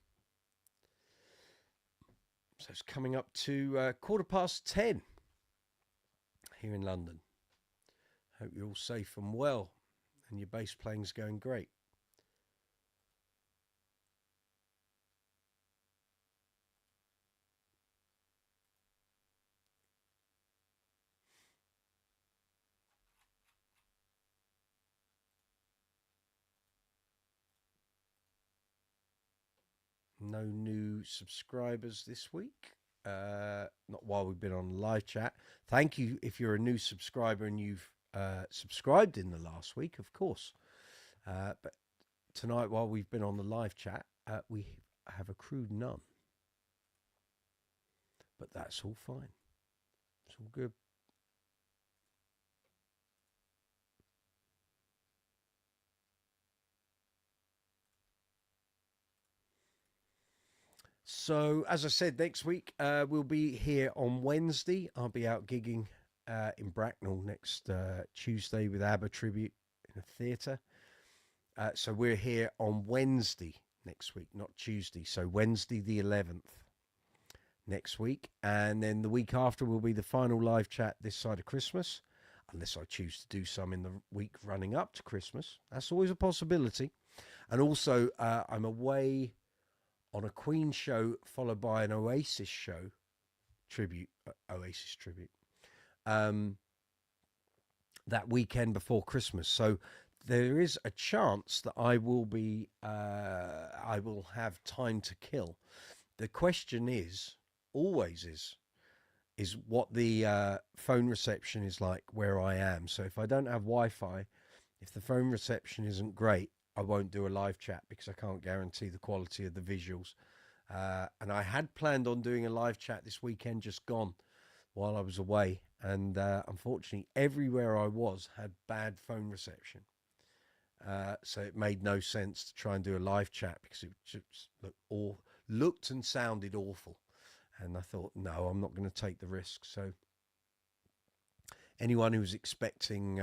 So it's coming up to 10:15 here in London. Hope you're all safe and well, and your bass playing's going great. No new subscribers this week. Not while we've been on live chat. Thank you if you're a new subscriber and you've subscribed in the last week, of course. But tonight, while we've been on the live chat, we have accrued none. But that's all fine. It's all good. So, as I said, next week we'll be here on Wednesday. I'll be out gigging in Bracknell next Tuesday with ABBA Tribute in a theatre. So, we're here on Wednesday next week, not Tuesday. So, Wednesday the 11th next week. And then the week after will be the final live chat this side of Christmas, unless I choose to do some in the week running up to Christmas. That's always a possibility. And also, I'm away on a Queen show followed by an Oasis show Oasis tribute um, that weekend before Christmas. So there is a chance that I will have time to kill. The question is always is what the phone reception is like where I am. So if I don't have Wi-Fi, if the phone reception isn't great, I won't do a live chat because I can't guarantee the quality of the visuals. And I had planned on doing a live chat this weekend, just gone while I was away. And unfortunately, everywhere I was had bad phone reception. So it made no sense to try and do a live chat because it just looked and sounded awful. And I thought, no, I'm not going to take the risk. So anyone who was expecting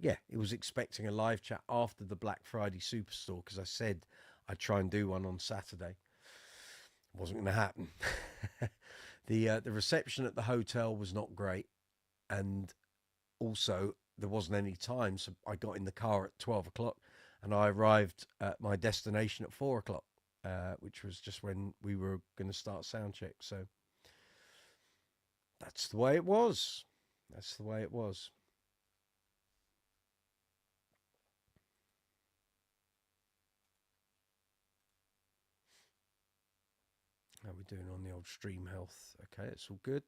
it was expecting a live chat after the Black Friday Superstore, because I said I'd try and do one on Saturday. It wasn't going to happen. The reception at the hotel was not great, and also there wasn't any time, so I got in the car at 12 o'clock, and I arrived at my destination at 4 o'clock, which was just when we were going to start sound check. So that's the way it was. That's the way it was. How are we doing on the old stream health? Okay, it's all good.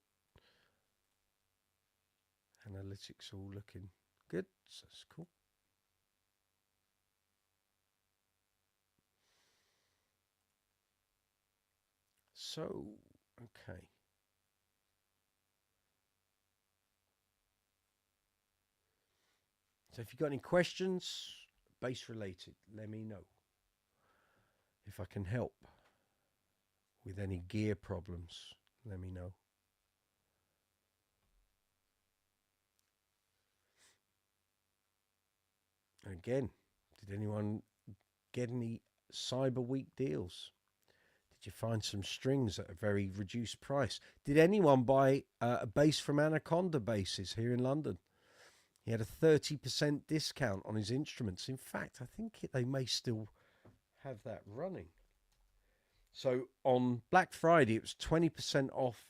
Analytics all looking good, so that's cool. So, okay. So if you've got any questions, bass related, let me know. If I can help with any gear problems, let me know. And again, did anyone get any Cyber Week deals? Did you find some strings at a very reduced price? Did anyone buy a bass from Anaconda Basses here in London? He had a 30% discount on his instruments. In fact, I think they may still have that running. So on Black Friday, it was 20% off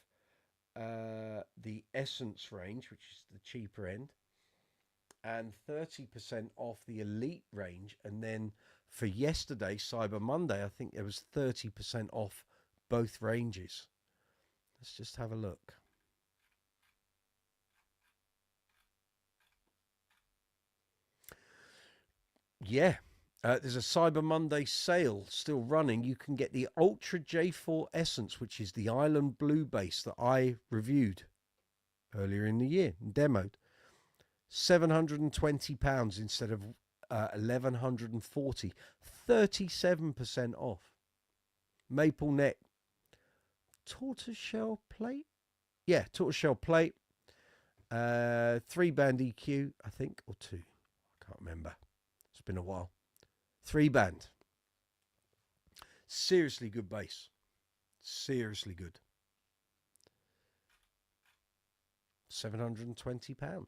the Essence range, which is the cheaper end, and 30% off the Elite range. And then for yesterday, Cyber Monday, I think there was 30% off both ranges. Let's just have a look. Yeah. There's a Cyber Monday sale still running. You can get the Ultra J4 Essence, which is the Island Blue bass that I reviewed earlier in the year and demoed. £720 instead of 1140, 37% off. Maple neck tortoiseshell plate. Yeah, tortoiseshell plate. 3-band EQ, I think, or 2. I can't remember. It's been a while. 3-band. Seriously good bass. Seriously good. £720.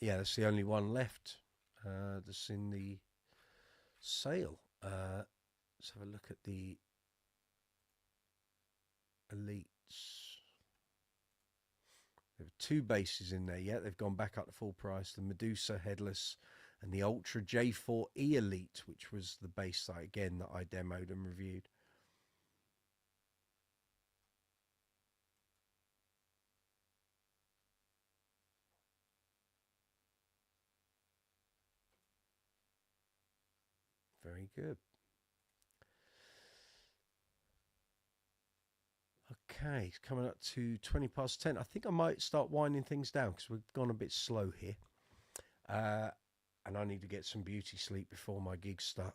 Yeah, that's the only one left that's in the sale. Let's have a look at the Elites. There were 2 basses in there yet. They've gone back up to full price. The Medusa Headless and the Ultra J4E Elite, which was the bass that I demoed and reviewed. Very good. Okay, it's coming up to 20 past 10. I think I might start winding things down because we've gone a bit slow here. And I need to get some beauty sleep before my gigs start.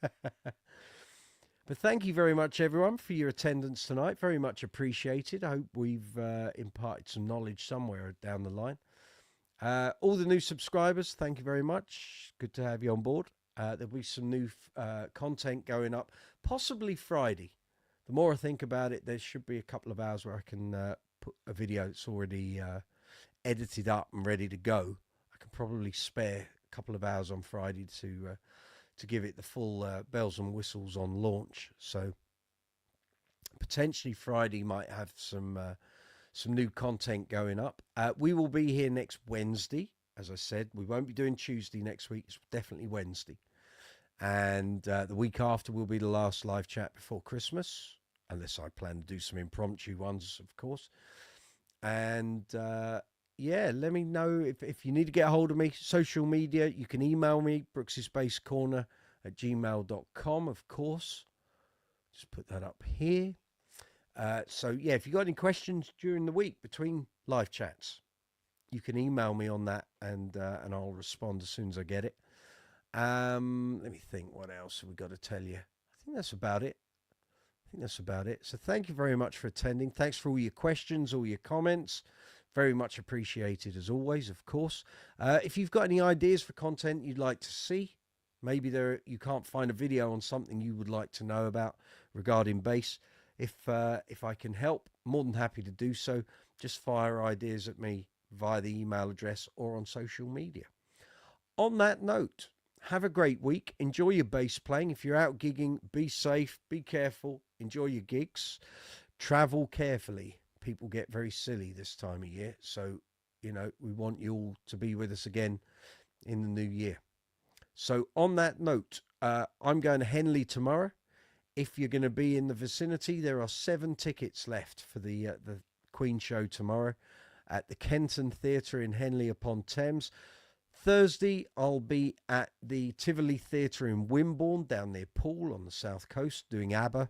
But thank you very much, everyone, for your attendance tonight. Very much appreciated. I hope we've imparted some knowledge somewhere down the line. All the new subscribers, thank you very much. Good to have you on board. There'll be some new content going up, possibly Friday. The more I think about it, there should be a couple of hours where I can put a video that's already edited up and ready to go. I can probably spare a couple of hours on Friday to give it the full bells and whistles on launch. So potentially Friday might have some new content going up. We will be here next Wednesday. As I said, we won't be doing Tuesday next week. It's definitely Wednesday. And the week after will be the last live chat before Christmas, unless I plan to do some impromptu ones, of course. And yeah, let me know if you need to get a hold of me. Social media, you can email me, brooksyspacecorner@gmail.com, of course. Just put that up here. So, yeah, if you've got any questions during the week between live chats, you can email me on that, and I'll respond as soon as I get it. Let me think, what else have we got to tell you? I think that's about it. So thank you very much for attending. Thanks for all your questions, all your comments. Very much appreciated as always, of course. If you've got any ideas for content you'd like to see, maybe you can't find a video on something you would like to know about regarding bass. If I can help, more than happy to do so. Just fire ideas at me via the email address or on social media. On that note, have a great week. Enjoy your bass playing. If you're out gigging, be safe, be careful, enjoy your gigs, travel carefully. People get very silly this time of year. So, we want you all to be with us again in the new year. So on that note, I'm going to Henley tomorrow. If you're going to be in the vicinity, there are 7 tickets left for the Queen show tomorrow at the Kenton Theatre in Henley upon Thames. Thursday, I'll be at the Tivoli Theatre in Wimborne, down near Poole on the south coast, doing ABBA.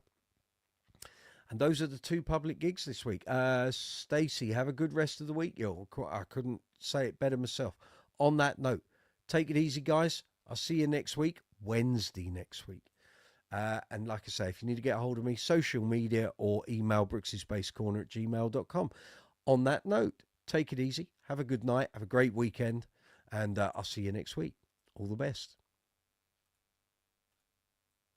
And those are the 2 public gigs this week. Stacey, have a good rest of the week, yo. I couldn't say it better myself. On that note, take it easy, guys. I'll see you next week, Wednesday next week. And like I say, if you need to get a hold of me, social media or email brooksyspacecorner@gmail.com. On that note, take it easy. Have a good night. Have a great weekend. And I'll see you next week. All the best.